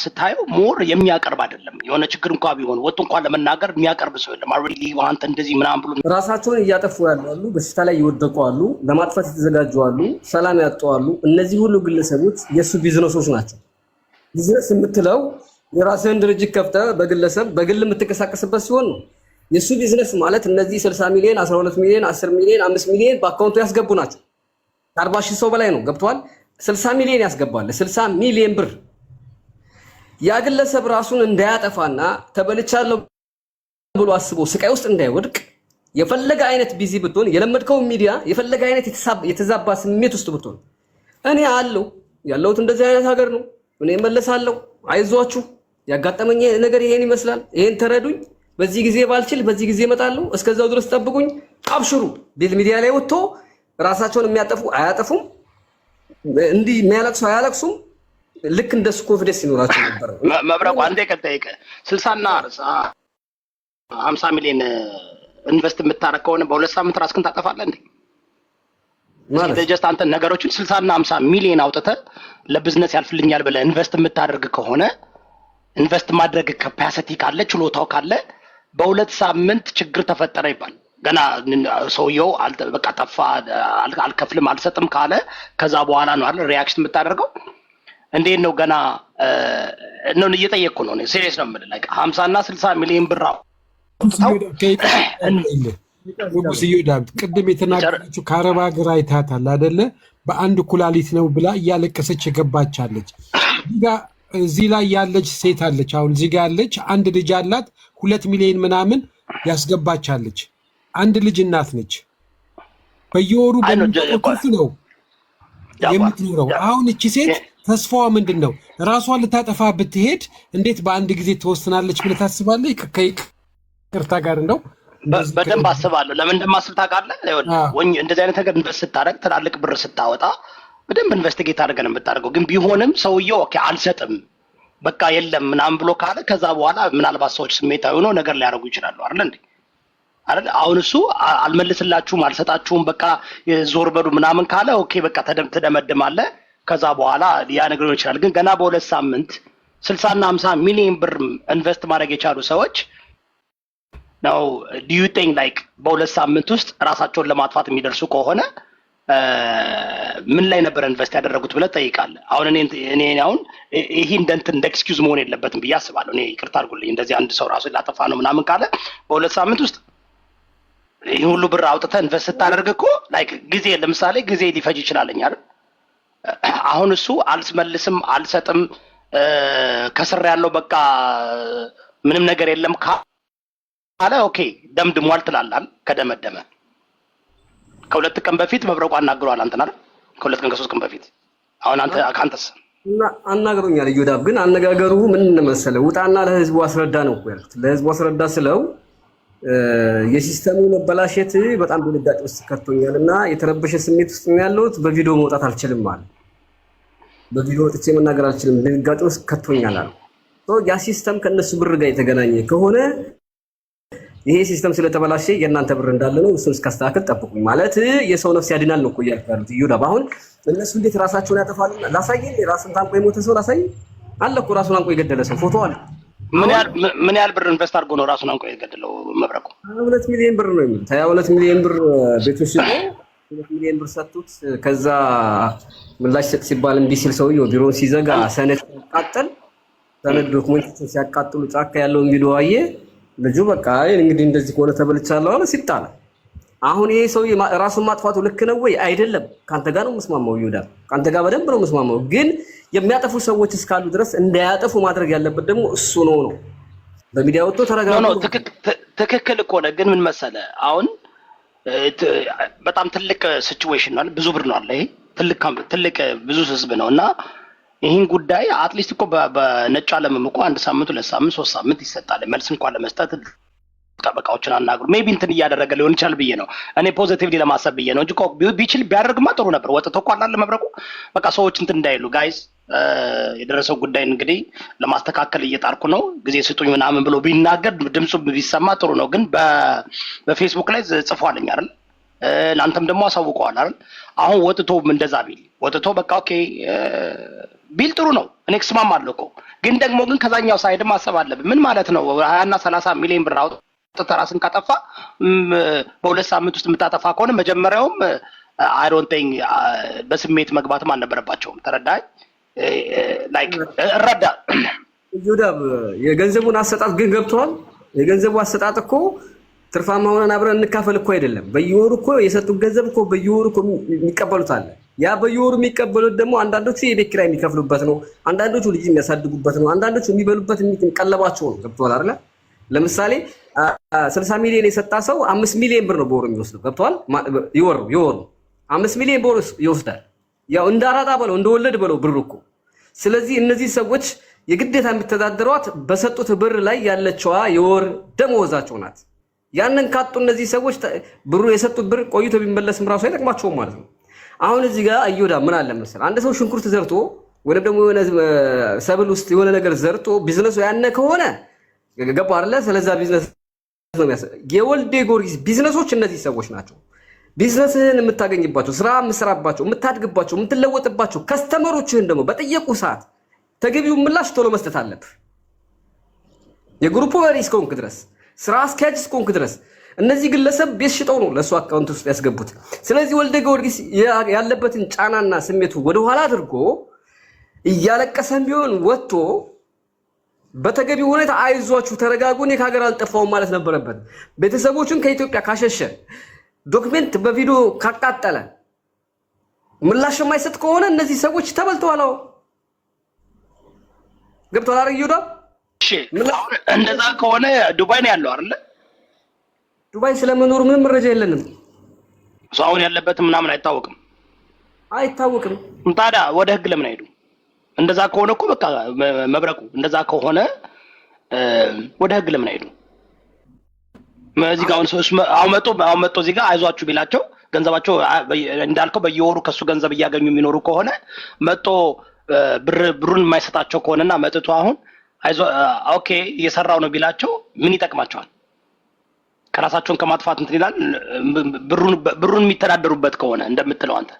ስታየው ሞር የሚያቀርብ አይደለም የሆነ ችግር እንኳን ቢሆን ወጥ እንኳን ለመናገር የሚያቀርብ ሰው የለም አልሬዲ ዋንተ እንደዚህ ምናምን ብሎ ራሳቸውን እያጠፉ ያሉ በሽታ ላይ ይወደቁ አሉ ለማጥፋት የተዘጋጁ አሉ ሰላም ያጡ አሉ እነዚህ ሁሉ ግለሰቦች የሱ ቢዝነሶች ናቸው ቢዝነስ የምትለው የራስህን ድርጅት ከፍተህ በግል የምትንቀሳቀስበት ሲሆን ነው የሱ ቢዝነስ ማለት እነዚህ 60 ሚሊዮን 12 ሚሊዮን 10 ሚሊዮን 5 ሚሊዮን በአካውንቱ ያስገቡ ናቸው 40 ሺህ ሰው በላይ ነው ገብቷል 60 ሚሊዮን ያስገባል 60 ሚሊዮን ብር ያ ግለሰብ ራሱን እንዳያጠፋና ተበልቻለሁ ብሎ አስቦ ስቃይ ውስጥ እንዳይወድቅ የፈለገ አይነት ቢዚ ብትሆን የለመድከው ሚዲያ የፈለገ አይነት የተዛባ ስሜት ውስጥ ብትሆን እኔ አለው ያለውት እንደዚህ አይነት ሀገር ነው እኔ መለሳለሁ አይዟችሁ ያጋጠመኝ ነገር ይሄን ይመስላል ይሄን ተረዱኝ በዚህ ጊዜ ባልችል በዚህ ጊዜ እመጣለሁ እስከዛው ድረስ ጠብቁኝ አብሽሩ ቢል ሚዲያ ላይ ወጥቶ ራሳቸውን የሚያጠፉ አያጠፉም እንዲ የሚያለቅሱ አያለቅሱም ልክ እንደሱ ኮንፊደንስ ይኖራቸው ነበር መብረቁ አንዴ ከጠይቀ 60 እና 50 ሚሊዮን ኢንቨስት የምታረግ ከሆነ በሁለት ሳምንት ራስህን ታጠፋለህ እንዴ ማለት ጀስት አንተ ነገሮችን 60 እና 50 ሚሊዮን አውጥተህ ለቢዝነስ ያልፍልኛል ብለህ ኢንቨስት የምታደርግ ከሆነ ኢንቨስት ማድረግ ካፓሲቲ ካለ ችሎታው ካለ በሁለት ሳምንት ችግር ተፈጠረ ይባል ገና ሰውየው በቃ ጠፋ አልከፍልም አልሰጥም ካለ ከዛ በኋላ ነው አይደል ሪአክሽን የምታደርገው እንዴት ነው ገና ነው እየጠየቅኩ ነው ሲሪየስ ነው ማለት 50 እና 60 ሚሊዮን ብር ንጉስ ይሁዳብት ቅድም የተናገረችው ከአረብ ሀገር አይታታል አይደለ በአንድ ኩላሊት ነው ብላ እያለቀሰች የገባቻለች እዚህ ላይ ያለች ሴት አለች አሁን እዚህ ጋር ያለች አንድ ልጅ አላት 2 ሚሊዮን ምናምን ያስገባቻለች አንድ ልጅ እናት ነች በየወሩ በሚቆጥፍ ነው የምትኖረው አሁን እቺ ሴት ተስፋዋ ምንድነው ራሷን ልታጠፋ ብትሄድ እንዴት በአንድ ጊዜ ተወስናለች ብለህ ታስባለህ ከቅርታ ጋር እንደው በደንብ አስባለሁ ለምን እንደማስብ ታውቃለህ እንደዚህ አይነት ነገር ኢንቨስት ስታደርግ ትላልቅ ብር ስታወጣ በደንብ ኢንቨስቲጌት አድርገን የምታደርገው ግን ቢሆንም ሰውየው ኦኬ አልሰጥም በቃ የለም ምናምን ብሎ ካለ ከዛ በኋላ ምናልባት ሰዎች ስሜታዊ ሆነው ነገር ሊያደርጉ ይችላሉ አይደል እንዴ አይደል አሁን እሱ አልመልስላችሁም አልሰጣችሁም በቃ ዞር በሉ ምናምን ካለ ኦኬ በቃ ተደመደማለህ ከዛ በኋላ ያ ነገር ይችላል ግን ገና በሁለት ሳምንት 60 እና 50 ሚሊዮን ብር ኢንቨስት ማድረግ የቻሉ ሰዎች ነው do you think like በሁለት ሳምንት ውስጥ ራሳቸውን ለማጥፋት የሚደርሱ ከሆነ ምን ላይ ነበር ኢንቨስት ያደረጉት ብለህ ጠይቃለህ አሁን እኔ አሁን ይሄ እንደ ኤክስኪውዝ መሆን የለበትም ብዬ አስባለሁ እኔ ይቅርታ አድርጉልኝ እንደዚህ አንድ ሰው ራሱን ላጠፋ ነው ምናምን ካለ በሁለት ሳምንት ውስጥ ይሄ ሁሉ ብር አውጥተህ ኢንቨስት ታደርግ እኮ ላይክ ጊዜ ለምሳሌ ጊዜ ሊፈጅ ይችላል አይደል አሁን እሱ አልስመልስም አልሰጥም ከስር ያለው በቃ ምንም ነገር የለም ካለ ኦኬ ደምድሟል ትላላል ከደመደመ ከሁለት ቀን በፊት መብረቁ አናግሯል አንተና ከሁለት ቀን ከሶስት ቀን በፊት አሁን አንተስ አናግሮኛል ይሁዳብ ግን አነጋገሩ ምን መሰለ ውጣና ለህዝቡ አስረዳ ነው ያልኩት ለህዝቡ አስረዳ ስለው የሲስተሙ መበላሸት በጣም ድንጋጤ ውስጥ ከቶኛልና የተረበሸ ስሜት ውስጥ ነው ያለሁት በቪዲዮ መውጣት አልችልም ማለት በቪዲዮ ወጥቼ መናገር አልችልም ድንጋጤ ውስጥ ከቶኛል አለ ያ ሲስተም ከነሱ ብር ጋር የተገናኘ ከሆነ ይሄ ሲስተም ስለተበላሸ የእናንተ ብር እንዳለ ነው እሱን እስካስተካከል ጠብቁኝ ማለት የሰው ነፍስ ያድናል ነው ያልኩት ይሁዳብ አሁን እነሱ እንዴት ራሳቸውን ያጠፋሉ ላሳየኝ ራሱን ታንቆ የሞተ ሰው ላሳይ አለ እኮ ራሱን አንቆ የገደለ ሰው ፎቶ አለ ምን ያህል ብር ኢንቨስት አድርጎ ነው ራሱን አንቆ የገደለው መብረቁ 2 ሚሊዮን ብር ነው የሚሉት 22 ሚሊዮን ብር ቤቶች ሲሆን 2 ሚሊዮን ብር ሰጡት ከዛ ምላሽ ሰጥ ሲባል እንዲህ ሲል ሰውየው ቢሮውን ሲዘጋ ሰነድ ሲያቃጥል ሰነድ ዶክመንቶችን ሲያቃጥሉ ጫካ ያለውን ቪዲዮ አየ ልጁ በቃ እንግዲህ እንደዚህ ከሆነ ተበልቻለሁ አለ ሲጣላ አሁን ይሄ ሰው ራሱን ማጥፋቱ ልክ ነው ወይ አይደለም ካንተ ጋር ነው መስማማው ይሁዳብ ካንተ ጋር በደንብ ነው መስማማው ግን የሚያጠፉ ሰዎች እስካሉ ድረስ እንዳያጠፉ ማድረግ ያለበት ደግሞ እሱ ነው በሚዲያ ወጥቶ ተረጋግጦ ነው ትክክል እኮ ነው ግን ምን መሰለ አሁን በጣም ትልቅ ሲቹዌሽን ነው ብዙ ብር ነው አለ ይሄ ትልቅ ብዙ ህዝብ ነውና ይሄን ጉዳይ አትሊስት እኮ በነጭ ዓለምም እኮ አንድ ሳምንት ሁለት ሳምንት ሶስት ሳምንት ይሰጣል መልስ እንኳን ለመስጠት ጠበቃዎችን አናግሩ ሜቢ እንትን እያደረገ ሊሆን ይችላል ብዬ ነው እኔ ፖዚቲቭሊ ለማሰብ ብዬ ነው እንጂ ቢችል ቢያደርግማ ጥሩ ነበር ወጥቶ እኮ አላለ መብረቁ በቃ ሰዎች እንትን እንዳይሉ ጋይስ የደረሰው ጉዳይ እንግዲህ ለማስተካከል እየጣርኩ ነው ጊዜ ስጡኝ ምናምን ብሎ ቢናገር ድምጹ ቢሰማ ጥሩ ነው ግን በፌስቡክ ላይ ጽፏልኝ አይደል ለአንተም ደግሞ አሳውቀዋል አይደል? አሁን ወጥቶ እንደዛ ቢል ወጥቶ በቃ ኦኬ ቢል ጥሩ ነው። እኔ እስማማለሁ እኮ ግን ደግሞ ግን ከዛኛው ሳይድ ማሰብ አለብን። ምን ማለት ነው 20 እና 30 ሚሊዮን ብር አውጥተህ ራስን ካጠፋ በሁለት ሳምንት ውስጥ የምታጠፋ ከሆነ መጀመሪያውም አይ ዶንት ቲንክ በስሜት መግባትም አልነበረባቸውም። ተረዳኝ ላይክ እረዳ ጆዳብ የገንዘቡን አሰጣጥ ግን ገብቷል። የገንዘቡ አሰጣጥ እኮ ትርፋማ ሆነን አብረን እንካፈል እኮ አይደለም። በየወሩ እኮ የሰጡት ገንዘብ እኮ በየወሩ እኮ የሚቀበሉት አለ። ያ በየወሩ የሚቀበሉት ደግሞ አንዳንዶቹ የቤት ኪራይ የሚከፍሉበት ነው፣ አንዳንዶቹ ልጅ የሚያሳድጉበት ነው፣ አንዳንዶቹ የሚበሉበት የሚቀለባቸው ነው። ገብቷል አይደለ? ለምሳሌ 60 ሚሊዮን የሰጣ ሰው 5 ሚሊዮን ብር ነው በወሩ የሚወስደው። ገብቷል? የወሩ 5 ሚሊዮን ብር ይወስዳል። ያው እንዳራጣ በለው እንደወለድ በለው ብር እኮ። ስለዚህ እነዚህ ሰዎች የግዴታ የሚተዳደሯት በሰጡት ብር ላይ ያለችዋ የወር ደመወዛቸው ናት። ያንን ካጡ እነዚህ ሰዎች ብሩ የሰጡት ብር ቆይቶ ቢመለስም ራሱ አይጠቅማቸውም ማለት ነው። አሁን እዚህ ጋር እዮዳ ምን አለ መሰለህ፣ አንድ ሰው ሽንኩርት ዘርቶ ወይም ደግሞ የሆነ ሰብል ውስጥ የሆነ ነገር ዘርቶ ቢዝነሱ ያነ ከሆነ ገባ አይደለ? ስለዛ ቢዝነስ ነው የወልዴ ጊዮርጊስ ቢዝነሶች እነዚህ ሰዎች ናቸው። ቢዝነስህን የምታገኝባቸው፣ ስራ የምትሰራባቸው፣ የምታድግባቸው፣ የምትለወጥባቸው ከስተመሮችህን ደግሞ በጠየቁ ሰዓት ተገቢውን ምላሽ ቶሎ መስጠት አለብህ። የግሩፑ መሪ እስከሆንክ ድረስ ስራ አስኪያጅ እስከሆንክ ድረስ እነዚህ ግለሰብ ቤት ሽጠው ነው ለእሱ አካውንት ውስጥ ያስገቡት። ስለዚህ ወልደ ጊዮርጊስ ያለበትን ጫናና ስሜቱ ወደኋላ አድርጎ እያለቀሰም ቢሆን ወጥቶ በተገቢ ሁኔታ አይዟችሁ ተረጋጉ፣ እኔ ከሀገር አልጠፋሁም ማለት ነበረበት። ቤተሰቦቹን ከኢትዮጵያ ካሸሸ፣ ዶክሜንት በቪዲዮ ካቃጠለ፣ ምላሽ የማይሰጥ ከሆነ እነዚህ ሰዎች ተበልተዋል። ገብቷል አይደል? ይሁዳ እሺ፣ እንደዛ ከሆነ ዱባይ ነው ያለው አይደል? ዱባይ ስለመኖሩ ምንም መረጃ የለንም። አሁን ያለበት ምናምን አይታወቅም። ታዲያ ወደ ህግ ለምን አይሄዱ? እንደዛ ከሆነ እኮ በቃ መብረቁ እንደዛ ከሆነ ወደ ህግ ለምን አይሄዱ? እዚህ ጋር አሁን መጥቶ እዚህ ጋር አይዟችሁ ቢላቸው ገንዘባቸው እንዳልከው በየወሩ ከሱ ገንዘብ እያገኙ የሚኖሩ ከሆነ መጥቶ ብሩን የማይሰጣቸው ከሆነና መጥቶ አሁን ኦኬ እየሰራው ነው ቢላቸው ምን ይጠቅማቸዋል? ከራሳቸውን ከማጥፋት እንትን ይላል። ብሩን የሚተዳደሩበት ከሆነ እንደምትለው አንተ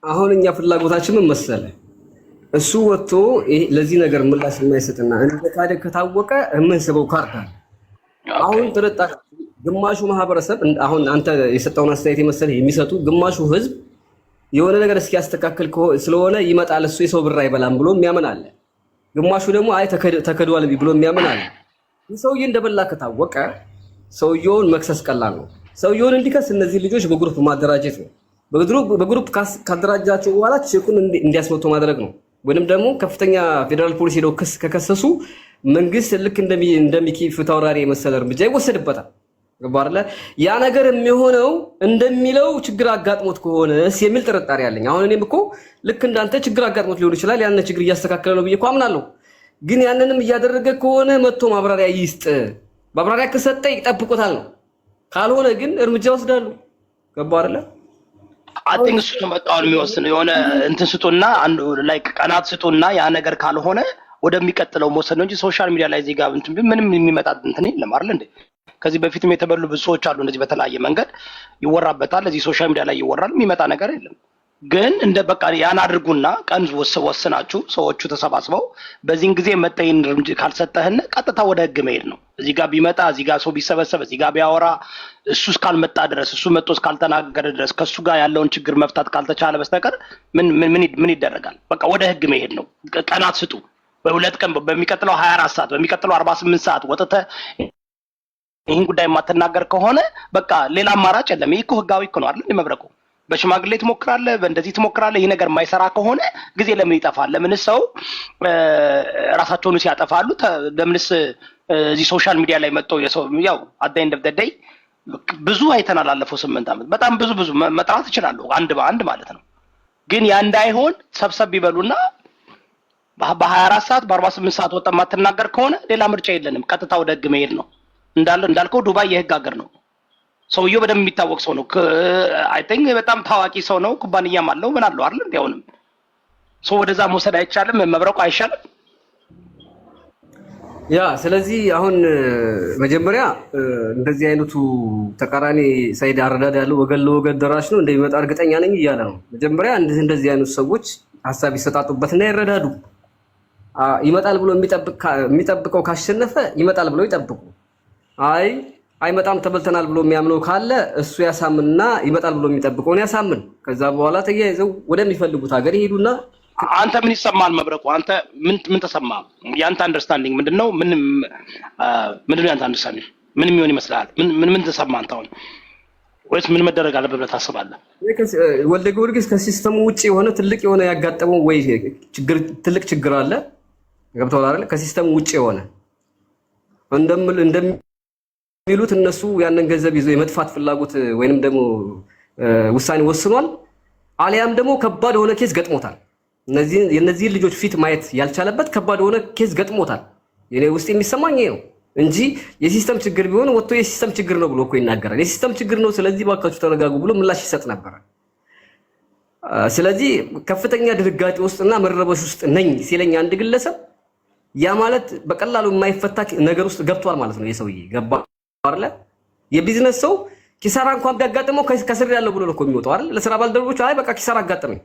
አሁን እኛ ፍላጎታችን ምን መሰለህ? እሱ ወጥቶ ለዚህ ነገር ምላሽ የማይሰጥና እንደካደ ከታወቀ የምንስበው ካርታ አሁን ጥርጣሬ ግማሹ ማህበረሰብ አሁን አንተ የሰጠውን አስተያየት የመሰለህ የሚሰጡ ግማሹ ህዝብ የሆነ ነገር እስኪያስተካክል ስለሆነ ይመጣል እሱ የሰው ብር አይበላም ብሎ የሚያምን አለ። ግማሹ ደግሞ አይ ተከድዋል ብሎ የሚያምን አለ። ሰውዬ እንደበላ ከታወቀ ሰውየውን መክሰስ ቀላል ነው። ሰውየውን እንዲከስ እነዚህ ልጆች በግሩፕ ማደራጀት ነው። በግሩፕ ካደራጃቸው በኋላ ቼኩን እንዲያስመቱ ማድረግ ነው። ወይንም ደግሞ ከፍተኛ ፌደራል ፖሊስ ሄደው ክስ ከከሰሱ መንግስት ልክ እንደሚኪ ፍትሐውራሪ የመሰለ እርምጃ ይወሰድበታል። ገባርለ ያ ነገር የሚሆነው እንደሚለው ችግር አጋጥሞት ከሆነስ የሚል ጥርጣሬ አለኝ። አሁን እኔም እኮ ልክ እንዳንተ ችግር አጋጥሞት ሊሆን ይችላል። ያን ችግር እያስተካከለ ነው ብዬ እኮ አምናለሁ። ግን ያንንም እያደረገ ከሆነ መጥቶ ማብራሪያ ይስጥ። ማብራሪያ ከሰጠ ይጠብቁታል ነው። ካልሆነ ግን እርምጃ ወስዳሉ። ገባርለ አጥንግ እሱ ተመጣጣው የሚወስነው የሆነ እንትን ስጡና አንዱ ላይክ ቀናት ስጡና ያ ነገር ካልሆነ ወደሚቀጥለው መወሰን ነው እንጂ ሶሻል ሚዲያ ላይ ዜጋ እንትን ምንም የሚመጣ እንትን የለም አይደል እንዴ? ከዚህ በፊትም የተበሉ ብዙ ሰዎች አሉ። እንደዚህ በተለያየ መንገድ ይወራበታል። እዚህ ሶሻል ሚዲያ ላይ ይወራል። የሚመጣ ነገር የለም። ግን እንደ በቃ ያን አድርጉና ቀን ወስናችሁ ሰዎቹ ተሰባስበው በዚህን ጊዜ መጠይን እርምጃ ካልሰጠህና ቀጥታ ወደ ህግ መሄድ ነው። እዚህ ጋር ቢመጣ እዚህ ጋር ሰው ቢሰበሰብ እዚህ ጋር ቢያወራ እሱ እስካልመጣ ድረስ እሱ መጥቶ እስካልተናገረ ድረስ ከሱ ጋር ያለውን ችግር መፍታት ካልተቻለ በስተቀር ምን ይደረጋል? በቃ ወደ ህግ መሄድ ነው። ቀናት ስጡ። በሁለት ቀን በሚቀጥለው 24 ሰዓት በሚቀጥለው 48 ሰዓት ወጥተህ ይህን ጉዳይ የማትናገር ከሆነ በቃ ሌላ አማራጭ የለም። ይህ እኮ ህጋዊ እኮ ነው አይደል? መብረቁ በሽማግሌ ትሞክራለህ፣ በእንደዚህ ትሞክራለህ። ይህ ነገር የማይሰራ ከሆነ ጊዜ ለምን ይጠፋል? ለምንስ ሰው ራሳቸውን ሲያጠፋሉ? ለምንስ እዚህ ሶሻል ሚዲያ ላይ መጥተው የሰው ያው አት ኤንድ ኦፍ ዘ ዴይ ብዙ አይተናል። አለፈው 8 ዓመት በጣም ብዙ መጥራት እችላለሁ አንድ በአንድ ማለት ነው። ግን ያ እንዳይሆን ሰብሰብ ይበሉና በ24 ሰዓት በ48 ሰዓት ወጣ የማትናገር ከሆነ ሌላ ምርጫ የለንም። ቀጥታ ወደ ህግ መሄድ ነው። እንዳልከው ዱባይ የህግ ሀገር ነው። ሰውየው በደንብ የሚታወቅ ሰው ነው። አይ ቲንክ በጣም ታዋቂ ሰው ነው። ኩባንያም አለው ምን አለው አይደል? እንዴውንም ሰው ወደዛ መውሰድ አይቻልም? መብረቁ አይሻልም? ያ ስለዚህ አሁን መጀመሪያ እንደዚህ አይነቱ ተቃራኒ ሳይድ አረዳድ ያለው ወገን ለወገን ደራሽ ነው እንደሚመጣ እርግጠኛ ነኝ እያለ ነው። መጀመሪያ እንደዚህ አይነት ሰዎች ሐሳብ ይሰጣጡበትና ይረዳዱ። ይመጣል ብሎ የሚጠብቀው ካሸነፈ ይመጣል ብሎ ይጠብቁ። አይ አይመጣም ተበልተናል ብሎ የሚያምነው ካለ እሱ ያሳምንና ይመጣል ብሎ የሚጠብቀውን ያሳምን። ከዛ በኋላ ተያይዘው ወደሚፈልጉት ሀገር ይሄዱና አንተ ምን ይሰማል መብረቁ? አንተ ምን ተሰማ? ያንተ አንደርስታንዲንግ ምንድነው? ምንድነው ያንተ አንደርስታንዲንግ? ምን የሚሆን ይመስላል? ምን ተሰማ አንተ አሁን? ወይስ ምን መደረግ አለበት ብለህ ታስባለህ? ወልደ ጊዮርጊስ ከሲስተሙ ውጪ የሆነ ትልቅ የሆነ ያጋጠመው ወይ ትልቅ ችግር አለ። ገብቶሃል አይደል? ከሲስተሙ ውጪ የሆነ እንደሚሉት እነሱ ያንን ገንዘብ ይዞ የመጥፋት ፍላጎት ወይንም ደግሞ ውሳኔ ወስኗል። አሊያም ደግሞ ከባድ የሆነ ኬስ ገጥሞታል። የነዚህ ልጆች ፊት ማየት ያልቻለበት ከባድ የሆነ ኬስ ገጥሞታል። የኔ ውስጥ የሚሰማኝ ይሄ ነው እንጂ የሲስተም ችግር ቢሆን ወጥቶ የሲስተም ችግር ነው ብሎ እኮ ይናገራል። የሲስተም ችግር ነው ስለዚህ ባካችሁ ተረጋጉ ብሎ ምላሽ ይሰጥ ነበር። ስለዚህ ከፍተኛ ድርጋጤ ውስጥና መረበሽ ውስጥ ነኝ ሲለኝ አንድ ግለሰብ ያ ማለት በቀላሉ የማይፈታ ነገር ውስጥ ገብቷል ማለት ነው። የሰውዬ ገባ አይደል? የቢዝነስ ሰው ኪሳራ እንኳን ቢያጋጥመው ከስር ያለው ብሎ ነው እኮ የሚወጣው አይደል? ለስራ ባልደረቦች አይ በቃ ኪሳራ አጋጠመኝ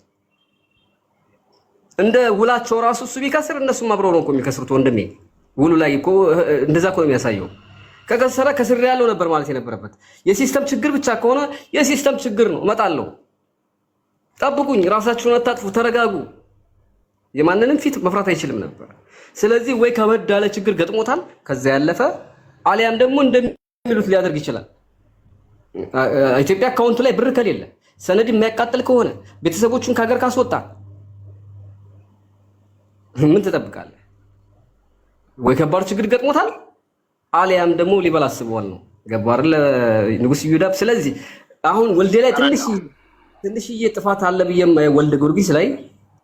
እንደ ውላቸው ራሱ እሱ ቢከስር እነሱም አብረው ነው እኮ የሚከስሩት። ወንድሜ ውሉ ላይ እኮ እንደዛ እኮ ነው የሚያሳየው። ከከሰረ ከስር ያለው ነበር ማለት የነበረበት። የሲስተም ችግር ብቻ ከሆነ የሲስተም ችግር ነው፣ እመጣለሁ፣ ጠብቁኝ፣ ራሳችሁን አታጥፉ፣ ተረጋጉ። የማንንም ፊት መፍራት አይችልም ነበር። ስለዚህ ወይ ከበድ ያለ ችግር ገጥሞታል ከዛ ያለፈ፣ አሊያም ደግሞ እንደሚሉት ሊያደርግ ይችላል። ኢትዮጵያ አካውንቱ ላይ ብር ከሌለ ሰነድ የሚያቃጥል ከሆነ ቤተሰቦቹን ከሀገር ካስወጣ ምን ትጠብቃለህ? ወይ ከባድ ችግር ገጥሞታል አሊያም ደግሞ ሊበላ አስበዋል ነው። ገባህ አይደል ንጉስ ይሁዳ? ስለዚህ አሁን ወልዴ ላይ ትንሽዬ ጥፋት አለ ብዬም ወልደ ጊዮርጊስ ላይ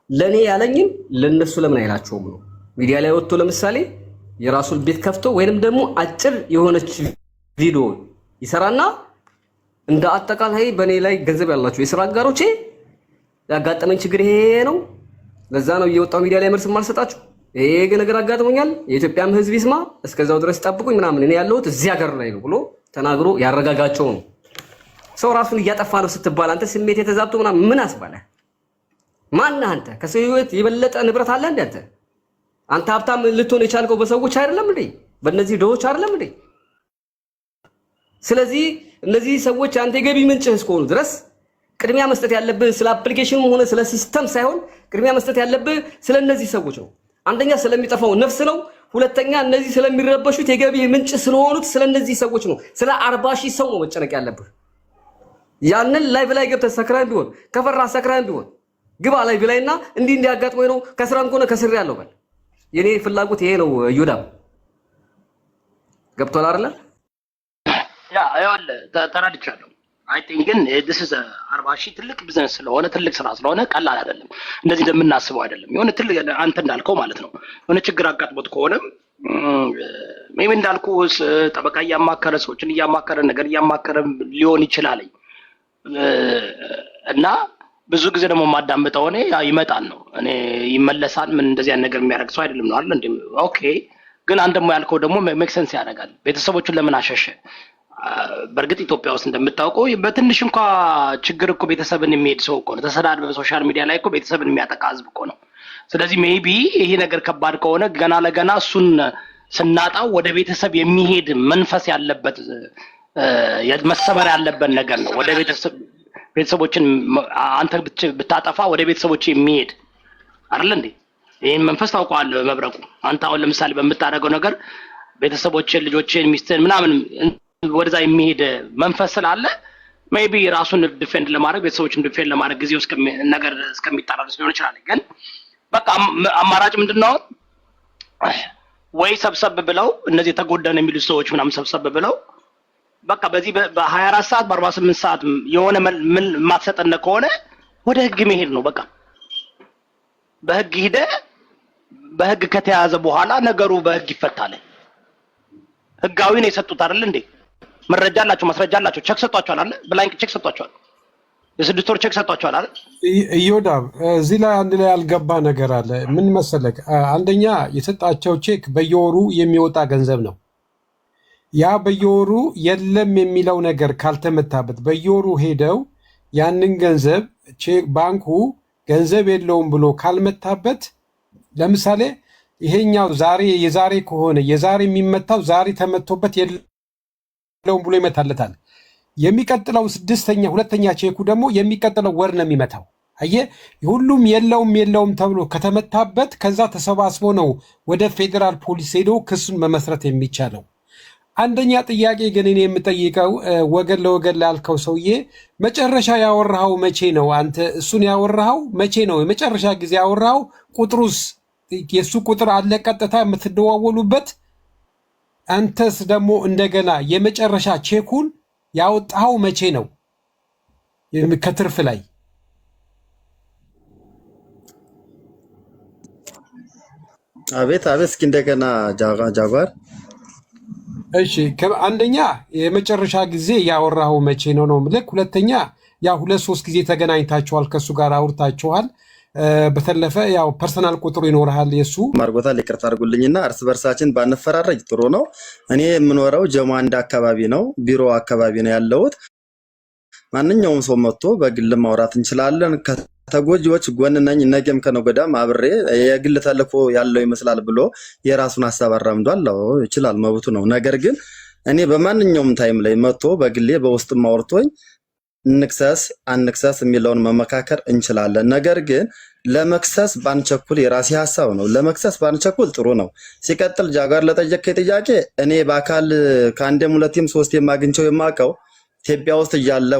ለኔ ያለኝም ለነሱ ለምን አይላቸውም ነው። ሚዲያ ላይ ወጥቶ ለምሳሌ የራሱን ቤት ከፍቶ ወይንም ደግሞ አጭር የሆነች ቪዲዮ ይሰራና እንደ አጠቃላይ በኔ ላይ ገንዘብ ያላችሁ የሥራ አጋሮቼ ያጋጠመኝ ችግር ይሄ ነው፣ ለዛ ነው እየወጣው ሚዲያ ላይ መልስ ማልሰጣችሁ፣ ይሄ ነገር አጋጥሞኛል፣ የኢትዮጵያም ሕዝብ ይስማ፣ እስከዛው ድረስ ጠብቁኝ ምናምን፣ እኔ ያለሁት እዚህ ሀገር ላይ ነው ብሎ ተናግሮ ያረጋጋቸው ነው። ሰው ራሱን እያጠፋ ነው ስትባል አንተ ስሜት የተዛብቶ ምናምን ምን አስባለ? ማነህ አንተ? ከሰው ህይወት የበለጠ ንብረት አለ እንዴ አንተ? አንተ ሀብታም ልትሆን የቻልከው በሰዎች አይደለም እንዴ? በእነዚህ ድሆች አይደለም እንዴ? ስለዚህ እነዚህ ሰዎች አንተ የገቢ ምንጭህ እስከሆኑ ድረስ ቅድሚያ መስጠት ያለብህ ስለ አፕሊኬሽኑም ሆነ ስለ ሲስተም ሳይሆን ቅድሚያ መስጠት ያለብህ ስለ እነዚህ ሰዎች ነው። አንደኛ ስለሚጠፋው ነፍስ ነው። ሁለተኛ እነዚህ ስለሚረበሹት የገቢ ምንጭ ስለሆኑት ስለ እነዚህ ሰዎች ነው። ስለ 40,000 ሰው ነው መጨነቅ ያለብህ። ያንን ላይቭ ላይ ገብተህ ሰክራን ቢሆን ከፈራ ሰክራን ቢሆን ግባ ላይቭ ላይና እንዲህ እንዲያጋጥመኝ ነው ከስራም ከሆነ ከስር ያለው በል። የኔ ፍላጎት ይሄ ነው። ይሁዳ ገብቷል አይደለ? ያ ይኸውልህ ተራድቻለሁ። አይ ቲንክ ግን this is 40,000 ትልቅ ቢዝነስ ስለሆነ ትልቅ ስራ ስለሆነ ቀላል አይደለም። እንደዚህ እንደምናስበው አይደለም። የሆነ ትልቅ አንተ እንዳልከው ማለት ነው። የሆነ ችግር አጋጥሞት ከሆነ ሜቢ እንዳልኩ ጠበቃ እያማከረ ሰዎችን እያማከረ ነገር እያማከረ ሊሆን ይችላል እና ብዙ ጊዜ ደግሞ ማዳምጠው እኔ ይመጣል ነው እኔ ይመለሳል ምን እንደዚህ አይነት ነገር የሚያደርግ ሰው አይደለም ነው አይደል እንዴ? ኦኬ ግን አንተ ደግሞ ያልከው ደግሞ ሜክ ሴንስ ያደርጋል። ቤተሰቦቹን ለምን አሸሸ? በእርግጥ ኢትዮጵያ ውስጥ እንደምታውቀው በትንሽ እንኳን ችግር እኮ ቤተሰብን የሚሄድ ሰው እኮ ነው። ተሰዳድበ በሶሻል ሚዲያ ላይ እኮ ቤተሰብን የሚያጠቃ ህዝብ እኮ ነው። ስለዚህ ሜቢ ይሄ ነገር ከባድ ከሆነ ገና ለገና እሱን ስናጣው ወደ ቤተሰብ የሚሄድ መንፈስ ያለበት መሰበር ያለበት ነገር ነው። ወደ ቤተሰቦችን አንተ ብታጠፋ ወደ ቤተሰቦች የሚሄድ አይደል እንዴ? ይሄን መንፈስ ታውቀዋለህ መብረቁ። አንተ አሁን ለምሳሌ በምታደርገው ነገር ቤተሰቦችን፣ ልጆችን፣ ሚስትን ምናምን ወደዛ የሚሄድ መንፈስ ስላለ ሜቢ ራሱን ዲፌንድ ለማድረግ ቤተሰቦችን ዲፌንድ ለማድረግ ጊዜው ነገር እስከሚጣራስ ሊሆን ይችላል። ግን በቃ አማራጭ ምንድነው? ወይ ሰብሰብ ብለው እነዚህ ተጎዳን የሚሉ ሰዎች ምናምን ሰብሰብ ብለው በቃ በዚህ በ24 ሰዓት በ48 ሰዓት የሆነ ምን ማትሰጠነ ከሆነ ወደ ህግ መሄድ ነው። በቃ በህግ ሄደ በህግ ከተያዘ በኋላ ነገሩ በህግ ይፈታል። ህጋዊ ነው። የሰጡት አይደል እንዴ? መረጃ አላቸው፣ ማስረጃ አላቸው፣ ቼክ ሰጧቸዋል አይደል? ብላንክ ቼክ ሰጧቸዋል። የስድስት ወር ቼክ ሰጥቷቸዋል አይደል? ኢዮዳብ እዚህ ላይ አንድ ላይ ያልገባ ነገር አለ። ምን መሰለህ? አንደኛ የሰጣቸው ቼክ በየወሩ የሚወጣ ገንዘብ ነው። ያ በየወሩ የለም የሚለው ነገር ካልተመታበት በየወሩ ሄደው ያንን ገንዘብ ባንኩ ገንዘብ የለውም ብሎ ካልመታበት፣ ለምሳሌ ይሄኛው የዛሬ ከሆነ የዛሬ የሚመታው ዛሬ ተመቶበት የለውም ብሎ ይመታለታል። የሚቀጥለው ሁለተኛ ቼኩ ደግሞ የሚቀጥለው ወር ነው የሚመታው። አየህ፣ ሁሉም የለውም ተብሎ ከተመታበት ከዛ ተሰባስቦ ነው ወደ ፌዴራል ፖሊስ ሄዶ ክሱን መመስረት የሚቻለው። አንደኛ ጥያቄ ግን እኔ የምጠይቀው ወገን ለወገን ላልከው ሰውዬ መጨረሻ ያወራኸው መቼ ነው? አንተ እሱን ያወራኸው መቼ ነው? የመጨረሻ ጊዜ ያወራኸው ቁጥሩስ የእሱ ቁጥር አለ ቀጥታ የምትደዋወሉበት? አንተስ ደግሞ እንደገና የመጨረሻ ቼኩን ያወጣኸው መቼ ነው? ከትርፍ ላይ አቤት እስኪ እንደገና ጃጓር። እሺ አንደኛ የመጨረሻ ጊዜ ያወራኸው መቼ ነው ነው ምልክ። ሁለተኛ ያ 2-3 ጊዜ ተገናኝታችኋል፣ ከሱ ጋር አውርታችኋል። በተለፈ ያው ፐርሰናል ቁጥሩ ይኖርሃል የሱ ማርጎታል። ይቅርታ አድርጉልኝና እርስ በርሳችን ባንፈራረጅ ጥሩ ነው። እኔ የምኖረው ጀሞ አንድ አካባቢ ነው፣ ቢሮ አካባቢ ነው ያለሁት። ማንኛውም ሰው መጥቶ በግል ማውራት እንችላለን። ከተጎጂዎች ጎን ነኝ። ነገም ከነገዳም አብሬ የግል ተልእኮ ያለው ይመስላል ብሎ የራሱን ሀሳብ አራምዷል። ይችላል፣ መብቱ ነው። ነገር ግን እኔ በማንኛውም ታይም ላይ መጥቶ በግሌ በውስጥም አውርቶኝ እንክሰስ አንክሰስ የሚለውን መመካከር እንችላለን። ነገር ግን ለመክሰስ ባንቸኩል የራሴ ሀሳብ ነው። ለመክሰስ ባንቸኩል ጥሩ ነው። ሲቀጥል ጃጋር ለጠየቀኝ ጥያቄ እኔ በአካል ከአንዴም ሁለቴም ሶስቴም አግኝቼው የማውቀው ኢትዮጵያ ውስጥ እያለ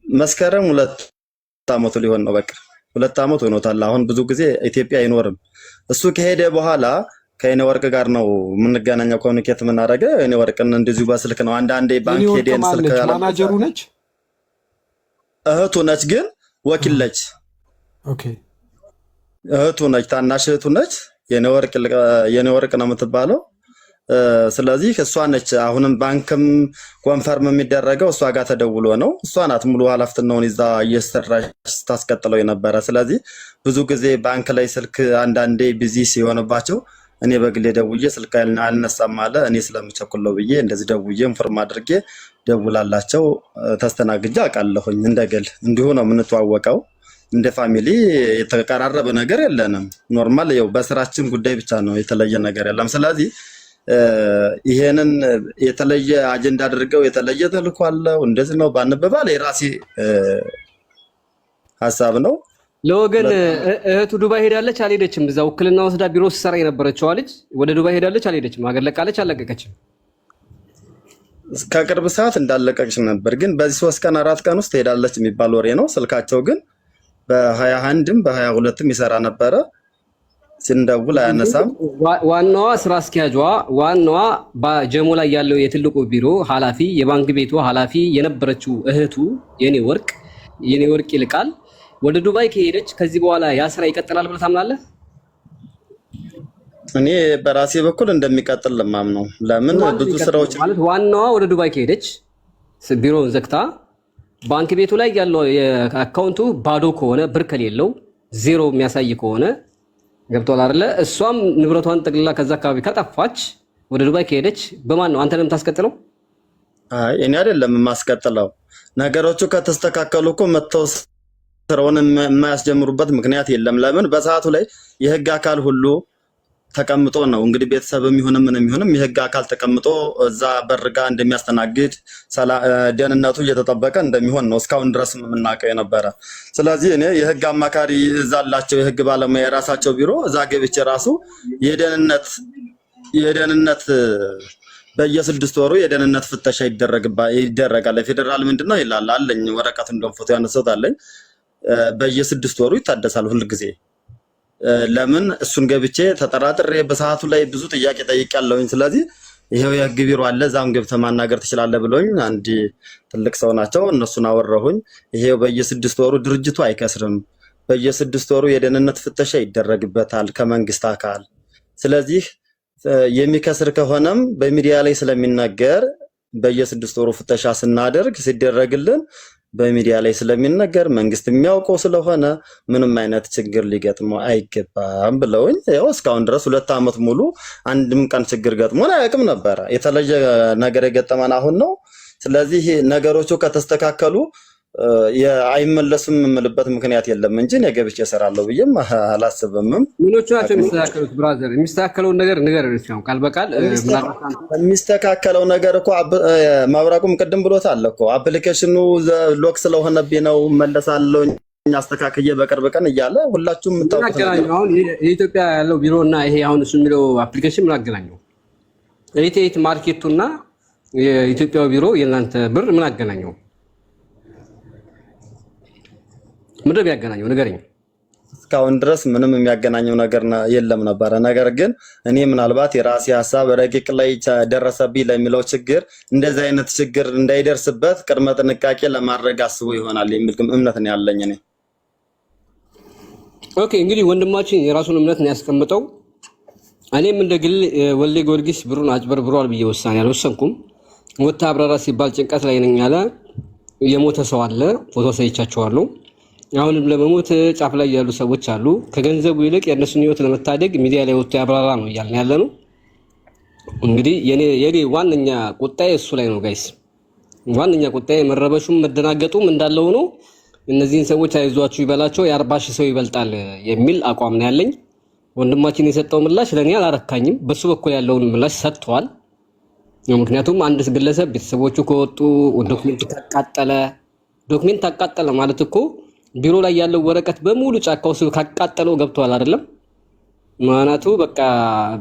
መስከረም 2 ዓመቱ ሊሆን ነው። በቃ 2 ዓመት ሆኖታል። አሁን ብዙ ጊዜ ኢትዮጵያ አይኖርም። እሱ ከሄደ በኋላ ከእኔ ወርቅ ጋር ነው የምንገናኘው፣ ኮሚኒኬት የምናደርገው። እኔ ወርቅን እንደዚሁ በስልክ ነው። አንዳንዴ ባንክ ሄደን ስልክ ማናጀሩ ነች፣ እህቱ ነች፣ ግን ወኪል ነች። ኦኬ፣ እህቱ ነች፣ ታናሽ እህቱ ነች። የኔ ወርቅ ነው የምትባለው። ስለዚህ እሷ ነች። አሁንም ባንክም ኮንፈርም የሚደረገው እሷ ጋር ተደውሎ ነው። እሷ ናት ሙሉ ኃላፊነቱን ይዛ እየሰራች ስታስቀጥለው የነበረ። ስለዚህ ብዙ ጊዜ ባንክ ላይ ስልክ አንዳንዴ ቢዚ ሲሆንባቸው እኔ በግሌ ደውዬ ስልክ አልነሳም አለ። እኔ ስለምቸኩለው ብዬ እንደዚህ ደውዬ ኢንፎርም አድርጌ ደውላላቸው ተስተናግጄ አውቃለሁኝ። እንደገል እንዲሁ ነው የምንተዋወቀው። እንደ ፋሚሊ የተቀራረበ ነገር የለንም። ኖርማል ያው በስራችን ጉዳይ ብቻ ነው፣ የተለየ ነገር የለም። ስለዚህ ይሄንን የተለየ አጀንዳ አድርገው የተለየ ተልእኮ አለው እንደዚህ ነው ባንበባል የራሴ ሀሳብ ነው። ለወገን እህቱ ዱባይ ሄዳለች አልሄደችም? እዛ ውክልና ወስዳ ቢሮ ሲሰራ የነበረችው ልጅ ወደ ዱባይ ሄዳለች አልሄደችም? ሀገር ለቃለች አልለቀቀችም? ከቅርብ ሰዓት እንዳለቀች ነበር፣ ግን በዚህ 3 ቀን 4 ቀን ውስጥ ሄዳለች የሚባል ወሬ ነው። ስልካቸው ግን በ21ም በ22ም ይሰራ ነበረ። ሲንደውል አያነሳም። ዋናዋ ስራ አስኪያጇ ዋናዋ በጀሞ ላይ ያለው የትልቁ ቢሮ ኃላፊ የባንክ ቤቱ ኃላፊ የነበረችው እህቱ የኔ ወርቅ ይልቃል ወደ ዱባይ ከሄደች ከዚህ በኋላ ያ ስራ ይቀጥላል ብለህ ታምናለህ? እኔ በራሴ በኩል እንደሚቀጥል ለማምነው። ለምን ብዙ ስራዎች ማለት ዋናዋ ወደ ዱባይ ከሄደች ቢሮውን ዘግታ ባንክ ቤቱ ላይ ያለው የአካውንቱ ባዶ ከሆነ ብር ከሌለው ዜሮ የሚያሳይ ከሆነ ገብቷል አይደለ? እሷም ንብረቷን ጠቅልላ ከዛ አካባቢ ከጠፋች ወደ ዱባይ ከሄደች በማን ነው አንተ ነው የምታስቀጥለው? አይ እኔ አይደለም የማስቀጥለው። ነገሮቹ ከተስተካከሉ እኮ መተው ስራውን የማያስጀምሩበት ምክንያት የለም። ለምን በሰዓቱ ላይ የህግ አካል ሁሉ ተቀምጦ ነው እንግዲህ ቤተሰብም ይሁንም ምንም ይሁንም የህግ አካል ተቀምጦ እዛ በርጋ እንደሚያስተናግድ ደህንነቱ እየተጠበቀ እንደሚሆን ነው እስካሁን ድረስ የምናውቀው የነበረ። ስለዚህ እኔ የህግ አማካሪ እዛ አላቸው፣ የህግ ባለሙያ የራሳቸው ቢሮ እዛ ገብቼ ራሱ የደህንነት በየ6 ወሩ የደህንነት ፍተሻ ይደረጋል። ፌደራል ምንድነው ይላል አለኝ፣ ወረቀት እንደም ፎቶ ያነሳሁት አለኝ። በየ6 ወሩ ይታደሳል ሁሉ ጊዜ። ለምን እሱን ገብቼ ተጠራጥሬ በሰዓቱ ላይ ብዙ ጥያቄ ጠይቄያለሁኝ። ስለዚህ ይሄው የህግ ቢሮ አለ እዛም ገብተህ ማናገር ትችላለህ ብሎኝ አንድ ትልቅ ሰው ናቸው፣ እነሱን አወራሁኝ። ይሄው በየ6 ወሩ ድርጅቱ አይከስርም፣ በየ6 ወሩ የደህንነት ፍተሻ ይደረግበታል ከመንግስት አካል። ስለዚህ የሚከስር ከሆነም በሚዲያ ላይ ስለሚነገር በየ6 ወሩ ፍተሻ ስናደርግ ሲደረግልን በሚዲያ ላይ ስለሚነገር መንግስት የሚያውቀው ስለሆነ ምንም አይነት ችግር ሊገጥመው አይገባም ብለውኝ ያው እስካሁን ድረስ 2 ዓመት ሙሉ አንድም ቀን ችግር ገጥሞን አያውቅም ነበረ። የተለየ ነገር የገጠመን አሁን ነው። ስለዚህ ነገሮቹ ከተስተካከሉ አይመለስም የምልበት ምክንያት የለም እንጂ እኔ ገብቼ እሰራለሁ ብዬም አላስብም። ምኖቹ ናቸው የሚስተካከሉት? ብራዘር የሚስተካከለውን ነገር ንገረን እስኪ። ቃል በቃል የሚስተካከለው ነገር እኮ ማብራቁም ቅድም ብሎታል እኮ አፕሊኬሽኑ ሎክ ስለሆነብኝ ነው መለሳለሁ አስተካክዬ በቅርብ ቀን እያለ ሁላችሁም የምታውቁት ነው። አሁን የኢትዮጵያ ያለው ቢሮ እና ይሄ አሁን እሱ የሚለው አፕሊኬሽን ምን አገናኘው? ኤቲኤት ማርኬቱና የኢትዮጵያው ቢሮ የእናንተ ብር ምን አገናኘው? ምንድነው የሚያገናኘው? ንገረኝ። እስካሁን ድረስ ምንም የሚያገናኘው ነገር የለም ነበረ። ነገር ግን እኔ ምናልባት የራሴ ሐሳብ ረቂቅ ላይ ደረሰብኝ ለሚለው ችግር እንደዚህ አይነት ችግር እንዳይደርስበት ቅድመ ጥንቃቄ ለማድረግ አስቦ ይሆናል የሚል እምነት ነው ያለኝ እኔ። ኦኬ እንግዲህ ወንድማችን የራሱን እምነት ነው ያስቀምጠው። እኔም እንደ ግል ወልዴ ጊዮርጊስ ብሩን አጭበርብሯል ብዬ ውሳኔ አልወሰንኩም። ወጣ አብራራ ሲባል ጭንቀት ላይ ነኝ ያለ የሞተ ሰው አለ። ፎቶ ሰይቻቸዋለሁ። አሁንም ለመሞት ጫፍ ላይ ያሉ ሰዎች አሉ። ከገንዘቡ ይልቅ የእነሱን ህይወት ለመታደግ ሚዲያ ላይ ወጥቶ ያብራራ ነው እያልን ያለ ነው። እንግዲህ የኔ ዋነኛ ቁጣዬ እሱ ላይ ነው ጋይስ። ዋነኛ ቁጣዬ መረበሹም መደናገጡም እንዳለው ነው። እነዚህን ሰዎች አይዟችሁ ይበላቸው የ40 ሺህ ሰው ይበልጣል የሚል አቋም ነው ያለኝ። ወንድማችን የሰጠው ምላሽ ለኔ አላረካኝም። በሱ በኩል ያለውን ምላሽ ሰጥቷል። ምክንያቱም አንድ ግለሰብ ቤተሰቦቹ ከወጡ ዶክመንት ታቃጠለ ማለት እኮ ቢሮ ላይ ያለው ወረቀት በሙሉ ጫካው ሰው ካቃጠለው ገብቷል አይደለም? ማናቱ በቃ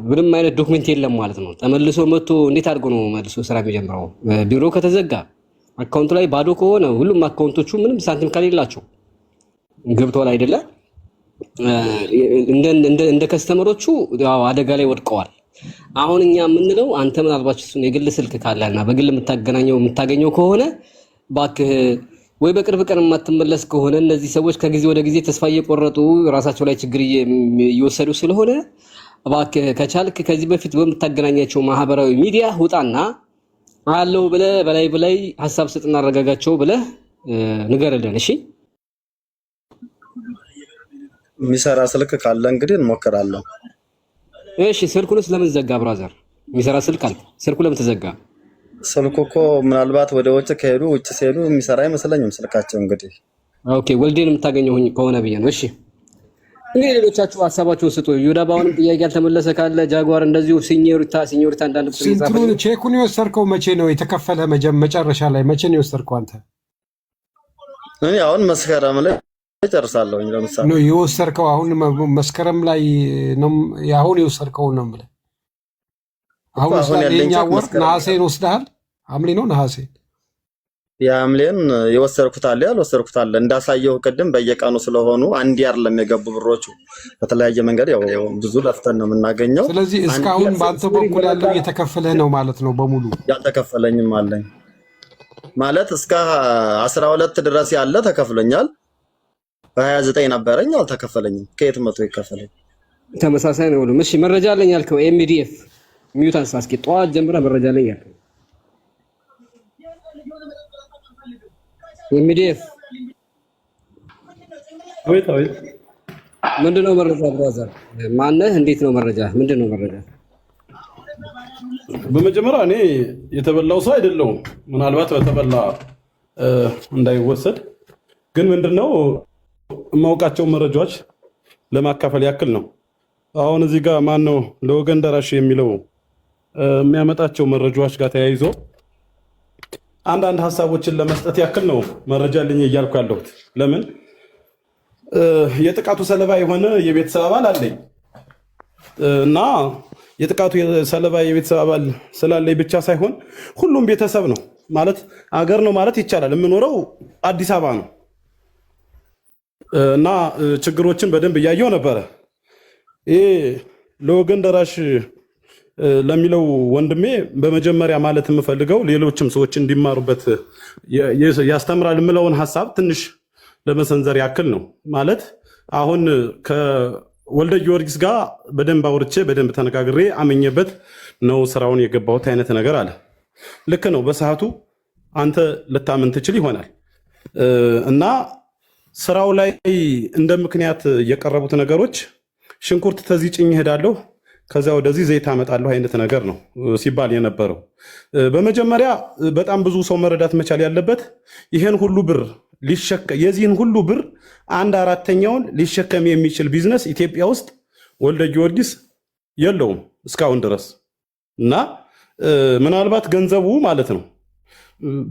ምንም አይነት ዶክመንት የለም ማለት ነው። ተመልሶ መጥቶ እንዴት አድርጎ ነው መልሶ ስራ የሚጀምረው? ቢሮ ከተዘጋ አካውንቱ ላይ ባዶ ከሆነ ሁሉም አካውንቶቹ ምንም ሳንቲም ከሌላቸው ገብቷል አይደለ? እንደ ከስተመሮቹ ያው አደጋ ላይ ወድቀዋል። አሁን እኛ የምንለው አንተ ምናልባት እሱን የግል ስልክ ካለና በግል የምታገኘው ከሆነ ባክህ ወይ በቅርብ ቀን የማትመለስ ከሆነ እነዚህ ሰዎች ከጊዜ ወደ ጊዜ ተስፋ እየቆረጡ ራሳቸው ላይ ችግር እየወሰዱ ስለሆነ እባክህ ከቻልክ ከዚህ በፊት በምታገናኛቸው ማህበራዊ ሚዲያ ውጣና አለው ብለህ በላይ ሐሳብ ስጥና አረጋጋቸው ብለህ ንገርልን። እሺ የሚሰራ ስልክ ካለ እንግዲህ እንሞክራለን። እሺ ስልኩንስ ለምን ዘጋ ብራዘር? የሚሰራ ስልክ አለ፣ ስልኩ ለምን ተዘጋ? ስልኩ እኮ ምናልባት ወደ ውጭ ከሄዱ ውጭ ሲሄዱ የሚሰራ አይመስለኝም ስልካቸው። እንግዲህ ኦኬ ወልዴን የምታገኘው ከሆነ ብዬ ነው። እሺ እንግዲህ ሌሎቻችሁ ሐሳባችሁን ስጡ። ዩዳባውንም ጥያቄ ያልተመለሰ ካለ ጃጓር እንደዚሁ ሲኒዮሪታ እንዳለ ስንቱን ቼኩን የወሰድከው መቼ ነው የተከፈለ? መጨረሻ ላይ መቼ ነው የወሰድከው አንተ? እኔ አሁን መስከረም ላይ ጨርሳለሁ። ለምሳሌ ነው የወሰድከው አሁን መስከረም ላይ ነው አሁን የወሰድከው ነው ማለት አሁን የኛ ወር ነሐሴን ወስደሃል? ሐምሌ ነው ነሐሴ? የሐምሌን የወሰድኩት አለ ያልወሰድኩት አለ። እንዳሳየው ቅድም በየቀኑ ስለሆኑ አንድ አይደለም የገቡ ብሮቹ በተለያየ መንገድ ያው ብዙ ለፍተን ነው የምናገኘው። ስለዚህ እስካሁን በአንተ በኩል ያለው እየተከፈለህ ነው ማለት ነው በሙሉ? ያልተከፈለኝም አለኝ ማለት እስከ 12 ድረስ ያለ ተከፍሎኛል። በ29 ነበረኝ አልተከፈለኝም። ከየት መቶ ይከፈለኝ? ተመሳሳይ ነው። እሺ መረጃ አለኝ ያልከው ኤምዲኤፍ ሚዩት አንሳስኪ ጠዋት ጀምራ መረጃ አለኝ ያልከው ኤምዲኤፍ አቤት ምንድነው መረጃ? ብራዘር ማነህ? እንዴት ነው መረጃ? ምንድነው መረጃ? በመጀመሪያ እኔ የተበላው ሰው አይደለሁም። ምናልባት በተበላ እንዳይወሰድ ግን ምንድነው የማውቃቸው መረጃዎች ለማካፈል ያክል ነው። አሁን እዚህ ጋር ማን ነው ለወገን ደራሽ የሚለው የሚያመጣቸው መረጃዎች ጋር ተያይዞ አንዳንድ ሀሳቦችን ለመስጠት ያክል ነው መረጃ ልኝ እያልኩ ያለሁት። ለምን የጥቃቱ ሰለባ የሆነ የቤተሰብ አባል አለኝ እና የጥቃቱ ሰለባ የቤተሰብ አባል ስላለኝ ብቻ ሳይሆን ሁሉም ቤተሰብ ነው ማለት አገር ነው ማለት ይቻላል። የምኖረው አዲስ አበባ ነው እና ችግሮችን በደንብ እያየው ነበረ። ይሄ ለወገን ደራሽ ለሚለው ወንድሜ በመጀመሪያ ማለት የምፈልገው ሌሎችም ሰዎች እንዲማሩበት ያስተምራል የምለውን ሐሳብ ትንሽ ለመሰንዘር ያክል ነው። ማለት አሁን ከወልደ ጊዮርጊስ ጋር በደንብ አውርቼ በደንብ ተነጋግሬ አመኘበት ነው ስራውን የገባሁት አይነት ነገር አለ። ልክ ነው። በሰዓቱ አንተ ልታምን ትችል ይሆናል። እና ስራው ላይ እንደ ምክንያት የቀረቡት ነገሮች ሽንኩርት ተዚህ ጭኝ እሄዳለሁ ከዛ ወደዚህ ዘይት አመጣለሁ አይነት ነገር ነው ሲባል የነበረው። በመጀመሪያ በጣም ብዙ ሰው መረዳት መቻል ያለበት ይሄን ሁሉ ብር የዚህን ሁሉ ብር 1/4ኛውን ሊሸከም የሚችል ቢዝነስ ኢትዮጵያ ውስጥ ወልደ ጊዮርጊስ የለውም እስካሁን ድረስ እና ምናልባት ገንዘቡ ማለት ነው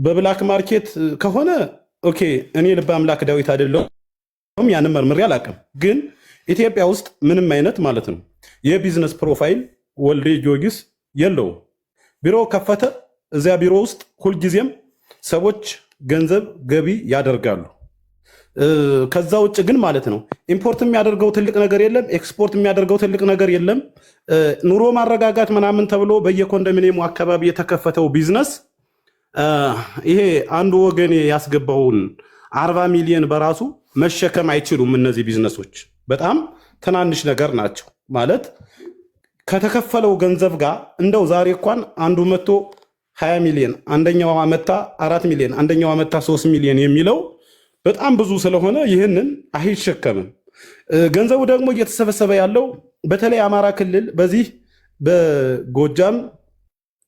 በብላክ ማርኬት ከሆነ ኦኬ እኔ ልበ አምላክ ዳዊት አይደለሁም ያንን መርምሬ አላውቅም። ግን ኢትዮጵያ ውስጥ ምንም አይነት ማለት ነው የቢዝነስ ፕሮፋይል ወልደ ጊዮርጊስ የለውም። ቢሮ ከፈተ፣ እዚያ ቢሮ ውስጥ ሁልጊዜም ሰዎች ገንዘብ ገቢ ያደርጋሉ። ከዛ ውጭ ግን ማለት ነው ኢምፖርት የሚያደርገው ትልቅ ነገር የለም፣ ኤክስፖርት የሚያደርገው ትልቅ ነገር የለም። ኑሮ ማረጋጋት ምናምን ተብሎ በየኮንዶሚኒየሙ አካባቢ የተከፈተው ቢዝነስ ይሄ አንዱ ወገን ያስገባውን 40 ሚሊዮን በራሱ መሸከም አይችሉም። እነዚህ ቢዝነሶች በጣም ትናንሽ ነገር ናቸው ማለት ከተከፈለው ገንዘብ ጋር እንደው ዛሬ እንኳን አንዱ መጥቶ 20 ሚሊዮን አንደኛው አመታ 4 ሚሊዮን አንደኛው አመታ 3 ሚሊዮን የሚለው በጣም ብዙ ስለሆነ ይህንን አይሸከምም። ገንዘቡ ደግሞ እየተሰበሰበ ያለው በተለይ አማራ ክልል በዚህ በጎጃም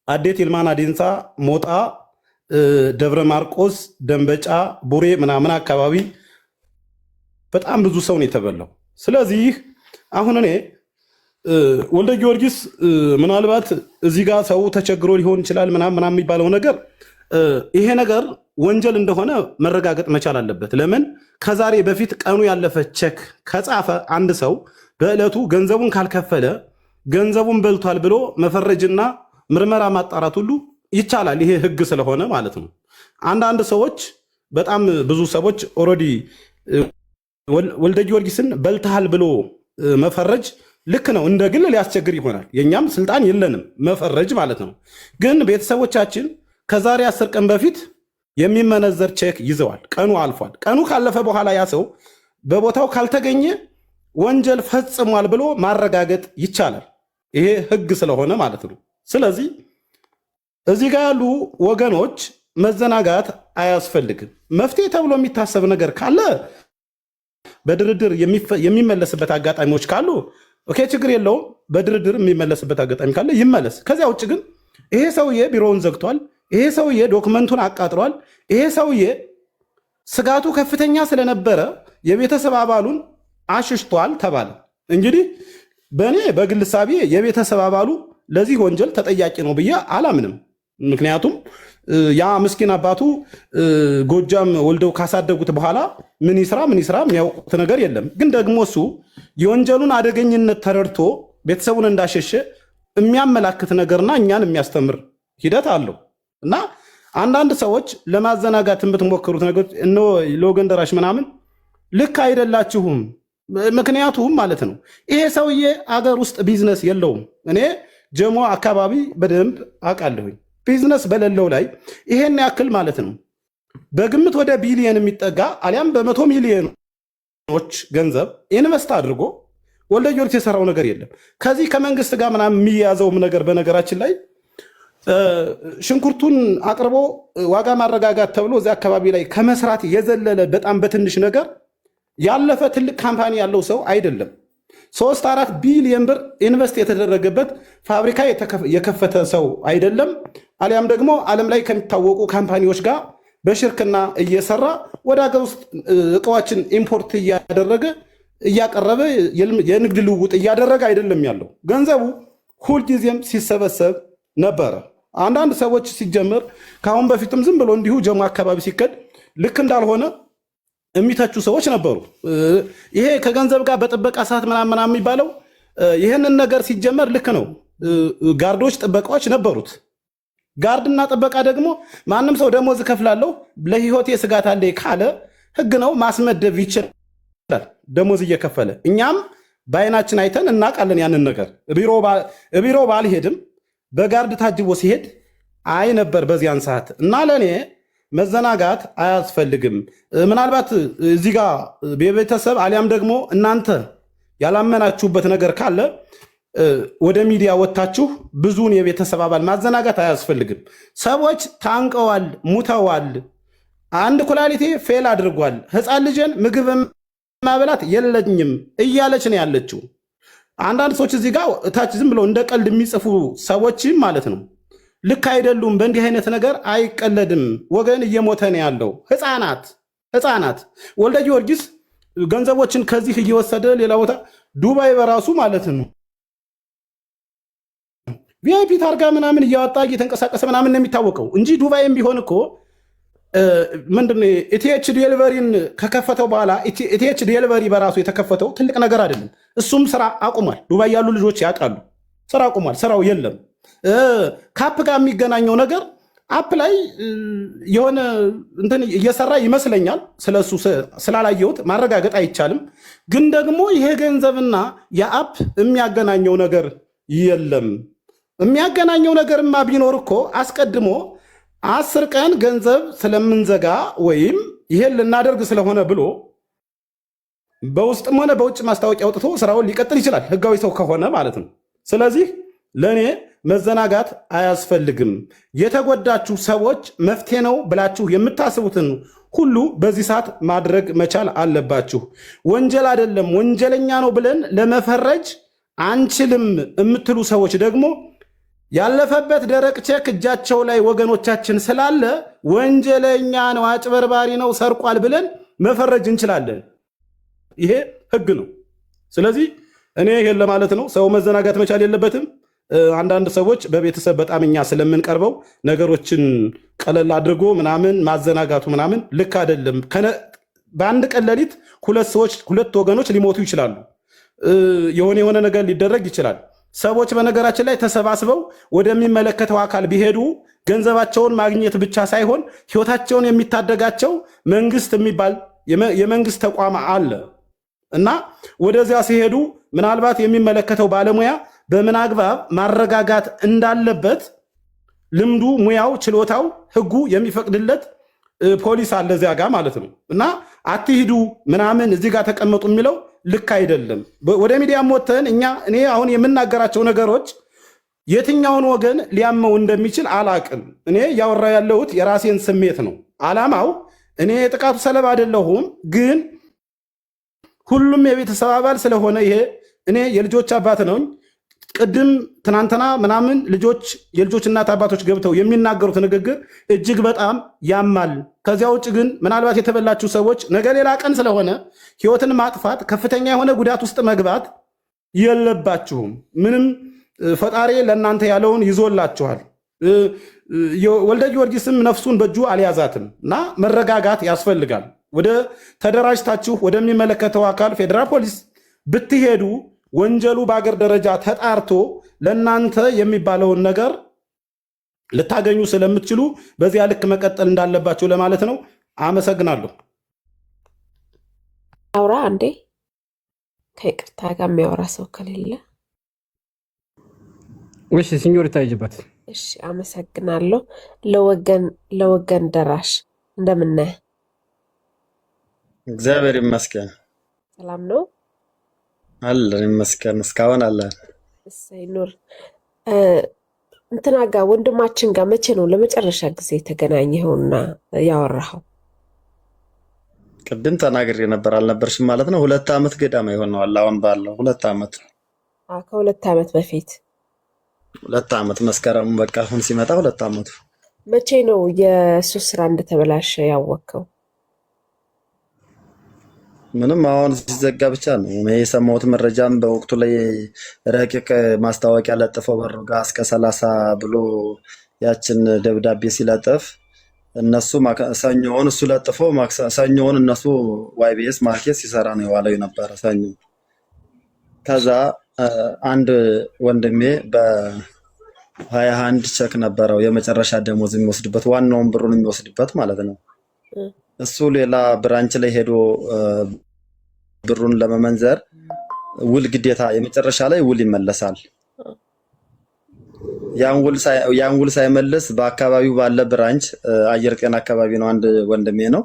አዴት፣ ይልማና ዴንሳ፣ ሞጣ፣ ደብረ ማርቆስ፣ ደንበጫ፣ ቡሬ ምናምን አካባቢ በጣም ብዙ ሰው ነው የተበላው። ስለዚህ አሁን እኔ ወልደ ጊዮርጊስ ምናልባት እዚህ ጋር ሰው ተቸግሮ ሊሆን ይችላል ምናምን የሚባለው ነገር ይሄ ነገር ወንጀል እንደሆነ መረጋገጥ መቻል አለበት። ለምን ከዛሬ በፊት ቀኑ ያለፈ ቼክ ከጻፈ አንድ ሰው በዕለቱ ገንዘቡን ካልከፈለ ገንዘቡን በልቷል ብሎ መፈረጅና ምርመራ ማጣራት ሁሉ ይቻላል። ይሄ ህግ ስለሆነ ማለት ነው። አንዳንድ ሰዎች በጣም ብዙ ሰዎች ኦልሬዲ ወልደ ጊዮርጊስን በልተሃል ብሎ መፈረጅ ልክ ነው፣ እንደ ግል ሊያስቸግር ይሆናል። የኛም ስልጣን የለንም መፈረጅ ማለት ነው። ግን ቤተሰቦቻችን ከዛሬ 10 ቀን በፊት የሚመነዘር ቼክ ይዘዋል። ቀኑ አልፏል። ቀኑ ካለፈ በኋላ ያ ሰው በቦታው ካልተገኘ ወንጀል ፈጽሟል ብሎ ማረጋገጥ ይቻላል። ይሄ ህግ ስለሆነ ማለት ነው። ስለዚህ እዚህ ጋር ያሉ ወገኖች መዘናጋት አያስፈልግም። መፍትሄ ተብሎ የሚታሰብ ነገር ካለ በድርድር የሚመለስበት አጋጣሚዎች ካሉ ኦኬ ችግር የለውም። በድርድር የሚመለስበት አጋጣሚ ካለ ይመለስ። ከዚያ ውጭ ግን ይሄ ሰውዬ ቢሮውን ዘግቷል፣ ይሄ ሰውዬ ዶክመንቱን አቃጥሏል፣ ይሄ ሰውዬ ስጋቱ ከፍተኛ ስለነበረ የቤተሰብ አባሉን አሽሽቷል ተባለ። እንግዲህ በእኔ በግል ሳቢ የቤተሰብ አባሉ ለዚህ ወንጀል ተጠያቂ ነው ብዬ አላምንም። ምክንያቱም ያ ምስኪን አባቱ ጎጃም ወልደው ካሳደጉት በኋላ ምን ይስራ የሚያውቁት ነገር የለም። ግን ደግሞ እሱ የወንጀሉን አደገኝነት ተረድቶ ቤተሰቡን እንዳሸሸ የሚያመላክት ነገርና እኛን የሚያስተምር ሂደት አለው እና አንዳንድ ሰዎች ለማዘናጋት የምትሞክሩት ነገሮች ለወገን ደራሽ ምናምን ልክ አይደላችሁም። ምክንያቱም ማለት ነው ይሄ ሰውዬ አገር ውስጥ ቢዝነስ የለውም። እኔ ጀሞ አካባቢ በደንብ አውቃለሁኝ። ቢዝነስ በሌለው ላይ ይሄን ያክል ማለት ነው በግምት ወደ ቢሊየን የሚጠጋ አሊያም በ100 ሚሊዮኖች ገንዘብ ኢንቨስት አድርጎ ወልደ ጊዮርጊስ የሰራው ነገር የለም። ከዚህ ከመንግስት ጋር ምናምን የሚያዘውም ነገር በነገራችን ላይ ሽንኩርቱን አቅርቦ ዋጋ ማረጋጋት ተብሎ እዚህ አካባቢ ላይ ከመስራት የዘለለ በጣም በትንሽ ነገር ያለፈ ትልቅ ካምፓኒ ያለው ሰው አይደለም። 3-4 ቢሊዮን ብር ኢንቨስት የተደረገበት ፋብሪካ የከፈተ ሰው አይደለም። አሊያም ደግሞ ዓለም ላይ ከሚታወቁ ካምፓኒዎች ጋር በሽርክና እየሰራ ወደ ሀገር ውስጥ እቃዎችን ኢምፖርት እያደረገ እያቀረበ የንግድ ልውውጥ እያደረገ አይደለም ያለው። ገንዘቡ ሁልጊዜም ሲሰበሰብ ነበረ። አንዳንድ ሰዎች ሲጀመር ከአሁን በፊትም ዝም ብሎ እንዲሁ ጀሞ አካባቢ ሲከድ ልክ እንዳልሆነ የሚተቹ ሰዎች ነበሩ። ይሄ ከገንዘብ ጋር በጥበቃ ሰዓት ምናምን የሚባለው ይህንን ነገር ሲጀመር ልክ ነው። ጋርዶች፣ ጥበቃዎች ነበሩት። ጋርድና ጥበቃ ደግሞ ማንም ሰው ደሞዝ እከፍላለሁ ለህይወቴ ስጋት አለ ካለ ህግ ነው ማስመደብ ይችላል፣ ደሞዝ እየከፈለ። እኛም በአይናችን አይተን እናውቃለን ያንን ነገር። ቢሮ ባልሄድም በጋርድ ታጅቦ ሲሄድ አይ ነበር በዚያን ሰዓት እና ለእኔ መዘናጋት አያስፈልግም። ምናልባት እዚህ ጋር የቤተሰብ አሊያም ደግሞ እናንተ ያላመናችሁበት ነገር ካለ ወደ ሚዲያ ወጥታችሁ ብዙውን የቤተሰብ አባል ማዘናጋት አያስፈልግም። ሰዎች ታንቀዋል፣ ሙተዋል። አንድ ኩላሊቴ ፌል አድርጓል፣ ህፃን ልጅን ምግብ ማበላት የለኝም እያለች ነው ያለችው። አንዳንድ ሰዎች እዚህ ጋር እታች ዝም ብለው እንደ ቀልድ የሚጽፉ ሰዎችም ማለት ነው ልክ አይደሉም። በእንዲህ አይነት ነገር አይቀለድም። ወገን እየሞተ ነው ያለው። ህፃናት ወልደ ጊዮርጊስ ገንዘቦችን ከዚህ እየወሰደ ሌላ ቦታ ዱባይ በራሱ ማለት ነው ቪአይፒ ታርጋ ምናምን እያወጣ እየተንቀሳቀሰ ምናምን ነው የሚታወቀው እንጂ ዱባይም ቢሆን እኮ ምንድን ኢቲኤች ዴሊቨሪን ከከፈተው በኋላ ኢቲኤች ዴሊቨሪ በራሱ የተከፈተው ትልቅ ነገር አይደለም። እሱም ስራ አቁሟል። ዱባይ ያሉ ልጆች ያውቃሉ። ስራ አቁሟል። ስራው የለም። ካፕ ጋር የሚገናኘው ነገር አፕ ላይ የሆነ እንትን እየሰራ ይመስለኛል። ስለሱ ስላላየሁት ማረጋገጥ አይቻልም። ግን ደግሞ ይሄ ገንዘብና የአፕ የሚያገናኘው ነገር የለም። የሚያገናኘው ነገርማ ቢኖር እኮ አስቀድሞ 10 ቀን ገንዘብ ስለምንዘጋ ወይም ይሄን ልናደርግ ስለሆነ ብሎ በውስጥም ሆነ በውጭ ማስታወቂያ አውጥቶ ስራውን ሊቀጥል ይችላል፣ ህጋዊ ሰው ከሆነ ማለት ነው። ስለዚህ ለእኔ መዘናጋት አያስፈልግም። የተጎዳችሁ ሰዎች መፍትሄ ነው ብላችሁ የምታስቡትን ሁሉ በዚህ ሰዓት ማድረግ መቻል አለባችሁ። ወንጀል አይደለም ወንጀለኛ ነው ብለን ለመፈረጅ አንችልም የምትሉ ሰዎች ደግሞ ያለፈበት ደረቅ ቼክ እጃቸው ላይ ወገኖቻችን ስላለ ወንጀለኛ ነው፣ አጭበርባሪ ነው፣ ሰርቋል ብለን መፈረጅ እንችላለን። ይሄ ህግ ነው። ስለዚህ እኔ ይሄን ለማለት ነው። ሰው መዘናጋት መቻል የለበትም። አንዳንድ ሰዎች በቤተሰብ በጣም እኛ ስለምንቀርበው ነገሮችን ቀለል አድርጎ ምናምን ማዘናጋቱ ምናምን ልክ አይደለም። በአንድ ቀን ሌሊት ሁለት ወገኖች ሊሞቱ ይችላሉ። የሆነ ነገር ሊደረግ ይችላል። ሰዎች በነገራችን ላይ ተሰባስበው ወደሚመለከተው አካል ቢሄዱ ገንዘባቸውን ማግኘት ብቻ ሳይሆን ህይወታቸውን የሚታደጋቸው መንግስት የሚባል የመንግስት ተቋም አለ እና ወደዚያ ሲሄዱ ምናልባት የሚመለከተው ባለሙያ በምን አግባብ ማረጋጋት እንዳለበት ልምዱ፣ ሙያው፣ ችሎታው፣ ህጉ የሚፈቅድለት ፖሊስ አለ እዚያ ጋር ማለት ነው እና አትሂዱ ምናምን እዚህ ጋር ተቀመጡ የሚለው ልክ አይደለም። ወደ ሚዲያም ወጥተን እኔ አሁን የምናገራቸው ነገሮች የትኛውን ወገን ሊያመው እንደሚችል አላቅም። እኔ ያወራ ያለሁት የራሴን ስሜት ነው። አላማው እኔ የጥቃቱ ሰለባ አይደለሁም፣ ግን ሁሉም የቤተሰብ አባል ስለሆነ ይሄ እኔ የልጆች አባት ነኝ። ቅድም ትናንትና ምናምን የልጆች እናት አባቶች ገብተው የሚናገሩት ንግግር እጅግ በጣም ያማል። ከዚያ ውጭ ግን ምናልባት የተበላችሁ ሰዎች ነገ ሌላ ቀን ስለሆነ ህይወትን ማጥፋት ከፍተኛ የሆነ ጉዳት ውስጥ መግባት የለባችሁም። ምንም ፈጣሪ ለእናንተ ያለውን ይዞላችኋል። ወልደ ጊዮርጊስም ነፍሱን በእጁ አልያዛትም እና መረጋጋት ያስፈልጋል። ወደ ተደራጅታችሁ ወደሚመለከተው አካል ፌዴራል ፖሊስ ብትሄዱ ወንጀሉ በአገር ደረጃ ተጣርቶ ለእናንተ የሚባለውን ነገር ልታገኙ ስለምትችሉ በዚያ ልክ መቀጠል እንዳለባቸው ለማለት ነው። አመሰግናለሁ። አውራ አንዴ ከይቅርታ ጋር የሚያወራ ሰው ከሌለ እሺ፣ ሲኞሪታ ይጅባት። እሺ፣ አመሰግናለሁ። ለወገን ደራሽ እንደምን ነህ? እግዚአብሔር ይመስገን። ሰላም ነው አለን ይመስገን። እስካሁን አለን። እሰይ ኑር። እንትና ጋር ወንድማችን ጋር መቼ ነው ለመጨረሻ ጊዜ የተገናኘኸውና ያወራኸው? ቅድም ተናግሬ ነበር አልነበርሽም ማለት ነው። 2 ዓመት ገዳማ ይሆነዋል አሁን ባለው 2 ዓመት። ከ2 ዓመት በፊት 2 ዓመት መስከረም በቃ አሁን ሲመጣ 2 ዓመቱ። መቼ ነው የእሱ ስራ እንደተበላሸ ያወቅኸው? ምንም አሁን ሲዘጋ ብቻ ነው እኔ የሰማሁት። መረጃም በወቅቱ ላይ ረቂቅ ማስታወቂያ ለጥፈው በሩ ጋር እስከ 30 ብሎ ያችን ደብዳቤ ሲለጥፍ እነሱ ሰኞውን እሱ ለጥፎ ሰኞውን እነሱ ዋይቢኤስ ማርኬት ሲሰራ ነው የዋለው የነበረ ሰኞ። ከዛ አንድ ወንድሜ በ21 ቼክ ነበረው የመጨረሻ ደሞዝ የሚወስድበት ዋናውን ብሩን የሚወስድበት ማለት ነው። እሱ ሌላ ብራንች ላይ ሄዶ ብሩን ለመመንዘር ውል ግዴታ የመጨረሻ ላይ ውል ይመለሳል። ያን ውል ሳይመልስ በአካባቢው ባለ ብራንች አየር ጤና አካባቢ ነው አንድ ወንድሜ ነው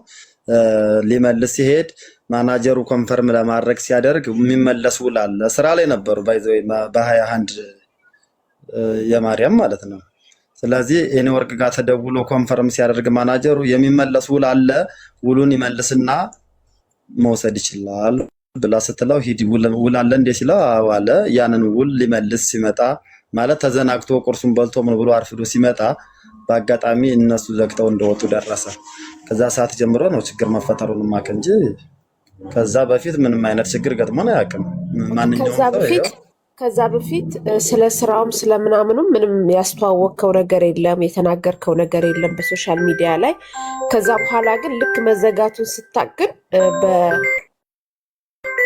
ሊመልስ ሲሄድ ማናጀሩ ኮንፈርም ለማድረግ ሲያደርግ የሚመለስ ውል አለ። ስራ ላይ ነበሩ ባይዘው በ21 የማርያም ማለት ነው። ስለዚህ የኔ ወርቅ ጋር ተደውሎ ኮንፈርም ሲያደርግ ማናጀሩ የሚመለስ ውል አለ፣ ውሉን ይመልስና መውሰድ ይችላል ብላ ስትለው ሂድ ውል አለ እንዴ ሲለው አዎ አለ። ያንን ውል ሊመልስ ሲመጣ ማለት ተዘናግቶ ቁርሱን በልቶ ምን ብሎ አርፍዶ ሲመጣ በአጋጣሚ እነሱ ዘግተው እንደወጡ ደረሰ። ከዛ ሰዓት ጀምሮ ነው ችግር መፈጠሩን ማቅ እንጂ ከዛ በፊት ምንም አይነት ችግር ገጥሞን አያውቅም። ማንኛውም ሰው ከዛ በፊት ስለ ስራውም ስለምናምኑም ምንም ያስተዋወቅከው ነገር የለም፣ የተናገርከው ነገር የለም በሶሻል ሚዲያ ላይ። ከዛ በኋላ ግን ልክ መዘጋቱን ስታቅን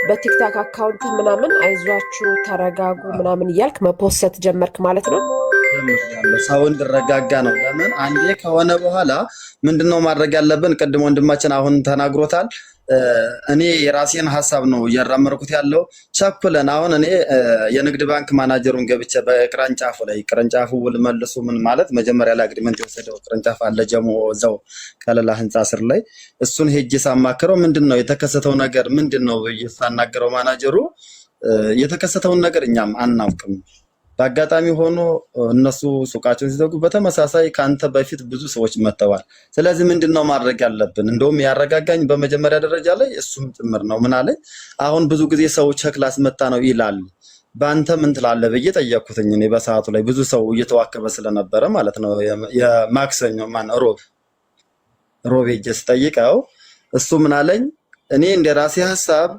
በቲክታክ አካውንት ምናምን አይዟችሁ ተረጋጉ ምናምን እያልክ መፖሰት ጀመርክ ማለት ነው። ሰው እንዲረጋጋ ነው። ለምን አንዴ ከሆነ በኋላ ምንድነው ማድረግ ያለብን? ቅድም ወንድማችን አሁን ተናግሮታል። እኔ የራሴን ሐሳብ ነው እያራመርኩት ያለው። ቸኩለን አሁን እኔ የንግድ ባንክ ማናጀሩን ገብቼ በቅርንጫፉ ላይ ቅርንጫፉ ውል መልሱ ምን ማለት መጀመሪያ ላይ አግሪመንት የወሰደው ቅርንጫፍ አለ ጀሞ እዛው ከለላ ህንጻ ስር ላይ እሱን ሄጄ ሳማክረው ምንድነው የተከሰተው ነገር ምንድነው ሳናገረው ማናጀሩ የተከሰተውን ነገር እኛም አናውቅም። በአጋጣሚ ሆኖ እነሱ ሱቃቸውን ሲዘጉ በተመሳሳይ ካንተ በፊት ብዙ ሰዎች መተዋል። ስለዚህ ምንድነው ማድረግ ያለብን? እንደውም ያረጋጋኝ በመጀመሪያ ደረጃ ላይ እሱም ጭምር ነው። ምን አለኝ አሁን ብዙ ጊዜ ሰው ቸክላስ መታ ነው ይላል፣ በአንተ ምን ትላለህ ብዬ ጠየቅኩትኝ። እኔ በሰዓቱ ላይ ብዙ ሰው እየተዋከበ ስለነበረ ማለት ነው። የማክሰኞ ሮብ ሄጄ ስጠይቀው እሱ ምን አለኝ እኔ እንደ ራሴ ሐሳብ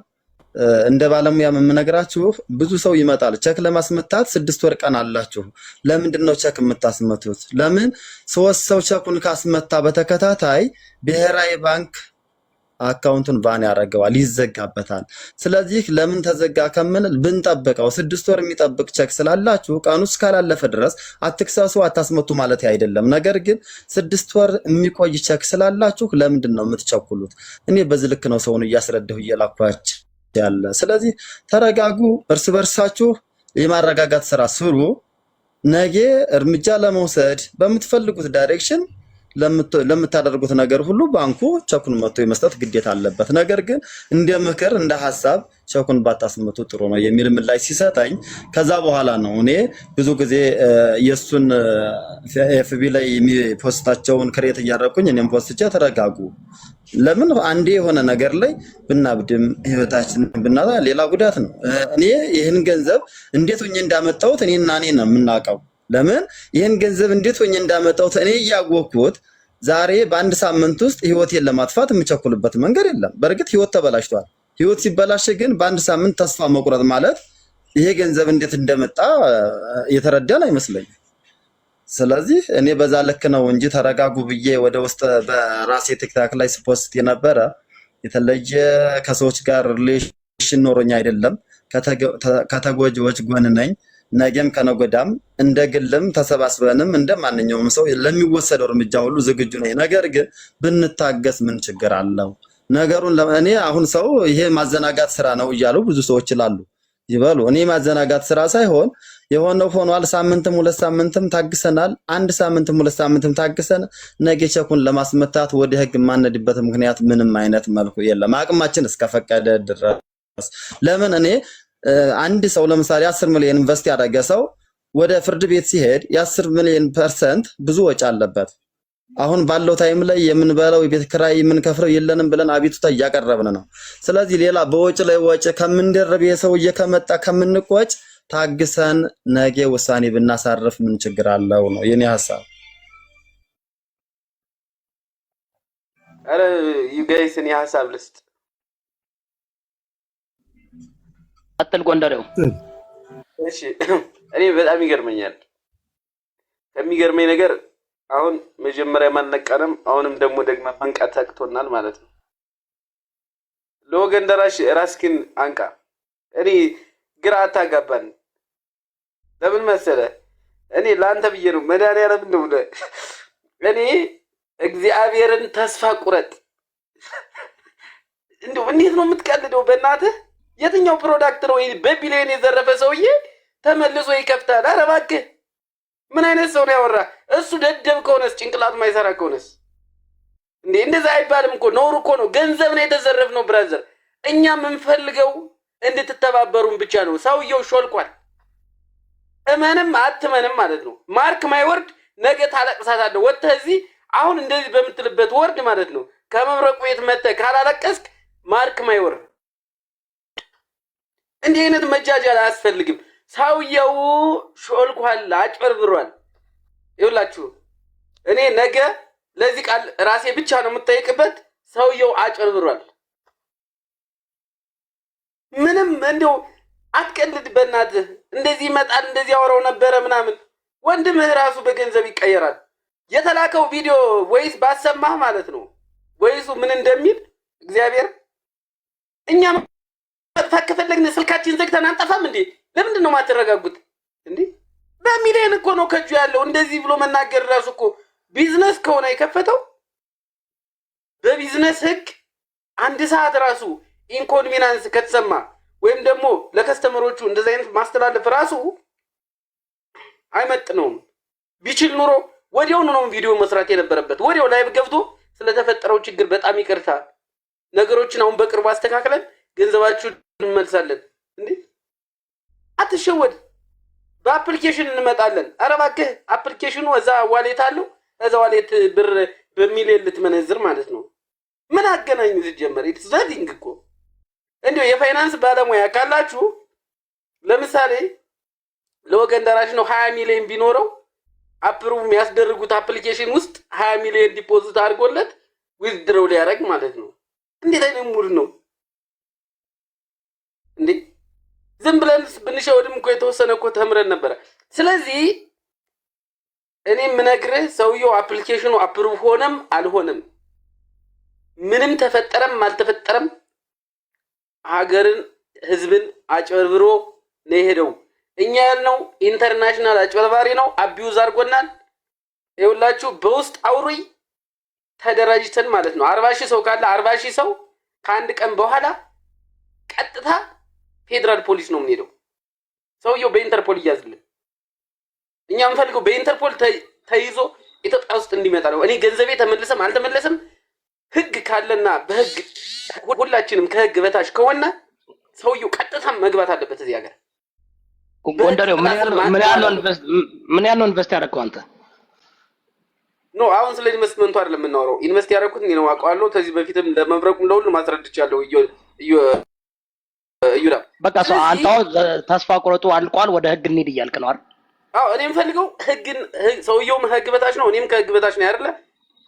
እንደ ባለሙያ የምነግራችሁ ብዙ ሰው ይመጣል ቸክ ለማስመታት 6 ወር ቀን አላችሁ። ለምንድን ነው ቸክ የምታስመቱት? ለምን 3 ሰው ቸኩን ካስመታ በተከታታይ ብሔራዊ ባንክ አካውንቱን ባን ያደርገዋል፣ ይዘጋበታል። ስለዚህ ለምን ተዘጋ ከምን ብንጠብቀው 6 ወር የሚጠብቅ ቸክ ስላላችሁ ቀኑ እስካላለፈ ድረስ አትክሰሱ አታስመቱ ማለት አይደለም። ነገር ግን 6 ወር የሚቆይ ቸክ ስላላችሁ ለምንድን ነው የምትቸኩሉት? እኔ በዚህ ልክ ነው ሰውን እያስረዳሁ እየላኳችሁ ያለ። ስለዚህ ተረጋጉ፣ እርስ በርሳችሁ የማረጋጋት ስራ ስሩ። ነገ እርምጃ ለመውሰድ በምትፈልጉት ዳይሬክሽን ለምታደርጉት ነገር ሁሉ ባንኩ ቸኩን መጥቶ የመስጠት ግዴታ አለበት። ነገር ግን እንደ ምክር እንደ ሐሳብ ቸኩን ባታስመቱ ጥሩ ነው የሚል ምላሽ ሲሰጠኝ ከዛ በኋላ ነው እኔ ብዙ ጊዜ የሱን ኤፍቢ ላይ የሚፖስታቸውን ክሬት እያደረኩኝ እኔም ፖስትቼ ተረጋጉ። ለምን አንዴ የሆነ ነገር ላይ ብናብድም ህይወታችን ብናጣ ሌላ ጉዳት ነው። እኔ ይህን ገንዘብ እንዴት ሆኜ እንዳመጣሁት እኔና እኔ ነው የምናውቀው። ለምን ይህን ገንዘብ እንዴት ሆኜ እንዳመጣሁት እኔ እያወቅሁት ዛሬ በአንድ ሳምንት ውስጥ ህይወቴን ለማጥፋት የምቸኩልበት መንገድ የለም። በእርግጥ ህይወት ተበላሽቷል። ህይወት ሲበላሽ ግን በአንድ ሳምንት ተስፋ መቁረጥ ማለት ይሄ ገንዘብ እንዴት እንደመጣ የተረዳን አይመስለኝም። ስለዚህ እኔ በዛ ልክ ነው እንጂ ተረጋጉ ብዬ ወደ ውስጥ በራሴ ቲክታክ ላይ ስፖስት የነበረ የተለየ ከሰዎች ጋር ሪሌሽን ኖሮኝ አይደለም። ከተጎጂዎች ጎን ነኝ። ነገም ከነጎዳም እንደ ግልም ተሰባስበንም እንደ ማንኛውም ሰው ለሚወሰደው እርምጃ ሁሉ ዝግጁ ነኝ። ነገር ግን ብንታገስ ምን ችግር አለው? ነገሩን እኔ አሁን ሰው ይሄ ማዘናጋት ስራ ነው እያሉ ብዙ ሰዎች ይበሉ። እኔ ማዘናጋት ስራ ሳይሆን የሆነው ሆኗል። ሳምንትም 2 ሳምንትም ታግሰናል። 1 ሳምንትም 2 ሳምንትም ታግሰን ነገ ቸኩን ለማስመታት ወደ ህግ ማነድበት ምክንያት ምንም አይነት መልኩ የለም፣ አቅማችን እስከፈቀደ ድረስ። ለምን እኔ አንድ ሰው ለምሳሌ 10 ሚሊዮን ኢንቨስት ያደረገ ሰው ወደ ፍርድ ቤት ሲሄድ የ10 ሚሊዮን % ብዙ ወጪ አለበት። አሁን ባለው ታይም ላይ የምንበላው የቤት ኪራይ የምንከፍለው የለንም ብለን አቤቱታ እያቀረብን ነው። ስለዚህ ሌላ በወጪ ላይ ወጪ ከምንደረብ የሰውዬ ከመጣ ከምንቆጭ ታግሰን ነገ ውሳኔ ብናሳርፍ ምን ችግር አለው ነው የኔ ሐሳብ። አረ ዩጋይስ እኔ ሐሳብ ልስጥ። አጥል ጎንደሬው እሺ እኔ በጣም ይገርመኛል። ከሚገርመኝ ነገር አሁን መጀመሪያ ማንነቀንም አሁንም ደግሞ መንቃት አቅቶናል ማለት ነው። ለወገን ደራሽ ራስክን አንቃ። እኔ ግራ አታጋባን። ለምን መሰለ እኔ ላንተ ብዬ ነው መድኃኒዓለም እንደው እኔ እግዚአብሔርን ተስፋ ቁረጥ። እንደው እንዴት ነው የምትቀልደው? በእናትህ የትኛው ፕሮዳክት ነው በቢሊዮን የዘረፈ ሰውዬ ተመልሶ ይከፍታል? ኧረ እባክህ ምን አይነት ሰው ነው ያወራ? እሱ ደደብ ከሆነስ ጭንቅላቱ ማይሰራ ከሆነስ እንዴ እንደዛ አይባልም እኮ ነውር እኮ ነው። ገንዘብ ነው የተዘረፍነው ብራዘር። እኛ የምንፈልገው እንድትተባበሩን ብቻ ነው። ሰውየው ሾልቋል። እመንም አትመንም ማለት ነው። ማርክ ማይወርድ ነገ ታለቅሳታለህ። ወጥተህ እዚህ አሁን እንደዚህ በምትልበት ወርድ ማለት ነው ከመብረቁ ቤት መጥተህ ካላለቀስክ ማርክ ማይወር። እንዲህ አይነት መጃጃል አያስፈልግም። ሰውየው ሾልኳል፣ አጭበርብሯል። ይኸውላችሁ እኔ ነገ ለዚህ ቃል ራሴ ብቻ ነው የምጠይቅበት። ሰውየው አጭበርብሯል። ምንም እንደው አትቀልድ በእናትህ። እንደዚህ ይመጣል እንደዚህ ያወራው ነበረ ምናምን። ወንድምህ ራሱ በገንዘብ ይቀየራል። የተላከው ቪዲዮ ወይስ ባሰማህ ማለት ነው ወይሱ ምን እንደሚል እግዚአብሔር። እኛ መጥፋት ከፈለግን ስልካችን ዘግተን አንጠፋም እንዴ? ለምንድን ነው የማትረጋጉት እንዴ? በሚሊዮን እኮ ነው ከጁ ያለው። እንደዚህ ብሎ መናገር ራሱ እኮ ቢዝነስ ከሆነ የከፈተው በቢዝነስ ህግ አንድ ሰዓት ራሱ ኢንኮንቪናንስ ከተሰማ ወይም ደግሞ ለከስተመሮቹ እንደዚህ አይነት ማስተላለፍ ራሱ አይመጥነውም። ቢችል ኑሮ ወዲያው ነው ቪዲዮ መስራት የነበረበት። ወዲያው ላይቭ ገብቶ ስለተፈጠረው ችግር በጣም ይቅርታ፣ ነገሮችን አሁን በቅርቡ አስተካክለን ገንዘባችሁን እንመልሳለን። እንዴ አትሸወድ። በአፕሊኬሽን እንመጣለን። ኧረ እባክህ አፕሊኬሽኑ እዛ ዋሌት አለው። እዛ ዋሌት ብር በሚሊዮን ልትመነዝር ማለት ነው። ምን አገናኙ? ሲጀመር ኢትዛዲንግ እኮ እንዴ የፋይናንስ ባለሙያ ካላችሁ ለምሳሌ ለወገን ደራሽ ነው 20 ሚሊዮን ቢኖረው አፕሩቭ የሚያስደርጉት አፕሊኬሽን ውስጥ 20 ሚሊዮን ዲፖዚት አድርጎለት ዊዝድሮው ሊያደርግ ማለት ነው። እንዴት አይነት ሙድ ነው እንዴ? ዝም ብለን ብንሸወድም እኮ የተወሰነ እኮ ተምረን ነበረ። ስለዚህ እኔ የምነግርህ ሰውየው አፕሊኬሽኑ አፕሩቭ ሆነም አልሆነም ምንም ተፈጠረም አልተፈጠረም ሀገርን ህዝብን አጭበርብሮ ነው የሄደው። እኛ ያልነው ኢንተርናሽናል አጭበርባሪ ነው፣ አቢዩዝ አድርጎናል። ይኸውላችሁ በውስጥ አውሩኝ ተደራጅተን ማለት ነው 40 ሺህ ሰው ካለ 40 ሺህ ሰው ከአንድ ቀን በኋላ ቀጥታ ፌደራል ፖሊስ ነው የምንሄደው። ሰውየው በኢንተርፖል ይያዝልን። እኛ የምንፈልገው በኢንተርፖል ተይዞ ኢትዮጵያ ውስጥ እንዲመጣ ነው። እኔ ገንዘቤ ተመለሰም አልተመለሰም ህግ ካለና በህግ ሁላችንም ከህግ በታች ከሆነ ሰውየው ቀጥታ መግባት አለበት እዚህ ሀገር። ጎንደሬው ምን ያህል ነው ኢንቨስት ያደረገው አንተ? ኖ አሁን ስለ ኢንቨስትመንቱ አይደለም የምናወራው። ኢንቨስት ያደረኩት እኔ ነው አውቀዋለሁ። ከዚህ በፊትም ለመብረቁም ለሁሉ ማስረድቻለሁ። ይሁዳ በቃ ሰው አንተው ተስፋ ቆርጦ አልቋል፣ ወደ ህግ እንሂድ እያልክ ነው አይደል? አዎ እኔ የምፈልገው ህግን ሰውየውም ህግ በታች ነው፣ እኔም ከህግ በታች ነው አይደለ?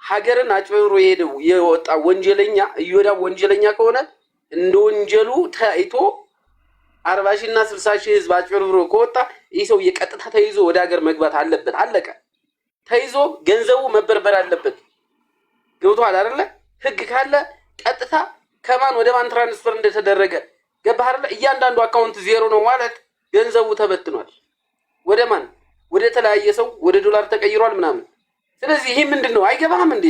ሀገርን አጭበርብሮ የሄደው የወጣ ወንጀለኛ ይሁዳ ወንጀለኛ ከሆነ እንደ ወንጀሉ ታይቶ 40 ሺህ እና 60 ሺህ ህዝብ አጭበርብሮ ከወጣ ይህ ሰው የቀጥታ ተይዞ ወደ ሀገር መግባት አለበት። አለቀ። ተይዞ ገንዘቡ መበርበር አለበት። ገብቶሃል አይደለ? ህግ ካለ ቀጥታ ከማን ወደ ማን ትራንስፈር እንደተደረገ ገባህ አይደለ? እያንዳንዱ አካውንት ዜሮ ነው ማለት ገንዘቡ ተበትኗል። ወደ ማን? ወደ ተለያየ ሰው ወደ ዶላር ተቀይሯል ምናምን። ስለዚህ ይሄ ምንድነው? አይገባህም እንዴ?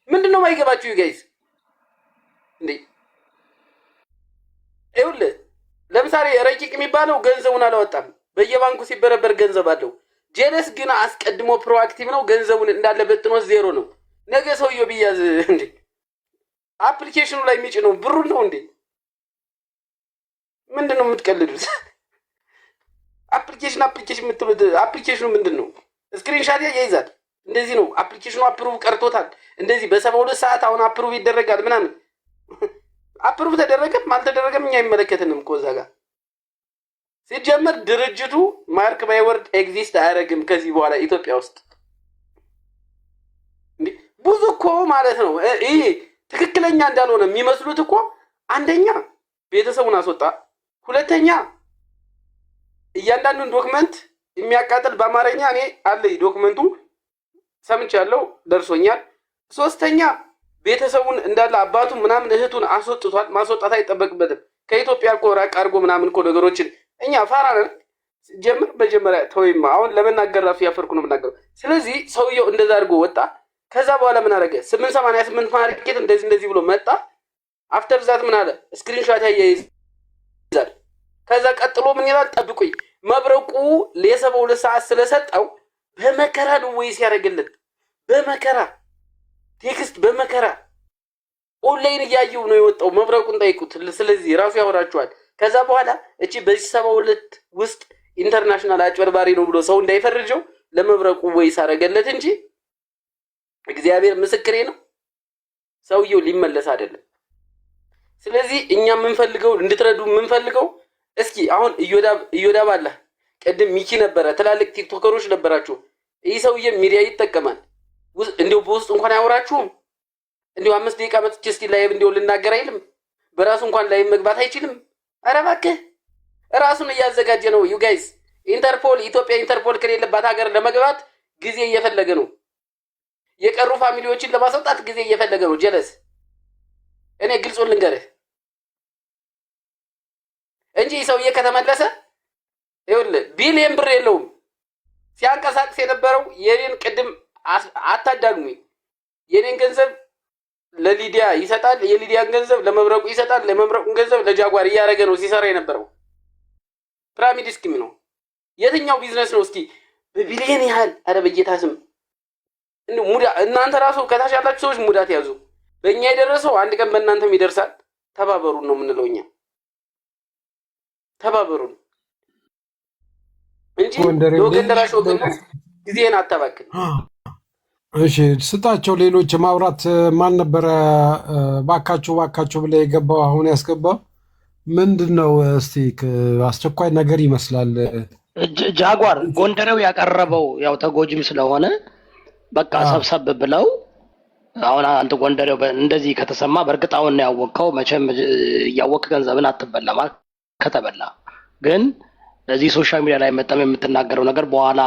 ምንድነው ማይገባችሁ ጋይስ እንዴ? ይኸውልህ ለምሳሌ ረቂቅ የሚባለው ገንዘቡን አላወጣም፣ በየባንኩ ሲበረበር ገንዘብ አለው። ጄለስ ግን አስቀድሞ ፕሮአክቲቭ ነው፣ ገንዘቡን እንዳለ በትኖ ዜሮ ነው። ነገ ሰውየው ቢያዝ እንዴ አፕሊኬሽኑ ላይ የሚጭነው ብሩን ነው እንዴ? ምንድነው የምትቀልዱት? አፕሊኬሽን የምትሉት አፕሊኬሽኑ ምንድነው? ስክሪንሻት ያይዛል። እንደዚህ ነው አፕሊኬሽኑ አፕሩቭ ቀርቶታል። እንደዚህ በ72 ሰዓት አሁን አፕሩቭ ይደረጋል ምናምን። አፕሩቭ ተደረገም አልተደረገም እኛ አይመለከተንም እኮ እዛ ጋር። ሲጀመር ድርጅቱ ማርክ ባይወርድ ኤግዚስት አያደርግም ከዚህ በኋላ ኢትዮጵያ ውስጥ። ብዙ እኮ ማለት ነው ይሄ ትክክለኛ እንዳልሆነ የሚመስሉት እኮ አንደኛ ቤተሰቡን አስወጣ፣ ሁለተኛ እያንዳንዱን ዶክመንት የሚያቃጥል በአማርኛ እኔ አለኝ ዶክመንቱ ሰምቻለሁ ደርሶኛል። ሶስተኛ ቤተሰቡን እንዳለ አባቱ ምናምን እህቱን አስወጥቷል። ማስወጣት አይጠበቅበትም። ከኢትዮጵያ እኮ ራቅ አድርጎ ምናምን እኮ ነገሮችን እኛ ፋራ ነን። ጀምር መጀመሪያ ተወይማ አሁን ለመናገር ራሱ ያፈርኩ ነው የምናገረው። ስለዚህ ሰውየው እንደዛ አድርጎ ወጣ። ከዛ በኋላ ምን አደረገ? 888 ማርኬት እንደዚህ ብሎ መጣ። አፍተር ዛት ምን አለ? ስክሪንሾት ያያይዛል። ከዛ ቀጥሎ ምን ይላል? ጠብቁኝ። መብረቁ ለ72 ሰዓት ስለሰጠው በመከራ ነው ወይስ ያደረገለት? በመከራ ቴክስት በመከራ ኦንላይን እያየው ነው የወጣው። መብረቁን ጠይቁት። ስለዚህ ራሱ ያወራችኋል። ከዛ በኋላ እቺ በዚህ 72 ውስጥ ኢንተርናሽናል አጭበርባሪ ነው ብሎ ሰው እንዳይፈርጀው ለመብረቁ ወይስ አረገለት እንጂ እግዚአብሔር ምስክሬ ነው ሰውየው ሊመለስ አይደለም። ስለዚህ እኛ የምንፈልገው እንድትረዱ የምንፈልገው እስኪ አሁን እዮዳብ አለ ቅድም ሚኪ ነበረ ትላልቅ ቲክቶከሮች ነበራችሁ። ይህ ሰውዬ ሚዲያ ይጠቀማል። እንዲው በውስጥ እንኳን አያወራችሁም። እንዲው 5 ደቂቃ መጥቼ እስቲ ላይቭ እንዲው ልናገር አይልም። በራሱ እንኳን ላይቭ መግባት አይችልም። ኧረ እባክህ ራሱን እያዘጋጀ ነው። ዩ ጋይስ ኢንተርፖል ኢትዮጵያ ኢንተርፖል ከሌለባት ሀገር ለመግባት ጊዜ እየፈለገ ነው። የቀሩ ፋሚሊዎችን ለማስወጣት ጊዜ እየፈለገ ነው። ጀለስ እኔ ግልጹን ልንገርህ እንጂ ሰውዬ ከተመለሰ ይኸውልህ ቢሊየን ብር የለውም። ሲያንቀሳቅስ የነበረው የኔን ቅድም አታዳግሙኝ። የኔን ገንዘብ ለሊዲያ ይሰጣል፣ የሊዲያን ገንዘብ ለመብረቁ ይሰጣል፣ ለመብረቁን ገንዘብ ለጃጓር እያደረገ ነው ሲሰራ የነበረው። ፒራሚድ ስኪም ነው። የትኛው ቢዝነስ ነው እስኪ በቢሊየን ያህል? ኧረ በጌታ ስም እናንተ ራሱ ከታች ያላችሁ ሰዎች ሙዳት ያዙ። በእኛ የደረሰው አንድ ቀን በእናንተም ይደርሳል። ተባበሩን ነው የምንለው እኛ። ተባበሩን እንጂ ወገን ደራሽ ወገን ጊዜን አታባክን። እሺ ስጣቸው። ሌሎች ማውራት ማን ነበረ? ባካችሁ ብለ የገባው አሁን ያስገባው ምንድን ነው? እስቲ አስቸኳይ ነገር ይመስላል። ጃጓር ጎንደሬው ያቀረበው ያው ተጎጂም ስለሆነ በቃ ሰብሰብ ብለው አሁን አንተ ጎንደሬው እንደዚህ ከተሰማ በእርግጥ አሁን ነው ያወቀው። መቼም እያወቅ ገንዘብን አትበላማ። ከተበላ ግን እዚህ ሶሻል ሚዲያ ላይ መጠም የምትናገረው ነገር በኋላ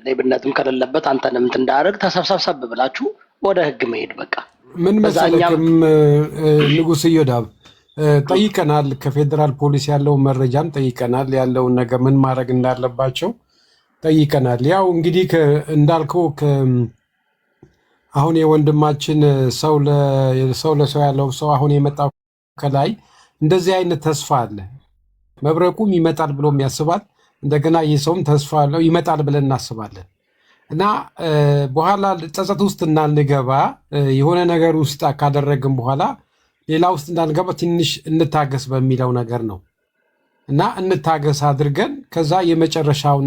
ሌብነትም ከሌለበት አንተንም እንትን እንዳያደርግ ተሰብሰብ ብላችሁ ወደ ህግ መሄድ በቃ። ምን መሰለህም ንጉስ እዮዳብ ጠይቀናል። ከፌዴራል ፖሊስ ያለውን መረጃም ጠይቀናል። ያለውን ነገር ምን ማድረግ እንዳለባቸው ጠይቀናል። ያው እንግዲህ እንዳልከው አሁን የወንድማችን ሰው ለሰው ያለው ሰው አሁን የመጣው ከላይ እንደዚህ አይነት ተስፋ አለ። መብረቁም ይመጣል ብሎም ያስባል። እንደገና ይህ ሰውም ተስፋ አለው ይመጣል ብለን እናስባለን። እና በኋላ ጸጸት ውስጥ እንዳንገባ የሆነ ነገር ውስጥ ካደረግን በኋላ ሌላ ውስጥ እንዳንገባ ትንሽ እንታገስ በሚለው ነገር ነው። እና እንታገስ አድርገን ከዛ የመጨረሻውን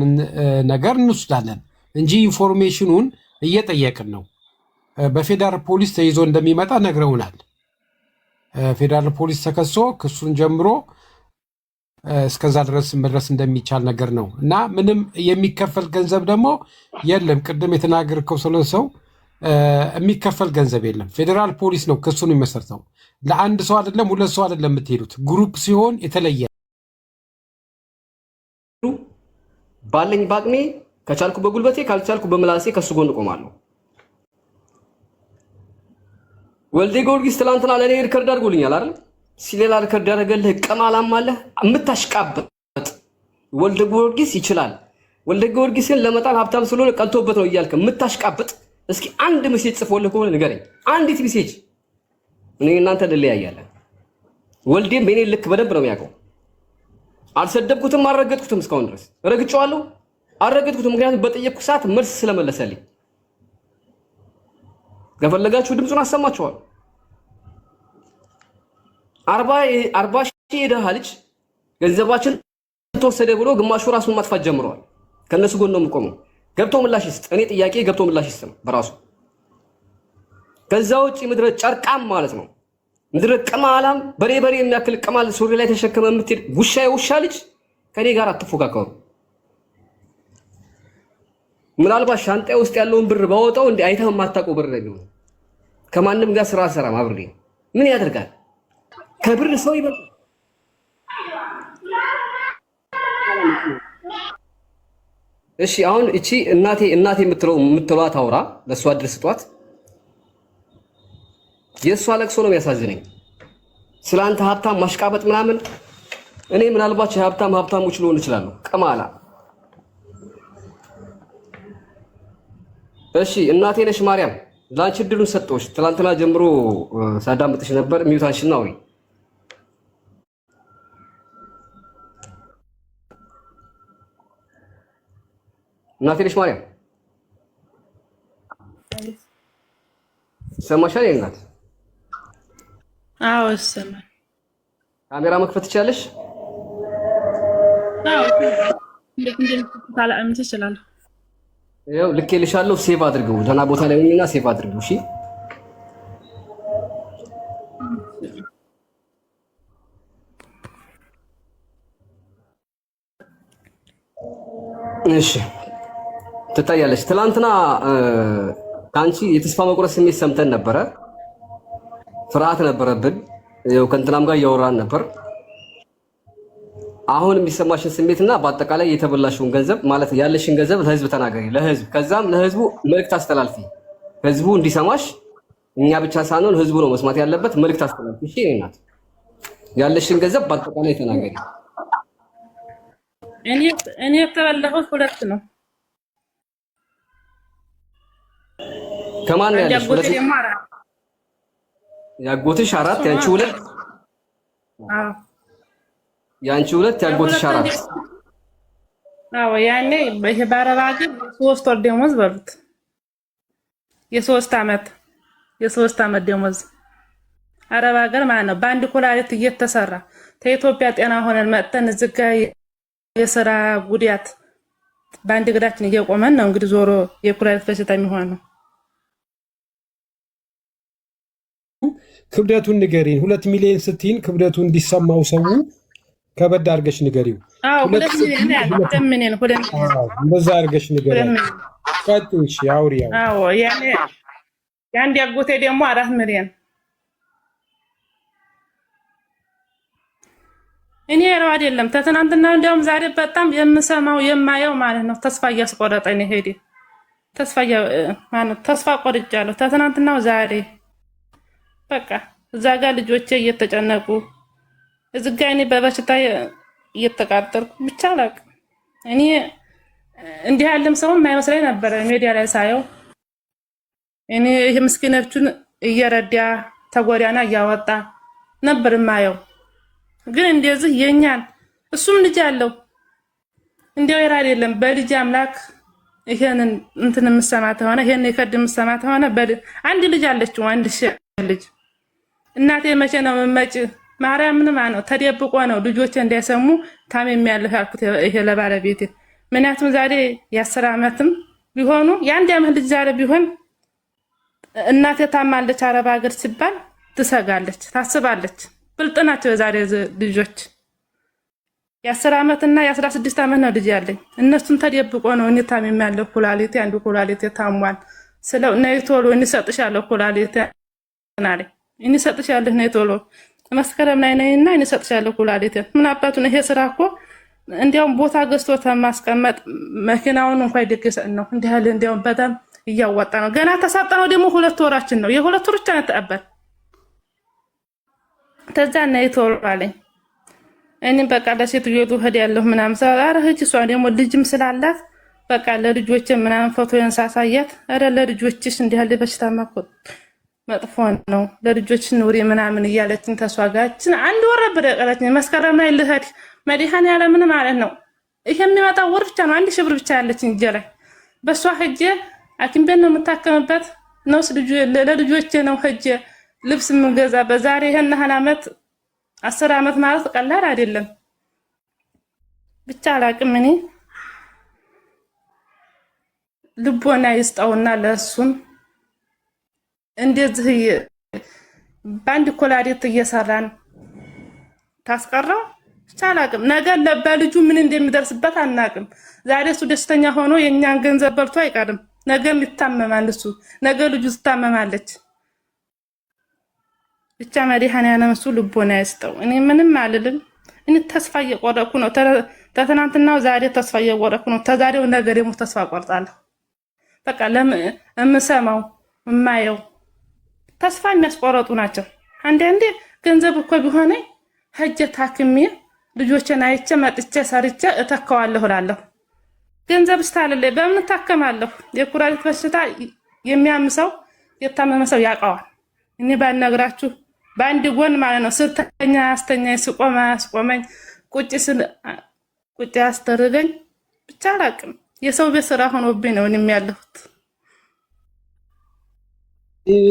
ነገር እንወስዳለን እንጂ ኢንፎርሜሽኑን እየጠየቅን ነው። በፌዴራል ፖሊስ ተይዞ እንደሚመጣ ነግረውናል። ፌዴራል ፖሊስ ተከሶ ክሱን ጀምሮ እስከዛ ድረስ መድረስ እንደሚቻል ነገር ነው። እና ምንም የሚከፈል ገንዘብ ደግሞ የለም። ቅድም የተናገርከው ሰው የሚከፈል ገንዘብ የለም። ፌዴራል ፖሊስ ነው ክሱን የሚመሰርተው። ለአንድ ሰው አይደለም፣ ሁለት ሰው አይደለም የምትሄዱት። ግሩፕ ሲሆን የተለየ ባለኝ በአቅሜ ከቻልኩ በጉልበቴ ካልቻልኩ በምላሴ ከሱ ጎን እቆማለሁ። ወልዴ ጊዮርጊስ ትላንትና ለእኔ ሪከርድ አድርጎልኛል አይደል? ሲሌላ ሪከርድ ያደረገልህ ቀማላም አለ የምታሽቃበጥ። ወልዴ ጊዮርጊስ ይችላል። ወልዴ ጊዮርጊስን ለመጣል ሀብታም ስለሆነ ቀልቶበት ነው እያልክ የምታሽቃበጥ። እስኪ አንድ ሜሴጅ ጽፎልህ ከሆነ ንገረኝ። አንዲት ሜሴጅ። እኔ እናንተ እንለያያለን። ወልዴም በእኔ ልክ በደንብ ነው የሚያውቀው። አልሰደብኩትም፣ አልረገጥኩትም። እስካሁን ድረስ ረግጬዋለሁ? አልረገጥኩትም። ምክንያቱም በጠየቅኩ ሰዓት መልስ ስለመለሰልኝ። ከፈለጋችሁ ድምፁን አሰማችኋል። 40 ሺህ የደሃ ልጅ ገንዘባችን ተወሰደ ብሎ ግማሹ ራሱን ማጥፋት ጀምረዋል። ከነሱ ጎን ነው የምቆመው። ገብቶ ምላሽ ይስጥ። እኔ ጥያቄ ገብቶ ምላሽ ይስጥ ነው በራሱ። ከዛ ውጪ ምድረ ጨርቃም ማለት ነው። ምድረ ቀማላም በሬ የሚያክል ቀማል ሱሪ ላይ ተሸከመ የምትሄድ ውሻ ልጅ ከኔ ጋር አትፎካከሩ። ምናልባት ሻንጣዬ ውስጥ ያለውን ብር ባወጣው እንደ አይተህ የማታውቀው ብር ነው። ከማንም ጋር ስራ ሰራም አብሬ ምን ያደርጋል? ከብር ሰው ይበልጥ። እሺ አሁን እቺ እናቴ የምትለዋ ታውራ፣ ለሷ አድርስ ስጧት። የሷ ለቅሶ ነው የሚያሳዝነኝ። ስላንተ ሀብታም ማሽቃበጥ ምናምን። እኔ ምናልባት ሀብታሞች ልሆን እችላለሁ። ቀማላ እሺ እናቴ ነሽ ማርያም፣ ላንቺ እድሉን ሰጠሁሽ። ትላንትና ጀምሮ ሳዳምጥሽ ነበር። ሚውታንሽና ወይ እናቴ ነሽ ማርያም፣ ሰማሻል? እናት አዎ ሰማን። ካሜራ መክፈት ትችላለሽ? አዎ እንዴት እንደምትታላ አምጥ ይችላል። ያው ልኬልሻለሁ። ሴቭ አድርገው፣ ደህና ቦታ ላይ ሁኚና ሴቭ አድርገው። እሺ እሺ ትታያለች። ትላንትና ከአንቺ የተስፋ መቁረጥ ስሜት ሰምተን ነበረ። ፍርሃት ነበረብን። ያው ከእንትናም ጋር እያወራን ነበር። አሁን የሚሰማሽን ስሜትና በአጠቃላይ የተበላሽውን ገንዘብ ማለት ያለሽን ገንዘብ ለህዝብ ተናገሪ፣ ለህዝብ። ከዛም ለህዝቡ መልእክት አስተላልፊ፣ ህዝቡ እንዲሰማሽ። እኛ ብቻ ሳንሆን ህዝቡ ነው መስማት ያለበት። መልእክት አስተላልፊ። እሺ እናት፣ ያለሽን ገንዘብ በአጠቃላይ ተናገሪ። እኔ የተበላሁት 2 ነው። ከማን ነው ያለሽ? ያጎትሽ 4፣ ያንቺ 2። አዎ ያንቺ 2፣ ያጎትሽ 4። አዎ ያኔ በአረብ ሀገር 3 ወር ደሞዝ በሉት፣ የ3 ዓመት ደሞዝ አረብ ሀገር ማለት ነው። በአንድ ኩላሊት እየተሰራ ከኢትዮጵያ ጤና ሆነን መጥተን እዚህ ጋ የስራ ጉዳት በአንድ እግራችን እየቆመን ነው እንግዲህ ዞሮ የኩላሊት በሽታ የሚሆነው። ክብደቱን ንገሪን። 2 ሚሊዮን ስትይን ክብደቱ እንዲሰማው ሰው ከበድ አድርገሽ ንገሪው። አዎ 2 ሚሊዮን ያለው 2 ሚሊዮን እንደዛ አድርገሽ ንገሪው። ቀጥሽ ያውሪያው። አዎ ያኔ ያንድ ያጎቴ ደግሞ 4 ሚሊዮን። እኔ ያለው አይደለም ተትናንትና እንደውም ዛሬ በጣም የምሰማው የማየው ማለት ነው ተስፋ እያስቆረጠኝ ሄደ። ተስፋ ቆርጫለሁ ተትናንትናው ዛሬ በቃ እዛ ጋር ልጆቼ እየተጨነቁ እዚህ ጋር እኔ በበሽታ እየተቃጠልኩ ብቻ አላውቅም። እኔ እንዲህ ያለም ሰው የማይመስለኝ ነበረ ሚዲያ ላይ ሳየው። እኔ ይሄ ምስኪኖቹን እየረዳ ተጎዳና እያወጣ ነበር የማየው። ግን እንደዚህ የኛን እሱም ልጅ አለው እንዲያው ይራ አይደለም በልጅ አምላክ ይሄንን እንትን የምሰማት ሆነ ይሄን የከድ የምሰማት ሆነ አንድ ልጅ አለችው አንድ ልጅ እናቴ መቼ ነው መመጭ ማርያምን ማለት ነው ተደብቆ ነው ልጆቼ እንዳይሰሙ ታሜም ያለው ያልኩት ይሄ ለባለቤቴ። ምክንያቱም ዛሬ የ10 ዓመትም ቢሆኑ የ1 ዓመት ልጅ ዛሬ ቢሆን እናቴ ታማለች አረብ ሀገር ሲባል ትሰጋለች፣ ታስባለች። ብልጥ ናቸው ዛሬ ልጆች። የ10 ዓመትና የ16 ዓመት ነው ልጅ ያለኝ። እነሱን ተደብቆ ነው እኔ ታሜም ያለው ኩላሊቴ አንዱ ኩላሊቴ ታሟል ስለው ነይ ቶሎ እንሰጥሻለሁ ኩላሊቴ ናለ እንሰጥሻለሁ ነይ ቶሎ መስከረም ላይ ነይና እንሰጥሻለሁ ኩላሊቴ። ምን አባቱ ነው ይሄ ስራ እኮ እንዲያውም ቦታ ገዝቶ ተማስቀመጥ መኪናውን እንኳን ይደገሰን ነው እንዲህ ያለ እንዲያውም በጣም እያወጣ ነው። ገና ተሳጠነው ደግሞ 2 ወራችን ነው። የ2 ወር ብቻ ነው ተቀበል ተዛ ነይ ቶሎ አለኝ። እኔ በቃ ለሴትዮቱ ሄድ ያለሁ ምናምን ሰራ ሂጅ። እሷ ደግሞ ልጅም ስላላት በቃ ለልጆቼ ምናምን ፎቶ ያንሳሳያት። አረ ለልጆችሽ እንዲህ ያለ በሽታ መጥፎ ነው ለልጆች ኑሪ ምናምን እያለችን ተስዋጋችን 1 ወር በደቀለች መስከረም ላይ ልሄድ መድኃኒዓለም ምን ማለት ነው ይሄ የሚመጣው ወር ብቻ ነው 1000 ብር ብቻ ያለችኝ እጄ ላይ በሷ ሄጄ ሐኪም ቤት ነው የምታከምበት ነውስ ለልጆቼ ነው ሄጄ ልብስ የምገዛ በዛሬ ይሄን ዓመት 10 ዓመት ማለት ቀላል አይደለም። ብቻ አላቅም እኔ ልቦና ይስጣውና ለሱም እንደዚህ ባንድ ኮላሪት እየሰራን ታስቀረው ቻላቅም ነገር ለበልጁ ምን እንደሚደርስበት አናቅም። ዛሬ እሱ ደስተኛ ሆኖ የኛን ገንዘብ በልቶ አይቀርም። ነገም ይታመማል እሱ ነገ ልጁ ትታመማለች። ብቻ መድኃኒዓለም እሱ ልቦና ይስጠው። እኔ ምንም አልልም። እኔ ተስፋ እየቆረኩ ነው። ተትናንትናው ዛሬ ተስፋ እየቆረኩ ነው። ተዛሬው ነገ ደግሞ ተስፋ ቆርጣለሁ። በቃ ለምሰማው የማየው ተስፋ የሚያስቆረጡ ናቸው። አንዴ ገንዘብ እኮ ቢሆነ ሄጄ ታክሜ ልጆችን አይቼ መጥቼ ሰርቼ እተካዋለሁ እላለሁ። ገንዘብ ስታለለ በምን ታከማለሁ? የኩላሊት በሽታ የሚያምሰው የታመመ ሰው ያውቀዋል። እኔ ባልነግራችሁ በአንድ ጎን ማለት ነው ስተኛ ያስተኛኝ ስቆም ያስቆመኝ ቁጭ ያስደረገኝ ብቻ አላቅም። የሰው ቤት ስራ ሆኖብኝ ነው እኔም ያለሁት።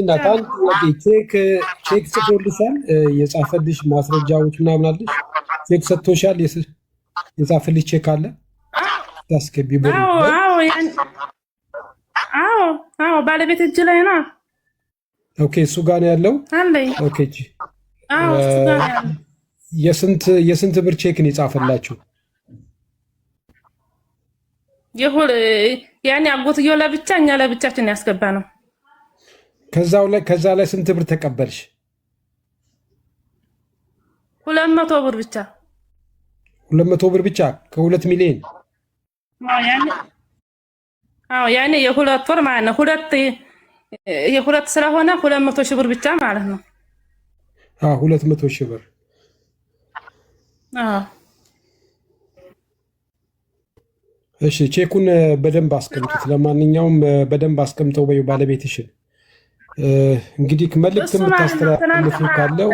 ናታን ቼክ ጽፎልሻል? የጻፈልሽ ማስረጃዎች ምናምን አለሽ? ቼክ ሰጥቶሻል? የጻፈልሽ ቼክ አለ? ታስገቢ አዎ ባለቤት እጅ ላይ ነው። ኦኬ እሱ ጋር ነው ያለው አለኝ። ኦኬ እሱ ጋር ነው ያለው። የስንት ብር ቼክ ነው የጻፈላችሁ? ያኔ አጎትየው ለብቻ እኛ ለብቻችን ያስገባ ነው። ከዛ ላይ ስንት ብር ተቀበልሽ? 200 ብር ብቻ። 200 ብር ብቻ ከ2 ሚሊዮን? ያኔ የሁለት ወር ማለት ነው። የሁለት ስለሆነ 200 ሺህ ብር ብቻ ማለት ነው። 200 ሺህ ብር። እሺ ቼኩን በደንብ አስቀምጡት። ለማንኛውም በደንብ አስቀምጠው በዩ ባለቤትሽን። እንግዲህ መልእክት የምታስተላልፉ ካለው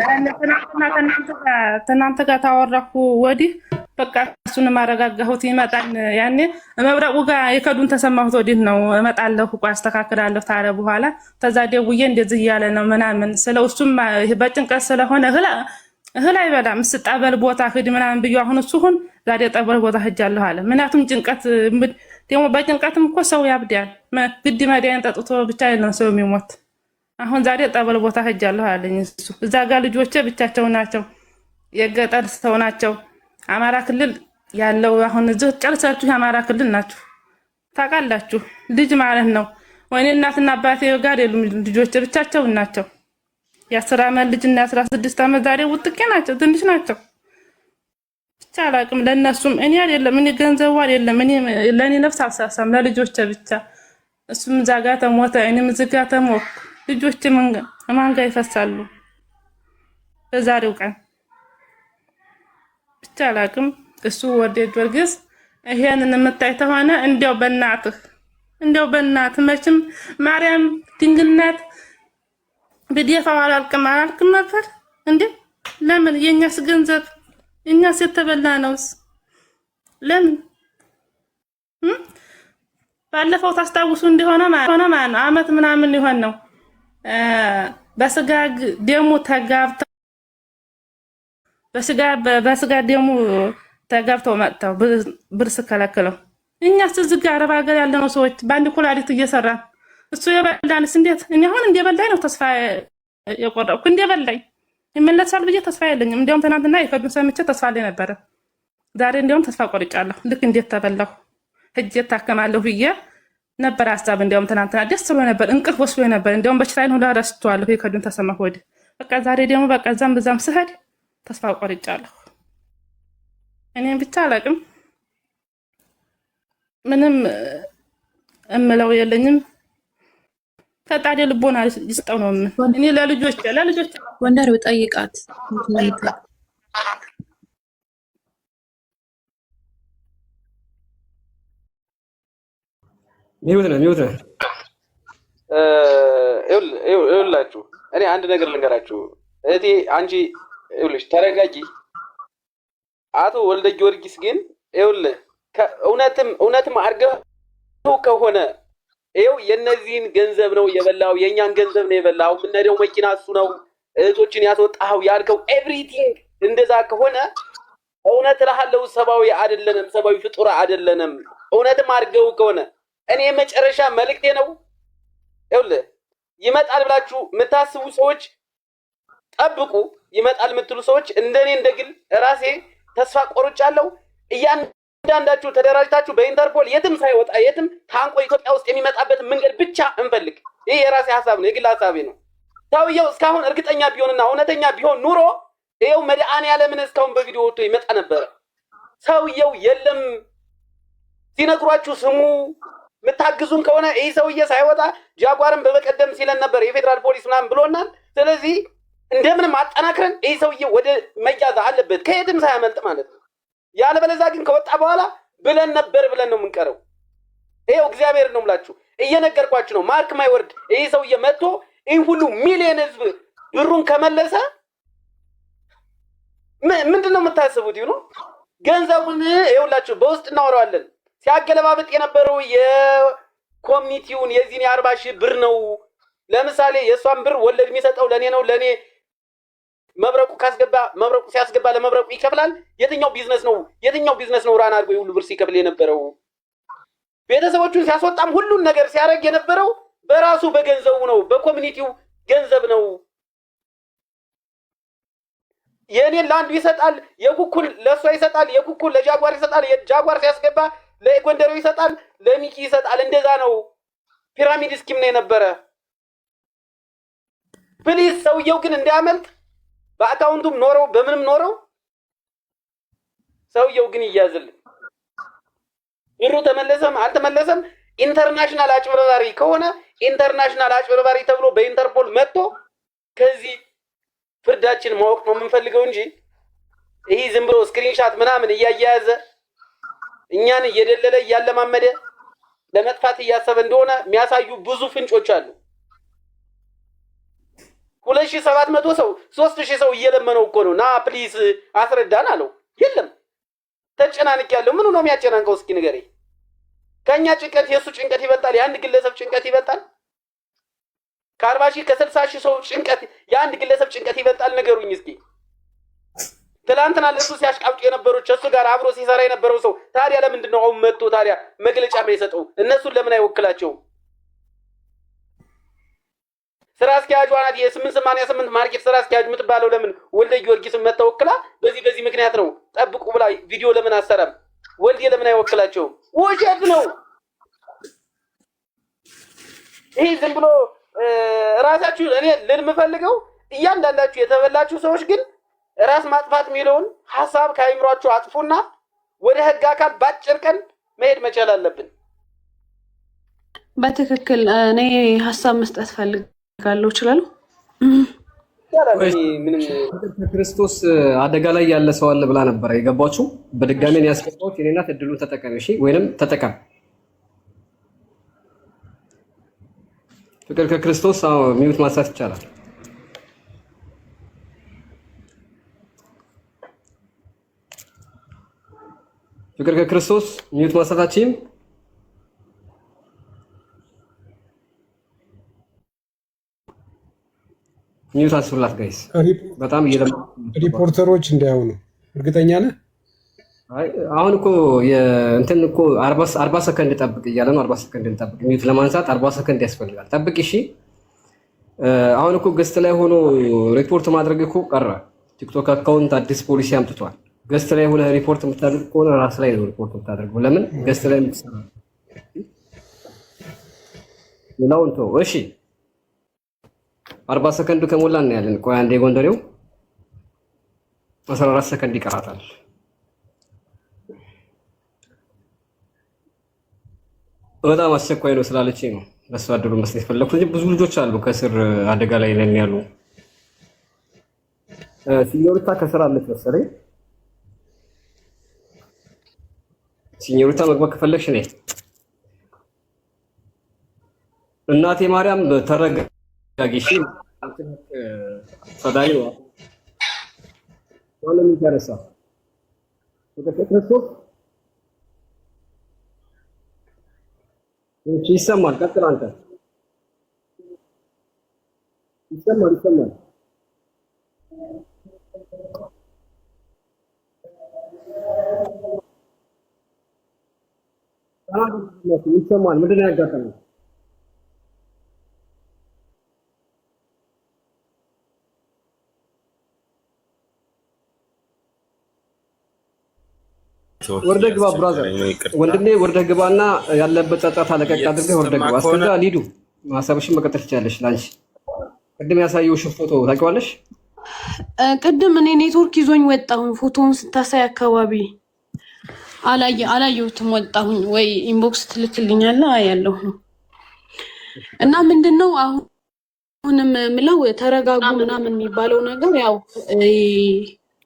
ትናንት ጋር ታወራሁ ወዲህ በቃ እሱን ማረጋጋሁት። ይመጣል ያኔ መብረቁ ጋር የከዱን ተሰማሁት። ወዲህ ነው እመጣለሁ እኮ አስተካክላለሁ ታረ በኋላ ተዛ ደውዬ እንደዚህ እያለ ነው ምናምን ስለው እሱም በጭንቀት ስለሆነ እህል አይበላም ስጣበል ቦታ ሂድ ምናምን ብዬ አሁን እሱ ሁን ዛሬ ጠበል ቦታ ሂጃለሁ አለ። ምክንያቱም ጭንቀት ደግሞ በጭንቀትም እኮ ሰው ያብዳል። ግድ መድኃኒት ጠጥቶ ብቻ አይደለም ሰው የሚሞት። አሁን ዛሬ ጠበል ቦታ ሂጃለሁ አለኝ እሱ። እዛ ጋር ልጆቼ ብቻቸው ናቸው፣ የገጠር ሰው ናቸው። አማራ ክልል ያለው አሁን እዚህ ጨርሳችሁ የአማራ ክልል ናችሁ ታውቃላችሁ። ልጅ ማለት ነው ወይኔ እናትና አባቴ ጋር የሉም ልጆቼ ብቻቸውን ናቸው። የ10 ዓመት ልጅና የ16 ዓመት ዛሬ ውጥቄ ናቸው፣ ትንሽ ናቸው። ብቻ አላውቅም ለእነሱም እኔ አይደለም እኔ ገንዘቡ አይደለም እኔ ለእኔ ነፍስ አልሳሳም ለልጆቼ ብቻ። እሱም እዛ ጋር ተሞተ እኔም እዚህ ጋር ተሞኩ። ልጆቼ ማን ጋር ይፈሳሉ በዛሬው ቀን? ብቻ አላውቅም። እሱ ወደ ጊዮርጊስ ይሄንን የምታይ ተሆነ እንዲያው በእናትህ መቼም ማርያም ድንግልናት በዲፋው አላልቅም ነበር እንዴ? ለምን የኛስ ገንዘብ እኛስ የተበላ ነውስ ለምን? ባለፈው ታስታውሱ እንደሆነ ማለት ነው አመት ምናምን ይሆን ነው በስጋ ደሙ ተጋብተው በስጋ ደሙ ተጋብተው መጥተው ብር ስከለክለው እኛስ እዚህ ጋር አረብ ሀገር ያለነው ሰዎች በአንድ ኩላሊት እየሰራን እሱ የበላንስ እንዴት? እኔ አሁን እንደበላኝ ነው ተስፋ የቆረጥኩ። እንደበላኝ ይመለሳል ብዬ ተስፋ የለኝም። እንዲያውም ትናንትና የከዱን ሰምቼ ተስፋ ላይ ነበረ። ዛሬ እንዲያውም ተስፋ ቆርጫለሁ። ልክ እንዴት ተበላሁ ሂጅ እታከማለሁ ብዬ ነበር ሀሳብ። እንዲያውም ትናንትና ደስ ብሎ ነበር፣ እንቅልፍ ወስዶ ነበር። እንዲያውም በሽታዬን ሁላ ረስቼዋለሁ የከዱን ተሰማሁ ወዲህ። በቃ ዛሬ ደግሞ በቃ እዛም በዛም ስሄድ ተስፋ ቆርጫለሁ። እኔም ብቻ አላውቅም፣ ምንም እምለው የለኝም። ፈጣሪ ልቦና ይስጠው ነው እኔ ለልጆች ወንደር ብጠይቃት ይኸውላችሁ እኔ አንድ ነገር ልንገራችሁ እህቴ፣ አንቺ ይኸውልሽ ተረጋጊ። አቶ ወልደ ጊዮርጊስ ግን ይኸውልህ እውነትም አድርገው ከሆነ ይኸው የነዚህን ገንዘብ ነው የበላው፣ የእኛን ገንዘብ ነው የበላው። የምንሄደው መኪና እሱ ነው፣ እህቶችን ያስወጣኸው ያልከው ኤቭሪቲንግ እንደዛ ከሆነ እውነት እልሃለሁ ሰብአዊ አይደለንም፣ ሰብአዊ ፍጡር አይደለንም። እውነትም አድርገው ከሆነ እኔ የመጨረሻ መልእክቴ ነው ይኸውልህ ይመጣል ብላችሁ የምታስቡ ሰዎች ጠብቁ። ይመጣል የምትሉ ሰዎች እንደኔ እንደግል ራሴ ተስፋ ቆርጫለሁ። እያንዳንዳችሁ ተደራጅታችሁ በኢንተርፖል የትም ሳይወጣ የትም ታንቆ ኢትዮጵያ ውስጥ የሚመጣበትን መንገድ ብቻ እንፈልግ። ይህ የራሴ ሀሳብ ነው፣ የግል ሀሳቤ ነው። ሰውየው እስካሁን እርግጠኛ ቢሆንና እውነተኛ ቢሆን ኑሮ ይኸው መድኃኒዓለምን እስካሁን በቪዲዮ ወጥቶ ይመጣ ነበረ። ሰውየው የለም ሲነግሯችሁ ስሙ። የምታግዙን ከሆነ ይህ ሰውዬ ሳይወጣ ጃጓርን በበቀደም ሲለን ነበር የፌዴራል ፖሊስ ምናምን ብሎናል። ስለዚህ እንደምንም አጠናክረን ይህ ሰውዬ ወደ መያዝ አለበት፣ ከየትም ሳያመልጥ ማለት ነው። ያለበለዚያ ግን ከወጣ በኋላ ብለን ነበር ብለን ነው የምንቀረው። ይኸው እግዚአብሔር ነው የምላችሁ፣ እየነገርኳችሁ ነው። ማርክ ማይ ወርድ። ይህ ሰውዬ መጥቶ ይህ ሁሉ ሚሊዮን ህዝብ ብሩን ከመለሰ ምንድን ነው የምታስቡት? ይሁ ነው ገንዘቡን ይኸውላችሁ በውስጥ እናወራዋለን። ሲያገለባበጥ የነበረው የኮሚኒቲውን የዚህን 40 ሺህ ብር ነው። ለምሳሌ የእሷን ብር ወለድ የሚሰጠው ለእኔ ነው። ለእኔ መብረቁ ሲያስገባ ለመብረቁ ይከፍላል። የትኛው ቢዝነስ ነው ራን አድርጎ የሁሉ ብር ሲከፍል የነበረው? ቤተሰቦቹን ሲያስወጣም ሁሉን ነገር ሲያደርግ የነበረው በራሱ በገንዘቡ ነው፣ በኮሚኒቲው ገንዘብ ነው። የኔን ለአንዱ ይሰጣል፣ የኩኩል ለሷ ይሰጣል፣ የኩኩል ለጃጓር ይሰጣል፣ የጃጓር ሲያስገባ ለጎንደሬው ይሰጣል፣ ለሚኪ ይሰጣል። እንደዛ ነው። ፒራሚድ ስኪም ነው የነበረ። ፕሊዝ ሰውየው ግን እንዲያመልጥ በአካውንቱም ኖረው በምንም ኖረው ሰውየው ግን ይያዝልን። ብሩ ተመለሰም አልተመለሰም ኢንተርናሽናል አጭበርባሪ ከሆነ ኢንተርናሽናል አጭበርባሪ ተብሎ በኢንተርፖል መጥቶ ከዚህ ፍርዳችን ማወቅ ነው የምንፈልገው እንጂ ይሄ ዝም ብሎ ስክሪንሻት ምናምን እያያያዘ እኛን እየደለለ እያለማመደ ለመጥፋት እያሰበ እንደሆነ የሚያሳዩ ብዙ ፍንጮች አሉ። 2700 ሰው 3000 ሰው እየለመነው እኮ ነው። ና ፕሊዝ አስረዳን አለው። የለም ተጨናንቅ ያለው ምኑ ነው የሚያጨናንቀው? እስኪ ንገረኝ። ከኛ ጭንቀት የሱ ጭንቀት ይበልጣል? የአንድ ግለሰብ ጭንቀት ይበልጣል? ከ40 ሺህ ከ60 ሺህ ሰው ጭንቀት የአንድ ግለሰብ ጭንቀት ይበልጣል? ንገሩኝ እስኪ። ትላንትና ለሱ ሲያሽቃብጡ የነበሩት እሱ ጋር አብሮ ሲሰራ የነበረው ሰው ታዲያ ለምንድን ነው አሁን መጥቶ ታዲያ መግለጫ የማይሰጠው? እነሱን ለምን አይወክላቸውም? ስራ አስኪያጁ ናት የ888 ማርኬት ስራ አስኪያጅ የምትባለው ለምን ወልደ ጊዮርጊስን መተወክላ በዚህ ምክንያት ነው ጠብቁ ብላ ቪዲዮ ለምን አሰራም? ወልዴ ለምን አይወክላቸውም? ውሸት ነው ይሄ። ዝም ብሎ ራሳችሁ እኔ ልንምፈልገው እያንዳንዳችሁ የተበላችሁ ሰዎች ግን ራስ ማጥፋት የሚለውን ሐሳብ ከአይምሯችሁ አጥፉና ወደ ህግ አካል ባጭር ቀን መሄድ መቻል አለብን። በትክክል እኔ ሐሳብ መስጠት ፈልጋለሁ። ይችላል ክርስቶስ አደጋ ላይ ያለ ሰው አለ ብላ ነበር የገባችሁ። በድጋሚ ነው ያስገባሁት። የኔና እድሉን ተጠቀም እሺ፣ ወይንም ተጠቀም። ፍቅር ከክርስቶስ ሚውት ማንሳት ይቻላል። ፍቅር ከክርስቶስ ሚውት ማንሳታችን ሚውት አስብላት ጋይስ። በጣም ሪፖርተሮች እንዳይሆኑ እርግጠኛ ነህ? አሁን እኮ እንትን እኮ 40 ሰከንድ ጠብቅ እያለ ነው። 40 ሰከንድ እንጠብቅ። ሚውት ለማንሳት 40 ሰከንድ ያስፈልጋል። ጠብቅ እሺ። አሁን እኮ ገስት ላይ ሆኖ ሪፖርት ማድረግ እኮ ቀረ። ቲክቶክ አካውንት አዲስ ፖሊሲ አምጥቷል። ገስት ላይ ሆነ ሪፖርት የምታደርግ ከሆነ ራስ ላይ ነው ሪፖርት የምታደርገው። ለምን ገስት ላይ የምትሰራ ሌላውን ተው እሺ። 40 ሰከንዱ ከሞላ እና ያለን ቆይ አንዴ ጎንደሬው 14 ሰከንድ ይቀራታል። በጣም አስቸኳይ ነው ስላለችኝ ነው ለሷ አድሩ መስጠት ፈለኩት። ብዙ ልጆች አሉ ከስር አደጋ ላይ ነን ያሉ። ሲኞሪታ ከስራ አለች መሰለኝ። ሲኞሪታ መግባት ከፈለግሽ ነይ። እናቴ ማርያም ተረጋጊሽ። ፈዳዩ ወለም ይደረሳ ወደከተሰው ይሰማል። ቀጥል አንተ። ይሰማል ይሰማል ይሰማል። ምንድን ነው ያጋጠመው? ወርደ ግባ ብራዘር፣ ወንድሜ ወርደ ግባና ያለበት ጸጥታ ለቀቅ አድርገህ ወርደ ግባ። እስከዛ ሊዱ ማሳበሽን መቀጠል ትችላለሽ። ላንቺ ቅድም ያሳየውሽን ፎቶ ታውቂዋለሽ? ቅድም እኔ ኔትወርክ ይዞኝ ወጣሁኝ። ፎቶውን ስታሳይ አካባቢ አላየሁትም። ወጣሁኝ ወይ ኢንቦክስ ትልክልኛለህ አያለሁ። እና ምንድነው አሁንም ምለው ተረጋጉ ምናምን የሚባለው ነገር ያው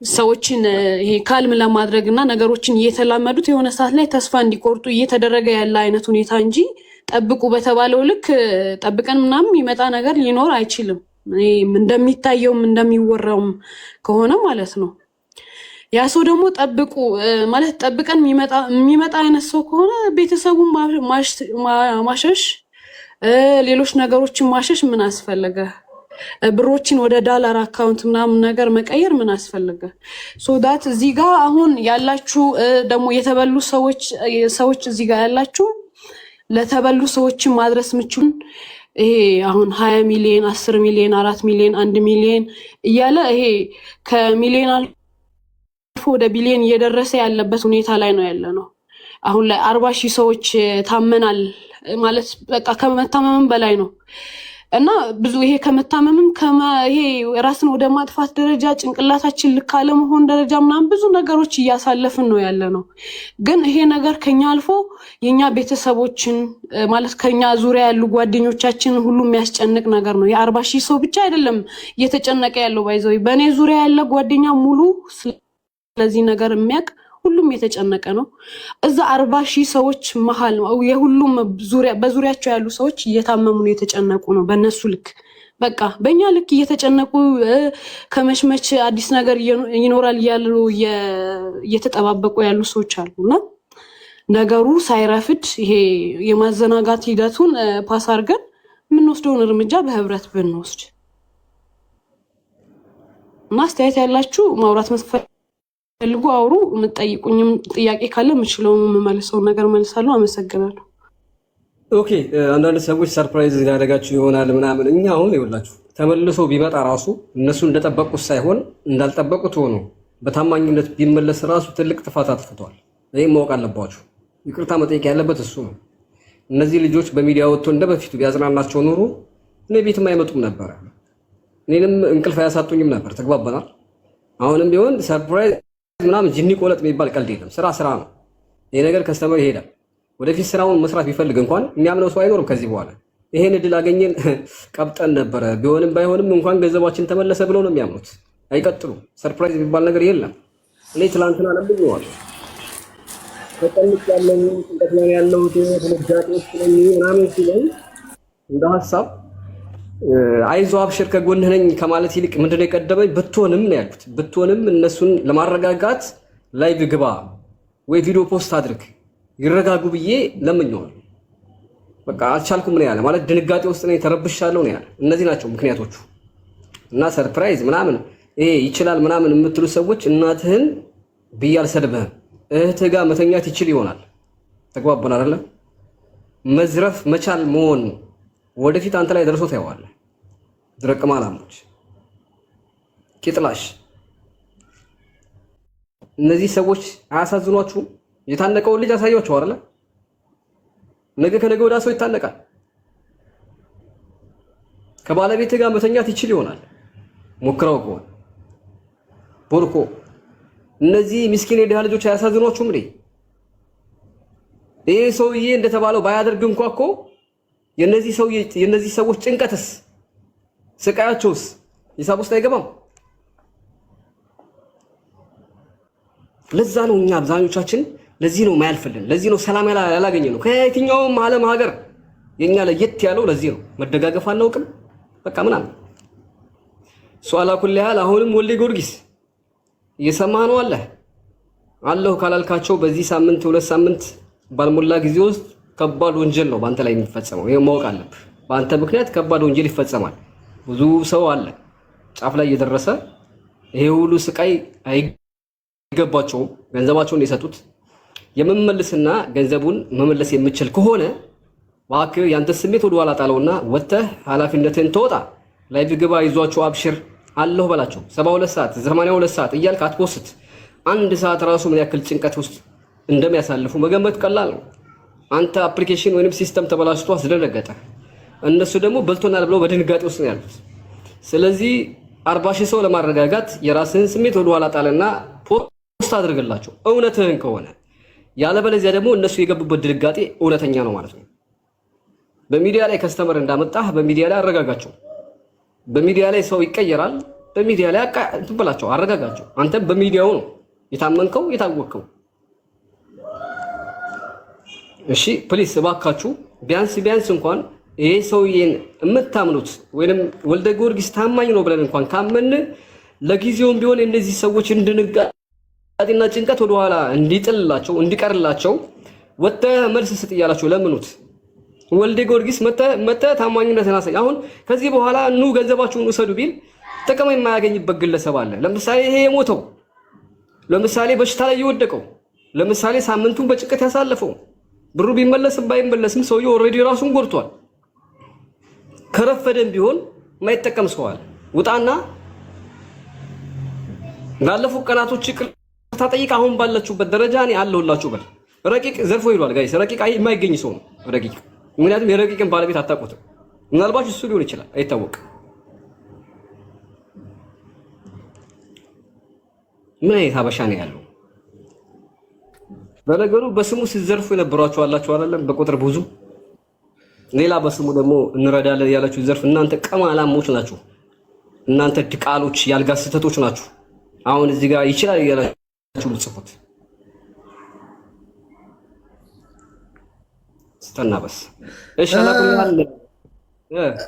ሰዎችን ይሄ ካልም ለማድረግ እና ነገሮችን እየተላመዱት የሆነ ሰዓት ላይ ተስፋ እንዲቆርጡ እየተደረገ ያለ አይነት ሁኔታ እንጂ ጠብቁ በተባለው ልክ ጠብቀን ምናምን የሚመጣ ነገር ሊኖር አይችልም። እንደሚታየውም እንደሚወራውም ከሆነ ማለት ነው። ያ ሰው ደግሞ ጠብቁ ማለት ጠብቀን የሚመጣ አይነት ሰው ከሆነ ቤተሰቡን ማሸሽ፣ ሌሎች ነገሮችን ማሸሽ ምን አስፈለገ? ብሮችን ወደ ዳላር አካውንት ምናምን ነገር መቀየር ምን አስፈለገ? ሶዳት እዚህ ጋር አሁን ያላችሁ ደግሞ የተበሉ ሰዎች እዚህ ጋር ያላችሁ ለተበሉ ሰዎችን ማድረስ ምቹን ይሄ አሁን 20 ሚሊዮን 10 ሚሊዮን 4 ሚሊዮን 1 ሚሊዮን እያለ ይሄ ከሚሊዮን አልፎ ወደ ቢሊዮን እየደረሰ ያለበት ሁኔታ ላይ ነው ያለ ነው። አሁን ላይ 40,000 ሰዎች ታመናል ማለት በቃ ከመታመምም በላይ ነው እና ብዙ ይሄ ከመታመምም ይሄ ራስን ወደ ማጥፋት ደረጃ ጭንቅላታችን ልክ አለመሆን ደረጃ ምናምን ብዙ ነገሮች እያሳለፍን ነው ያለ ነው። ግን ይሄ ነገር ከኛ አልፎ የኛ ቤተሰቦችን ማለት ከኛ ዙሪያ ያሉ ጓደኞቻችን ሁሉ የሚያስጨንቅ ነገር ነው። የ40,000 ሰው ብቻ አይደለም እየተጨነቀ ያለው ባይዘው በእኔ ዙሪያ ያለ ጓደኛ ሙሉ ስለዚህ ነገር የሚያውቅ ሁሉም የተጨነቀ ነው። እዛ 40,000 ሰዎች መሃል የሁሉም በዙሪያቸው ያሉ ሰዎች እየታመሙ ነው፣ የተጨነቁ ነው። በእነሱ ልክ በቃ በእኛ ልክ እየተጨነቁ ከመሽመች አዲስ ነገር ይኖራል እያሉ እየተጠባበቁ ያሉ ሰዎች አሉና ነገሩ ሳይረፍድ ይሄ የማዘናጋት ሂደቱን ፓስ አድርገን የምንወስደውን እርምጃ በህብረት ብንወስድ እና አስተያየት ያላችሁ ማውራት ፈልጉ አውሩ። የምትጠይቁኝም ጥያቄ ካለ የምችለው የምመልሰው ነገር መልሳለሁ። አመሰግናለሁ። ኦኬ አንዳንድ ሰዎች ሰርፕራይዝ ያደርጋችሁ ይሆናል ምናምን። እኛ አሁን ይኸውላችሁ ተመልሶ ቢመጣ ራሱ እነሱ እንደጠበቁት ሳይሆን እንዳልጠበቁት ሆኖ በታማኝነት ቢመለስ ራሱ ትልቅ ጥፋት አጥፍቷል። ይሄን ማወቅ አለባችሁ። ይቅርታ መጠየቅ ያለበት እሱ ነው። እነዚህ ልጆች በሚዲያ ወጥቶ እንደበፊቱ ቢያዝናናቸው ኖሮ እኔ ቤትም አይመጡም ነበር፣ እኔንም እንቅልፍ አያሳጡኝም ነበር። ተግባባናል። አሁንም ቢሆን ሰርፕራይዝ ምናምን ጅኒ ቆለጥ የሚባል ቀልድ የለም። ስራ ነው። ይሄ ነገር ከስተመር ይሄዳል። ወደፊት ስራውን መስራት ቢፈልግ እንኳን የሚያምነው ሰው አይኖርም ከዚህ በኋላ። ይሄን እድል አገኘን ቀብጠን ነበረ ቢሆንም ባይሆንም እንኳን ገንዘባችን ተመለሰ ብለው ነው የሚያምኑት። አይቀጥሉም። ሰርፕራይዝ የሚባል ነገር የለም። እኔ ትላንትና ለምንድነው ተጠልቅ ያለው ተነጋጣዎች ምናምን ሲለኝ እንደ ሐሳብ አይዞህ አብሽር ከጎንህ ነኝ ከማለት ይልቅ ምንድነው የቀደመኝ ብትሆንም ነው ያልኩት። ብትሆንም እነሱን ለማረጋጋት ላይቭ ግባ ወይ ቪዲዮ ፖስት አድርግ ይረጋጉ ብዬ ለምኜዋለሁ። በቃ አልቻልኩም ነው ያለ ማለት ድንጋጤ ውስጥ ነኝ ተረብሻለሁ ነው ያለ። እነዚህ ናቸው ምክንያቶቹ። እና ሰርፕራይዝ ምናምን ይሄ ይችላል ምናምን የምትሉ ሰዎች እናትህን ብዬ አልሰድብህም። እህትህ ጋር መተኛት ይችል ይሆናል። ተግባባን አይደለ? መዝረፍ መቻል መሆን ወደፊት አንተ ላይ ደርሶ ታየዋለህ። ድረቅ ማላሞች ቂጥላሽ እነዚህ ሰዎች አያሳዝኗችሁም? የታነቀውን ልጅ አሳያችሁ አይደለ? ነገ ከነገ ወዲያ ሰው ይታነቃል። ከባለቤት ጋር መተኛት ይችል ይሆናል ሞክረው ከሆነ ቦርኮ። እነዚህ ምስኪን የድሃ ልጆች አያሳዝኗችሁም እንዴ? ይሄ ሰውዬ እንደተባለው ባያደርግ እንኳን እኮ የነዚህ ሰዎች ጭንቀትስ ስቃያቸውስ ሂሳብ ውስጥ አይገባም። ለዛ ነው እኛ አብዛኞቻችን ለዚህ ነው ማያልፍልን፣ ለዚህ ነው ሰላም ያላገኘ ነው ከየትኛውም ዓለም ሀገር የኛ ለየት ያለው ለዚህ ነው። መደጋገፍ አናውቅም በቃ ምናምን ሷላ ኩል ያህል አሁንም ወልደ ጊዮርጊስ እየሰማህ ነው አለሁ ካላልካቸው በዚህ ሳምንት 2 ሳምንት ባልሞላ ጊዜ ውስጥ ከባድ ወንጀል ነው በአንተ ላይ የሚፈጸመው። ይሄን ማወቅ አለብህ። በአንተ ምክንያት ከባድ ወንጀል ይፈጸማል። ብዙ ሰው አለ ጫፍ ላይ እየደረሰ ይሄ ሁሉ ስቃይ አይገባቸውም። ገንዘባቸውን የሰጡት የመመለስና ገንዘቡን መመለስ የምችል ከሆነ እባክህ ያንተ ስሜት ወደ ኋላ ጣለውና ወጥተህ ኃላፊነትን ተወጣ። ላይቭ ግባ፣ ይዟቸው አብሽር አለሁ በላቸው። 72 ሰዓት 82 ሰዓት እያልክ አትፖስት። አንድ ሰዓት ራሱ ምን ያክል ጭንቀት ውስጥ እንደሚያሳልፉ መገመት ቀላል ነው። አንተ አፕሊኬሽን ወይንም ሲስተም ተበላሽቶ አስደነገጠ፣ እነሱ ደግሞ በልቶናል ብለው በድንጋጤ ውስጥ ነው ያሉት። ስለዚህ 40,000 ሰው ለማረጋጋት የራስህን ስሜት ወደ ኋላ ጣልና ፖስት አድርግላቸው እውነትህን ከሆነ። ያለበለዚያ ደግሞ እነሱ የገቡበት ድንጋጤ እውነተኛ ነው ማለት ነው። በሚዲያ ላይ ከስተመር እንዳመጣህ በሚዲያ ላይ አረጋጋቸው። በሚዲያ ላይ ሰው ይቀየራል። በሚዲያ ላይ ትበላቸው፣ አረጋጋቸው። አንተም በሚዲያው ነው የታመንከው የታወቅከው። እሺ ፕሊስ እባካችሁ ቢያንስ እንኳን ይሄ ሰውዬን የምታምኑት ወይንም ወልደ ጊዮርጊስ ታማኝ ነው ብለን እንኳን ካመን ለጊዜውም ቢሆን እነዚህ ሰዎች እንድንጋጤና ጭንቀት ወደ ኋላ እንዲጥልላቸው እንዲቀርላቸው ወጥተህ መልስ ስጥ እያላችሁ ለምኑት። ወልደ ጊዮርጊስ መተ ታማኝነትን አሳይ። አሁን ከዚህ በኋላ ኑ ገንዘባችሁን ውሰዱ ቢል ጥቅም የማያገኝበት ግለሰብ አለ። ለምሳሌ ይሄ የሞተው፣ ለምሳሌ በሽታ ላይ የወደቀው፣ ለምሳሌ ሳምንቱን በጭንቀት ያሳለፈው ብሩ ቢመለስም ባይመለስም ሰውየው ኦልሬዲ ራሱን ጎድቷል። ከረፈደም ቢሆን ማይጠቀም ሰው አለ። ውጣና ባለፉት ቀናቶች ይቅርታ ጠይቅ። አሁን ባላችሁበት ደረጃ እኔ አለሁላችሁ በል። ረቂቅ ዘርፎ ይሏል ጋይስ። ረቂቅ የማይገኝ ሰው ነው ረቂቅ። ምክንያቱም የረቂቅን ባለቤት አታውቁትም። ምናልባት እሱ ሊሆን ይችላል፣ አይታወቅም። ምን አይነት ሀበሻ ነው ያለው? በነገሩ በስሙ ሲዘርፉ የነበሯችሁ አላችሁ አይደለም? በቁጥር ብዙ ሌላ በስሙ ደግሞ እንረዳለን ያላችሁ ዘርፍ። እናንተ ቀማላሞች ናችሁ። እናንተ ድቃሎች፣ ያልጋ ስህተቶች ናችሁ። አሁን እዚህ ጋር ይችላል ያላችሁ ጽፉት ስተናበስ እሺ።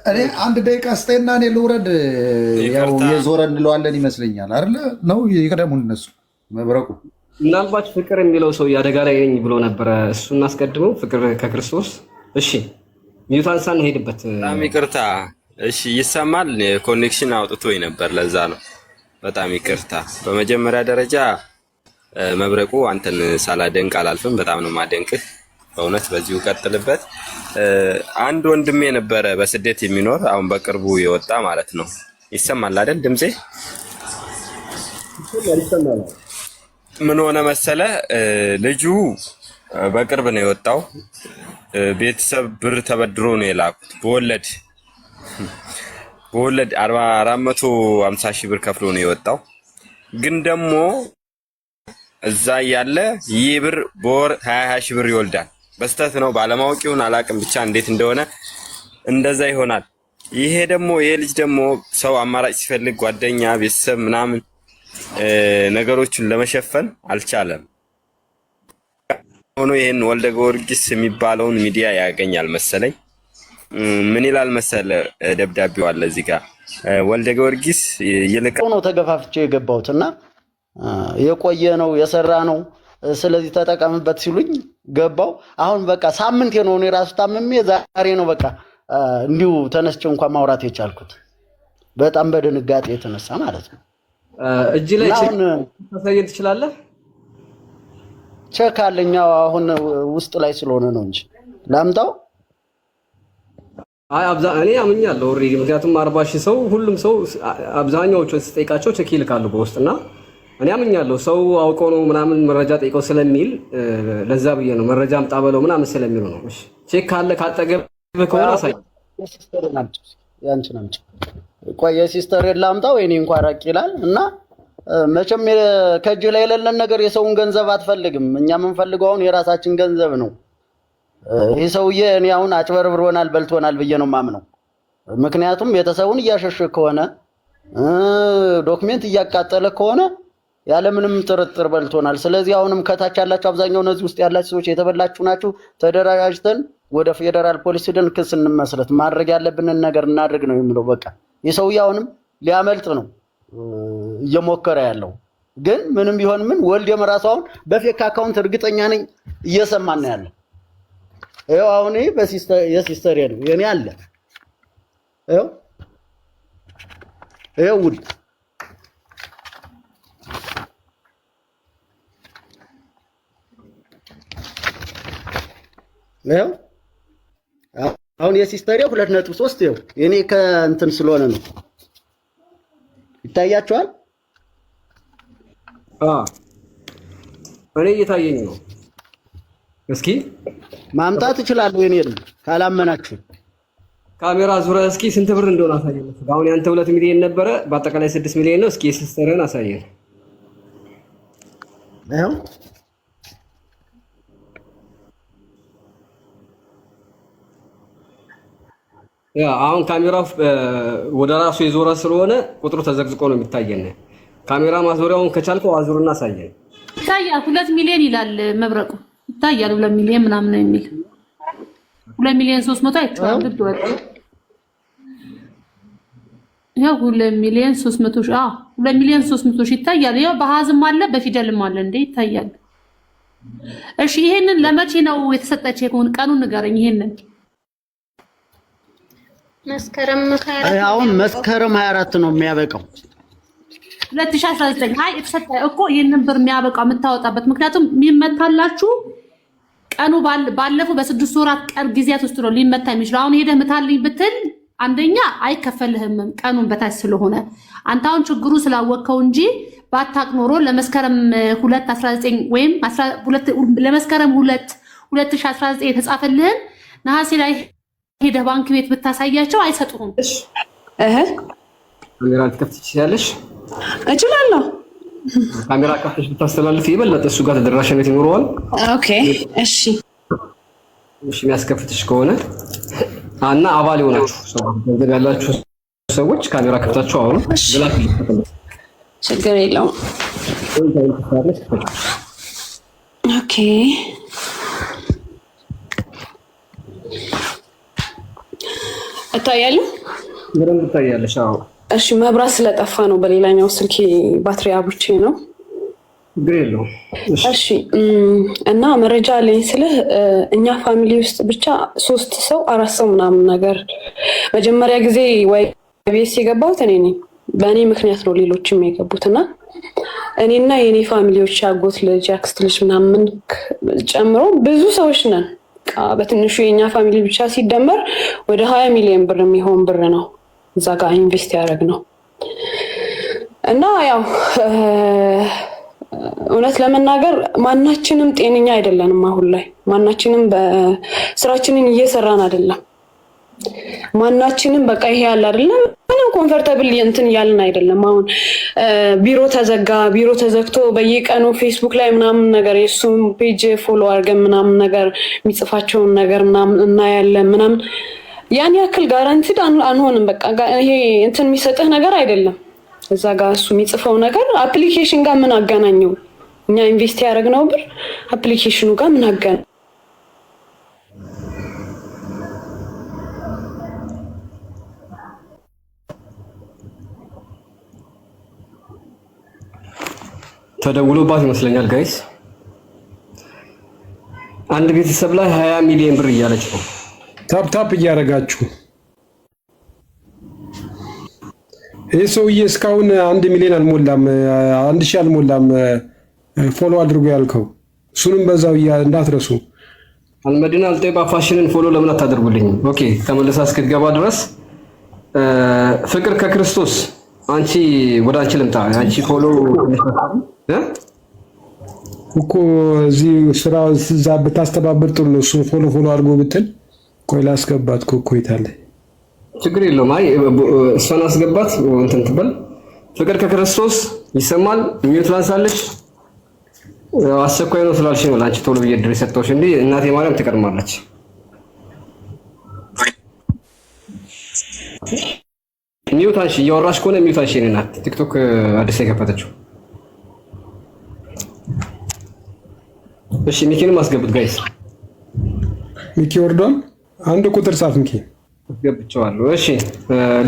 እኔ አንድ ደቂቃ ስጠይና እኔ ልውረድ። ያው የዞረ እንለዋለን ይመስለኛል አይደለ? ነው ይቀደሙን እነሱ መብረቁ። ምናልባት ፍቅር የሚለው ሰው አደጋ ላይ ነኝ ብሎ ነበረ። እሱ እናስቀድመው። ፍቅር ከክርስቶስ። እሺ ሚዩታንሳን ሄድበት። በጣም ይቅርታ። እሺ ይሰማል? ኮኔክሽን አውጥቶኝ ነበር፣ ለዛ ነው። በጣም ይቅርታ። በመጀመሪያ ደረጃ መብረቁ አንተን ሳላደንቅ አላልፍም። በጣም ነው ማደንቅህ በእውነት፣ በዚሁ ቀጥልበት። አንድ ወንድሜ ነበረ በስደት የሚኖር አሁን በቅርቡ የወጣ ማለት ነው። ይሰማል አይደል ድምጼ? ምን ሆነ መሰለ፣ ልጁ በቅርብ ነው የወጣው። ቤተሰብ ብር ተበድሮ ነው የላኩት በወለድ 450 ሺህ ብር ከፍሎ ነው የወጣው። ግን ደግሞ እዛ ያለ ይህ ብር በወር 20 ሺህ ብር ይወልዳል። በስተት ነው ባለማወቅ ይሁን አላቅም፣ ብቻ እንዴት እንደሆነ እንደዛ ይሆናል። ይሄ ደግሞ ይሄ ልጅ ደግሞ ሰው አማራጭ ሲፈልግ ጓደኛ፣ ቤተሰብ ምናምን ነገሮችን ለመሸፈን አልቻለም። ሆኖ ይሄን ወልደ ጊዮርጊስ የሚባለውን ሚዲያ ያገኛል መሰለኝ። ምን ይላል መሰለ ደብዳቤው አለ እዚህ ጋር ወልደ ጊዮርጊስ ይልቅ ነው ተገፋፍቼ የገባሁትና የቆየ ነው የሰራ ነው። ስለዚህ ተጠቀምበት ሲሉኝ ገባው። አሁን በቃ ሳምንት ነው እኔ ራሱ ታምሜ ዛሬ ነው በቃ እንዲሁ ተነስቼ እንኳን ማውራት የቻልኩት በጣም በድንጋጤ የተነሳ ማለት ነው። እጅ ላይ ታሳየን ትችላለህ? ቼክ አለኝ አሁን ውስጥ ላይ ስለሆነ ነው እንጂ ላምጣው። አይ እኔ አምኛለሁ ኦልሬዲ። ምክንያቱም 40 ሺህ ሰው ሁሉም ሰው አብዛኛዎቹ ስጠይቃቸው ቼክ ይልካሉ በውስጥና እኔ አምኛለሁ። ሰው አውቀው ነው ምናምን መረጃ ጠይቀው ስለሚል ለዛ ብዬ ነው መረጃ አምጣ በለው ምናምን ስለሚሉ ነው። እሺ ቼክ ካለ ካጠገብህ ከሆነ አሳይ። ሲስተር ናምጭ ያንቺን አምጭ። ቆይ የሲስተር ላምጣው እኔ እንኳን ራቅ ይላል እና መቼም ከእጅ ላይ የሌለን ነገር የሰውን ገንዘብ አትፈልግም። እኛ የምንፈልገው አሁን የራሳችን ገንዘብ ነው። ይህ ሰውዬ እኔ አሁን አጭበርብሮናል በልቶናል ብዬ ነው ማምነው። ምክንያቱም ቤተሰቡን እያሸሸ ከሆነ ዶክሜንት እያቃጠለ ከሆነ ያለምንም ጥርጥር በልቶናል። ስለዚህ አሁንም ከታች ያላችሁ አብዛኛው እነዚህ ውስጥ ያላችሁ ሰዎች የተበላችሁ ናችሁ። ተደራጅተን ወደ ፌደራል ፖሊስ ሄደን ክስ እንመስረት፣ ማድረግ ያለብንን ነገር እናድርግ ነው የሚለው። በቃ ይህ ሰውዬ አሁንም ሊያመልጥ ነው እየሞከረ ያለው። ግን ምንም ቢሆን ምን ወልዴም ራሱ አሁን በፌክ አካውንት እርግጠኛ ነኝ እየሰማን ነው ያለው። ይኸው አሁን በሲስተር የሲስተር ነው የኔ አለ። ይኸው ውድ ይኸው አሁን የሲስተር 2.3 ይኸው የኔ ከእንትን ስለሆነ ነው። ይታያችኋል? እኔ እየታየኝ ነው። እስኪ ማምጣት እችላለሁ። የኔ ካላመናችሁ ካሜራ ዙሪያ እስኪ ስንት ብር እንደሆነ አሳየን። አሁን ያንተ 2 ሚሊዮን ነበረ፣ በአጠቃላይ 6 ሚሊዮን ነው። እስኪ የሲስተርን አሳየን። ይኸው አሁን ካሜራው ወደ ራሱ የዞረ ስለሆነ ቁጥሩ ተዘግዝቆ ነው የሚታየን። ካሜራ ማዞሪያውን ከቻልከው አዙርና አሳየን። ይታያል። 2 ሚሊዮን ይላል መብረቁ። ይታያል 2 ሚሊዮን ምናምን ነው የሚል 2 ሚሊዮን 300 አይቻልም። ግድ ወጥ ያው 2 ሚሊዮን 300 ሺህ 2 ሚሊዮን 300 ሺህ ይታያል። ያው በሀዝም አለ በፊደልም አለ እንዴ ይታያል። እሺ ይሄንን ለመቼ ነው የተሰጠች? ቀኑን ንገረኝ። ይሄንን መስከረም 24 አሁን መስከረም 24 ነው የሚያበቃው 2019። አይ የተሰጠ እኮ ይሄንን ብር የሚያበቃው የምታወጣበት ምክንያቱም የሚመታላችሁ ቀኑ ባለፈው በ6 ወራት ቀን ጊዜያት ውስጥ ነው ሊመታ የሚችለው። አሁን ሄደህ ምታልኝ ብትል አንደኛ አይከፈልህም ቀኑን በታች ስለሆነ አንተ አሁን ችግሩ ስላወቀው እንጂ ባታቅ ኖሮ ለመስከረም 2/19 ወይም 12 ለመስከረም 2019 የተጻፈልህን ነሐሴ ላይ ሄደህ ባንክ ቤት ብታሳያቸው አይሰጡህም። ካሜራ ልትከፍት ትችላለሽ? እችላለሁ። ካሜራ ከፍተሽ ብታስተላልፍ የበለጠ እሱ ጋር ተደራሽነት ይኖረዋል። ኦኬ እሺ የሚያስከፍትሽ ከሆነ እና አባል ይሆናችሁ ገንዘብ ያላችሁ ሰዎች ካሜራ ከፍታችሁ አሁን ብላክ ችግር የለውም። ኦኬ እታያለሁ። ምንም ትታያለሽ? አዎ። እሺ መብራት ስለጠፋ ነው በሌላኛው ስልኬ ባትሪ አብርቼ ነው። ችግር የለውም። እሺ እና መረጃ ላይ ስለ እኛ ፋሚሊ ውስጥ ብቻ 3 ሰው 4 ሰው ምናምን ነገር መጀመሪያ ጊዜ ወይ ቤት የገባሁት እኔ ነኝ። በእኔ ምክንያት ነው ሌሎችም የገቡትና እኔና የኔ ፋሚሊዎች አጎት ልጅ አክስት ልጅ ምናምን ጨምሮ ብዙ ሰዎች ነን። በትንሹ የኛ ፋሚሊ ብቻ ሲደመር ወደ 20 ሚሊዮን ብር የሚሆን ብር ነው እዛ ጋር ኢንቨስት ያደረግነው እና ያው እውነት ለመናገር ማናችንም ጤነኛ አይደለንም። አሁን ላይ ማናችንም በስራችንን እየሰራን አይደለም። ማናችንም በቃ ይሄ ያለ አይደለም ምንም ኮምፎርታብል እንትን ያልን አይደለም። አሁን ቢሮ ተዘግቶ በየቀኑ ፌስቡክ ላይ ምናምን ነገር የሱም ፔጅ ፎሎ አድርገን ምናምን ነገር የሚጽፋቸውን ነገር ምናምን እናያለን ምናምን ያን ያክል ጋራንቲድ አንሆንም። በቃ ይሄ እንትን የሚሰጥህ ነገር አይደለም። እዛ ጋር እሱ የሚጽፈው ነገር አፕሊኬሽን ጋር ምን አገናኘው? እኛ ኢንቨስት ያደረግነው ብር አፕሊኬሽኑ ጋር ምን አገናኘው? ተደውሎባት ይመስለኛል ጋይስ። አንድ ቤተሰብ ላይ 20 ሚሊዮን ብር እያለች ነው። ታፕ እያደረጋችሁ ይህ ሰውዬ እስካሁን 1 ሚሊዮን አልሞላም፣ 1000 አልሞላም ፎሎ አድርጎ ያልከው እሱንም በዛው እንዳትረሱ። አልመዲና አልጠይባ ፋሽንን ፎሎ ለምን አታደርጉልኝ? ኦኬ ተመለሳ እስክትገባ ድረስ ፍቅር ከክርስቶስ አንቺ ወደ አንቺ ልምጣ። አንቺ ፎሎ እኮ እዚህ ስራ እዛ ብታስተባብር ጥሩ ነው። እሱ ፎሎ አድርጎ ብትል ቆይ ላስገባት እኮ ይታለ ችግር የለውም። አይ እሷን አስገባት እንትን ትበል። ፍቅር ከክርስቶስ ይሰማል። ሚዩት ላንሳለች። አስቸኳይ ነው ስላልሽ ነው ላንቺ ቶሎ ብዬ ድረስ ሰጥቶሽ እንዴ እናቴ ማርያም ትቀርማለች። ሚዩት አንሺ። እያወራሽ ከሆነ ሚዩት አንሺ። እኔ ናት ቲክቶክ አዲስ የከፈተችው። እሺ ሚኪንም አስገብት ጋይስ። ሚኪ ወርዷል። አንድ ቁጥር ጻፍ ሚኪ አስገብቼዋለሁ። እሺ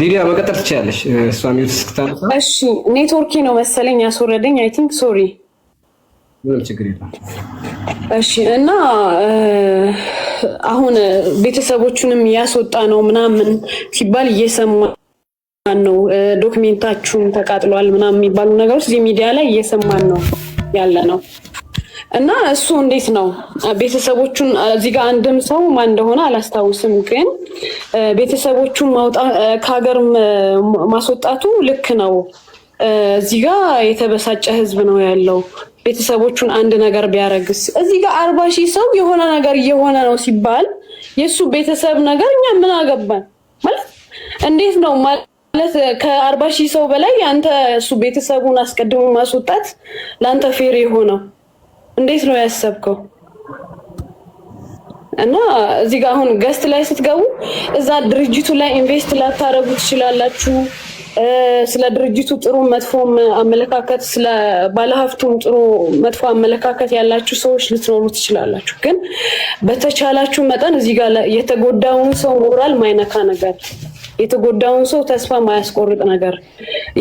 ሊዲያ መቀጠል ትችያለሽ። እሷ ሚዩት ስታነሳ እሺ ኔትወርኪ ነው መሰለኝ ያስወረደኝ። አይ ቲንክ ሶሪ። ምንም ችግር የለም። እሺ እና አሁን ቤተሰቦቹንም ያስወጣ ነው ምናምን ሲባል እየሰማን ነው። ዶክሜንታችሁን ተቃጥሏል ምናምን የሚባሉ ነገሮች እዚህ ሚዲያ ላይ እየሰማን ነው ያለ ነው። እና እሱ እንዴት ነው ቤተሰቦቹን እዚህ ጋር አንድም ሰው ማን እንደሆነ አላስታውስም፣ ግን ቤተሰቦቹን ከሀገር ማስወጣቱ ልክ ነው። እዚህ ጋር የተበሳጨ ህዝብ ነው ያለው። ቤተሰቦቹን አንድ ነገር ቢያረግስ እዚህ ጋር 40,000 ሰው የሆነ ነገር እየሆነ ነው ሲባል የሱ ቤተሰብ ነገር እኛ ምን አገባን ማለት እንዴት ነው ማለት ከ40,000 ሰው በላይ አንተ እሱ ቤተሰቡን አስቀድሞ ማስወጣት ለአንተ ፌር የሆነው እንዴት ነው ያሰብከው? እና እዚህ ጋር አሁን ገስት ላይ ስትገቡ እዛ ድርጅቱ ላይ ኢንቨስት ላታረጉ ትችላላችሁ። ስለ ድርጅቱ ጥሩ መጥፎም አመለካከት፣ ስለ ባለሀብቱም ጥሩ መጥፎ አመለካከት ያላችሁ ሰዎች ልትኖሩ ትችላላችሁ። ግን በተቻላችሁ መጠን እዚህ ጋር የተጎዳውን ሰው ሞራል ማይነካ ነገር፣ የተጎዳውን ሰው ተስፋ ማያስቆርጥ ነገር፣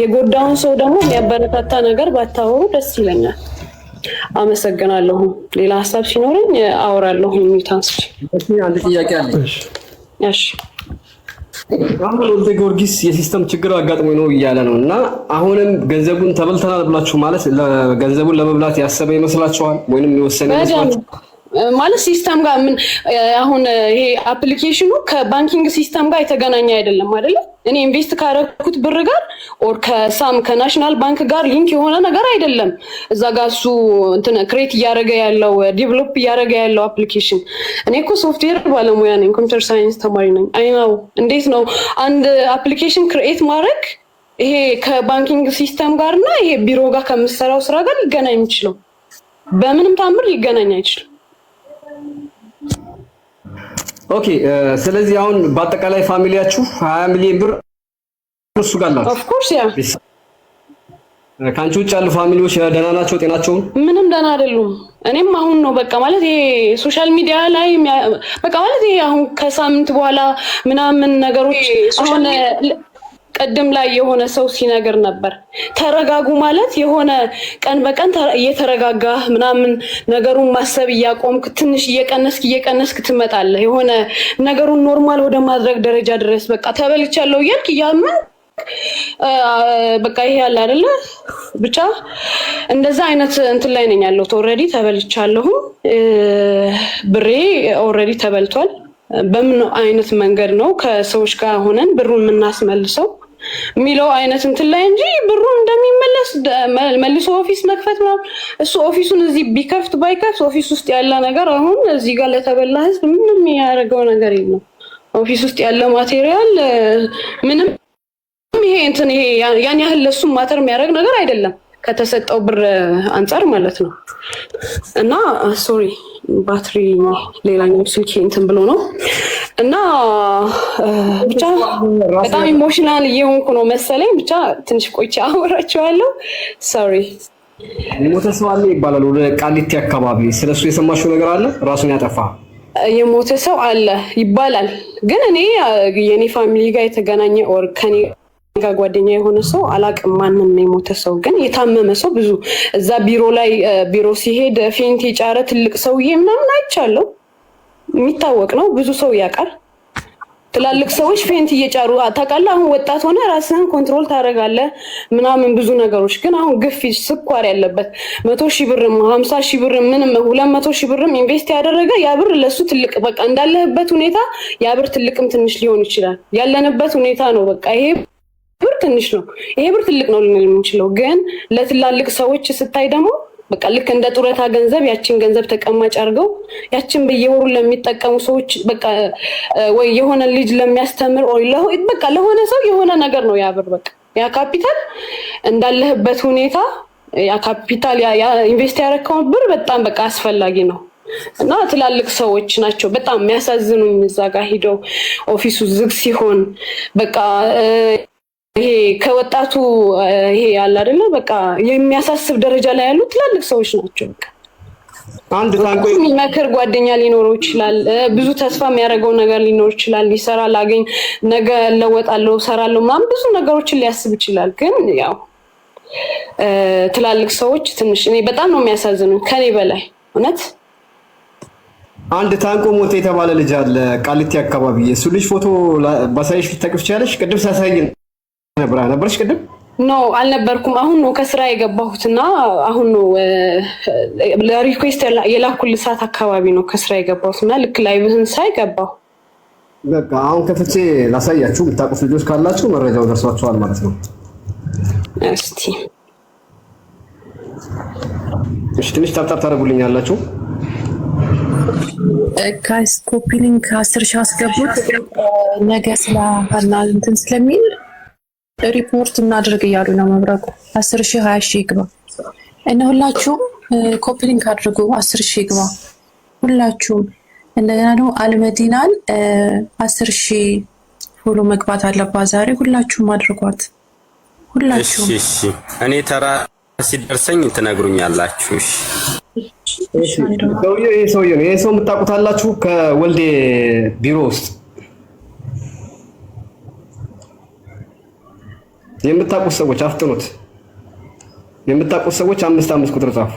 የጎዳውን ሰው ደግሞ የሚያበረታታ ነገር ባታወሩ ደስ ይለኛል። አመሰግናለሁ። ሌላ ሀሳብ ሲኖረኝ አወራለሁ። ሚታንስ አንድ ጥያቄ አለኝ። እሺ አሁን ወልደ ጊዮርጊስ የሲስተም ችግር አጋጥሞኝ ነው እያለ ነው እና አሁንም ገንዘቡን ተበልተናል ብላችሁ ማለት ገንዘቡን ለመብላት ያሰበ ይመስላችኋል ወይንም የወሰነ ይመስላችኋል? ማለት ሲስተም ጋር ምን አሁን ይሄ አፕሊኬሽኑ ከባንኪንግ ሲስተም ጋር የተገናኘ አይደለም አይደለ? እኔ ኢንቨስት ካረኩት ብር ጋር ኦር ከናሽናል ባንክ ጋር ሊንክ የሆነ ነገር አይደለም። እዛ ጋር እሱ እንትን ክሬት እያደረገ ያለው ዲቨሎፕ እያደረገ ያለው አፕሊኬሽን። እኔ እኮ ሶፍትዌር ባለሙያ ነኝ፣ ኮምፒውተር ሳይንስ ተማሪ ነኝ። አይናው እንዴት ነው አንድ አፕሊኬሽን ክሬት ማድረግ ይሄ ከባንኪንግ ሲስተም ጋርና ይሄ ቢሮ ጋር ከምሰራው ስራ ጋር ሊገናኝ የሚችለው? በምንም ታምር ሊገናኝ አይችልም። ኦኬ ስለዚህ አሁን በአጠቃላይ ፋሚሊያችሁ 20 ሚሊዮን ብር እሱ ጋር አላችሁ? ኦፍ ኮርስ ያ። ካንቺ ውጭ ያሉ ፋሚሊዎች ደህና ናቸው? ጤናቸውን? ምንም ደህና አይደሉም። እኔም አሁን ነው በቃ ማለት ይሄ ሶሻል ሚዲያ ላይ በቃ ማለት ይሄ አሁን ከሳምንት በኋላ ምናምን ነገሮች አሁን ቀደም ላይ የሆነ ሰው ሲነገር ነበር ተረጋጉ ማለት የሆነ ቀን በቀን እየተረጋጋ ምናምን ነገሩን ማሰብ እያቆምክ ትንሽ እየቀነስክ ትመጣለህ። የሆነ ነገሩን ኖርማል ወደ ማድረግ ደረጃ ድረስ በቃ ተበልቻለሁ እያልክ እያመን በቃ ይሄ ያለ አይደለ ብቻ እንደዛ አይነት እንትን ላይ ነኝ ያለሁት። ኦልሬዲ ተበልቻለሁ። ብሬ ኦልሬዲ ተበልቷል። በምን አይነት መንገድ ነው ከሰዎች ጋር ሆነን ብሩን የምናስመልሰው ሚለው አይነት እንትን ላይ እንጂ ብሩ እንደሚመለስ መልሶ ኦፊስ መክፈት ነው። እሱ ኦፊሱን እዚህ ቢከፍት ባይከፍት ኦፊስ ውስጥ ያለ ነገር አሁን እዚህ ጋር ለተበላ ህዝብ ምንም ያደረገው ነገር የለም። ኦፊስ ውስጥ ያለ ማቴሪያል ምንም ይሄ እንትን ይሄ ያን ያህል ለሱ ማተር የሚያደርግ ነገር አይደለም ከተሰጠው ብር አንፃር ማለት ነው። እና ሶሪ ባትሪ ሌላኛው ስልኬ እንትን ብሎ ነው እና ብቻ በጣም ኢሞሽናል እየሆንኩ ነው መሰለኝ። ብቻ ትንሽ ቆይቼ አወራቸዋለሁ። ሶሪ። የሞተ ሰው አለ ይባላል ወደ ቃሊቲ አካባቢ። ስለሱ የሰማሽው ነገር አለ? ራሱን ያጠፋ የሞተ ሰው አለ ይባላል። ግን እኔ የኔ ፋሚሊ ጋር የተገናኘ ኦር ከኔ ጋር ጓደኛ የሆነ ሰው አላቅም። ማንም የሞተ ሰው ግን የታመመ ሰው ብዙ እዛ ቢሮ ላይ ቢሮ ሲሄድ ፌንት የጫረ ትልቅ ሰውዬ ምናምን አይቻለሁ። የሚታወቅ ነው፣ ብዙ ሰው ያውቃል። ትላልቅ ሰዎች ፌንት እየጫሩ ታውቃለህ። አሁን ወጣት ሆነ ራስህን ኮንትሮል ታደርጋለህ ምናምን ብዙ ነገሮች። ግን አሁን ግፊት፣ ስኳር ያለበት 100,000 ብርም 50,000 ብርም ምንም 200,000 ብርም ኢንቨስት ያደረገ ያ ብር ለሱ ትልቅ በቃ እንዳለህበት ሁኔታ ያ ብር ትልቅም ትንሽ ሊሆን ይችላል። ያለንበት ሁኔታ ነው በቃ ይሄ ብር ትንሽ ነው፣ ይሄ ብር ትልቅ ነው ልንል የምንችለው። ግን ለትላልቅ ሰዎች ስታይ ደግሞ በቃ ልክ እንደ ጡረታ ገንዘብ ያችን ገንዘብ ተቀማጭ አድርገው ያችን በየወሩ ለሚጠቀሙ ሰዎች በቃ ወይ የሆነ ልጅ ለሚያስተምር ወይ በቃ ለሆነ ሰው የሆነ ነገር ነው ያ ብር። በቃ ያ ካፒታል እንዳለህበት ሁኔታ ያ ካፒታል ያ ኢንቨስት ያደረከው ብር በጣም በቃ አስፈላጊ ነው። እና ትላልቅ ሰዎች ናቸው በጣም የሚያሳዝኑኝ። እዛ ጋር ሄደው ኦፊሱ ዝግ ሲሆን በቃ ይሄ ከወጣቱ ይሄ ያለ አይደለ በቃ የሚያሳስብ ደረጃ ላይ ያሉ ትላልቅ ሰዎች ናቸው። በቃ አንድ ታንቆ የሚመክር ጓደኛ ሊኖረው ይችላል፣ ብዙ ተስፋ የሚያደርገው ነገር ሊኖር ይችላል፣ ሊሰራ ላገኝ ነገ ለወጣለሁ ሰራለሁ ምናምን ብዙ ነገሮችን ሊያስብ ይችላል። ግን ያው ትላልቅ ሰዎች ትንሽ እኔ በጣም ነው የሚያሳዝኑኝ ከኔ በላይ እውነት። አንድ ታንቆ ሞተ የተባለ ልጅ አለ ቃሊቲ አካባቢ። እሱ ልጅ ፎቶ ባሳይሽ ልታቅፍቻለሽ? ቅድም ሳሳይ ነበርሽ ቅድም? ኖ አልነበርኩም። አሁን ነው ከስራ የገባሁትና አሁን ነው ለሪኩዌስት የላኩልኝ ሰዓት አካባቢ ነው ከስራ የገባሁትና ልክ ላይቭህን ሳይ ገባሁ። በቃ አሁን ከፍቼ ላሳያችሁ። የምታውቁት ልጆች ካላችሁ መረጃው ደርሷችኋል ማለት ነው። እስቲ እሺ ትንሽ ታፕታፕ ታደርጉልኛላችሁ? ጋይስ ኮፒ ሊንክ 10,000 አስገቡት። ነገ ስለሀና እንትን ስለሚል ሪፖርት እናድርግ እያሉ ነው። መብረቁ 10,000 20,000 ይግባ እና ሁላችሁም ኮፒ ሊንክ አድርጉ። 10,000 ይግባ ሁላችሁም። እንደገና ደግሞ አልመዲናን 10,000 ፎሎ መግባት አለባት ዛሬ። ሁላችሁም አድርጓት ሁላችሁም። እሺ እኔ ተራ ሲደርሰኝ ትነግሩኛላችሁ። እሺ ሰውዬው ይሄ ሰው የምታውቁታላችሁ ከወልዴ ቢሮ ውስጥ የምታውቁት ሰዎች አፍጥኑት። የምታውቁት ሰዎች 5 ቁጥር ጻፉ።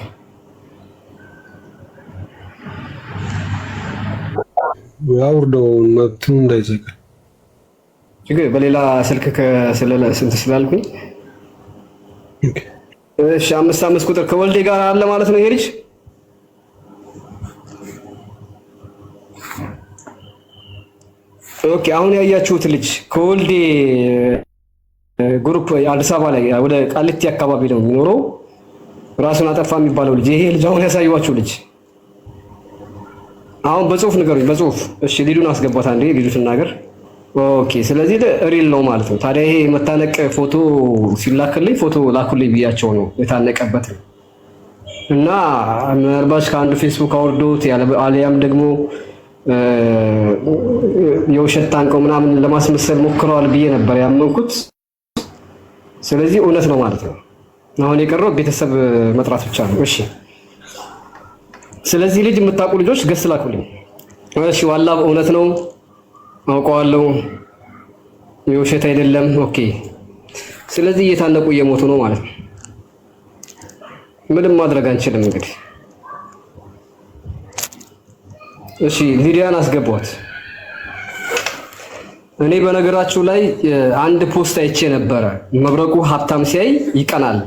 ያውርደው መብቱን እንዳይዘጋ ችግር በሌላ ስልክ ስንት ስላልኩኝ። እሺ 5 ቁጥር ከወልዴ ጋር አለ ማለት ነው ይሄ ልጅ። ኦኬ አሁን ያያችሁት ልጅ ከወልዴ ግሩፕ አዲስ አበባ ላይ ወደ ቃሊቲ አካባቢ ነው የሚኖረው። ራሱን አጠፋ የሚባለው ልጅ ይሄ ልጅ አሁን ያሳየዋችሁ ልጅ አሁን በጽሁፍ ንገሩኝ፣ በጽሁፍ እሺ። ሊዱን አስገቧት አንዴ፣ ሊዱ ትናገር። ኦኬ ስለዚህ ሪል ነው ማለት ነው። ታዲያ ይሄ መታነቅ ፎቶ ሲላክልኝ ፎቶ ላኩልኝ ብያቸው ነው የታነቀበት እና ምናልባት ከአንድ ፌስቡክ አውርዶት አሊያም ደግሞ የውሸት ታንቀው ምናምን ለማስመሰል ሞክረዋል ብዬ ነበር ያመንኩት። ስለዚህ እውነት ነው ማለት ነው። አሁን የቀረው ቤተሰብ መጥራት ብቻ ነው። እሺ ስለዚህ ልጅ የምታውቁ ልጆች ገስ ላኩልኝ። እሺ ዋላ እውነት ነው አውቀዋለሁ፣ የውሸት አይደለም። ኦኬ ስለዚህ እየታነቁ እየሞቱ ነው ማለት ነው። ምንም ማድረግ አንችልም እንግዲህ። እሺ ሊዲያን አስገቧት። እኔ በነገራችሁ ላይ አንድ ፖስት አይቼ ነበረ። መብረቁ ሀብታም ሲያይ ይቀናል።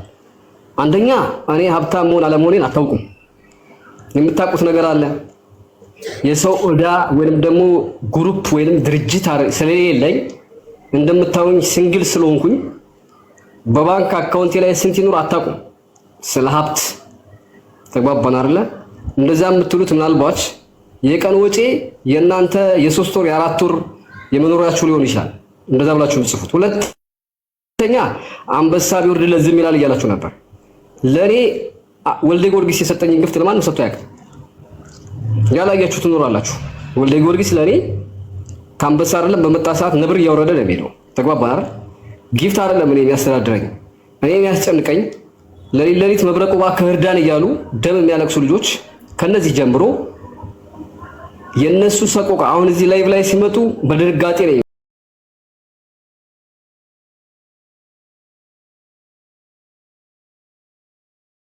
አንደኛ እኔ ሀብታም መሆን አለመሆኔን አታውቁም። የምታውቁት ነገር አለ። የሰው ዕዳ ወይንም ደግሞ ግሩፕ ወይንም ድርጅት ስለሌለኝ እንደምታውኝ ሲንግል ስለሆንኩኝ በባንክ አካውንቴ ላይ ስንት ይኑር አታውቁም። ስለ ሀብት ተግባባን አይደለ? እንደዛ የምትሉት ምናልባት የቀን ወጪ የእናንተ የ3 ወር የ4 ወር የመኖሪያችሁ ሊሆን ይችላል። እንደዛ ብላችሁ ምጽፉት። ሁለተኛ አንበሳ ቢወርድ ለዝም ይላል እያላችሁ ነበር። ለኔ ወልደ ጊዮርጊስ የሰጠኝ ግፍት ለማንም ሰጥቶ ያውቃል። ያላያችሁ ትኖራላችሁ። ወልደ ጊዮርጊስ ለኔ ከአንበሳ አይደለም በመጣ ሰዓት ነብር እያወረደ ነው የሚሄደው። ተግባባን አይደል? ጊፍት አይደለም እኔ የሚያስተዳድረኝ። እኔ የሚያስጨንቀኝ ለሊት መብረቁ እባክህ እርዳን እያሉ ደም የሚያለቅሱ ልጆች ከነዚህ ጀምሮ የነሱ ሰቆቃ አሁን እዚህ ላይቭ ላይ ሲመጡ በድንጋጤ ነው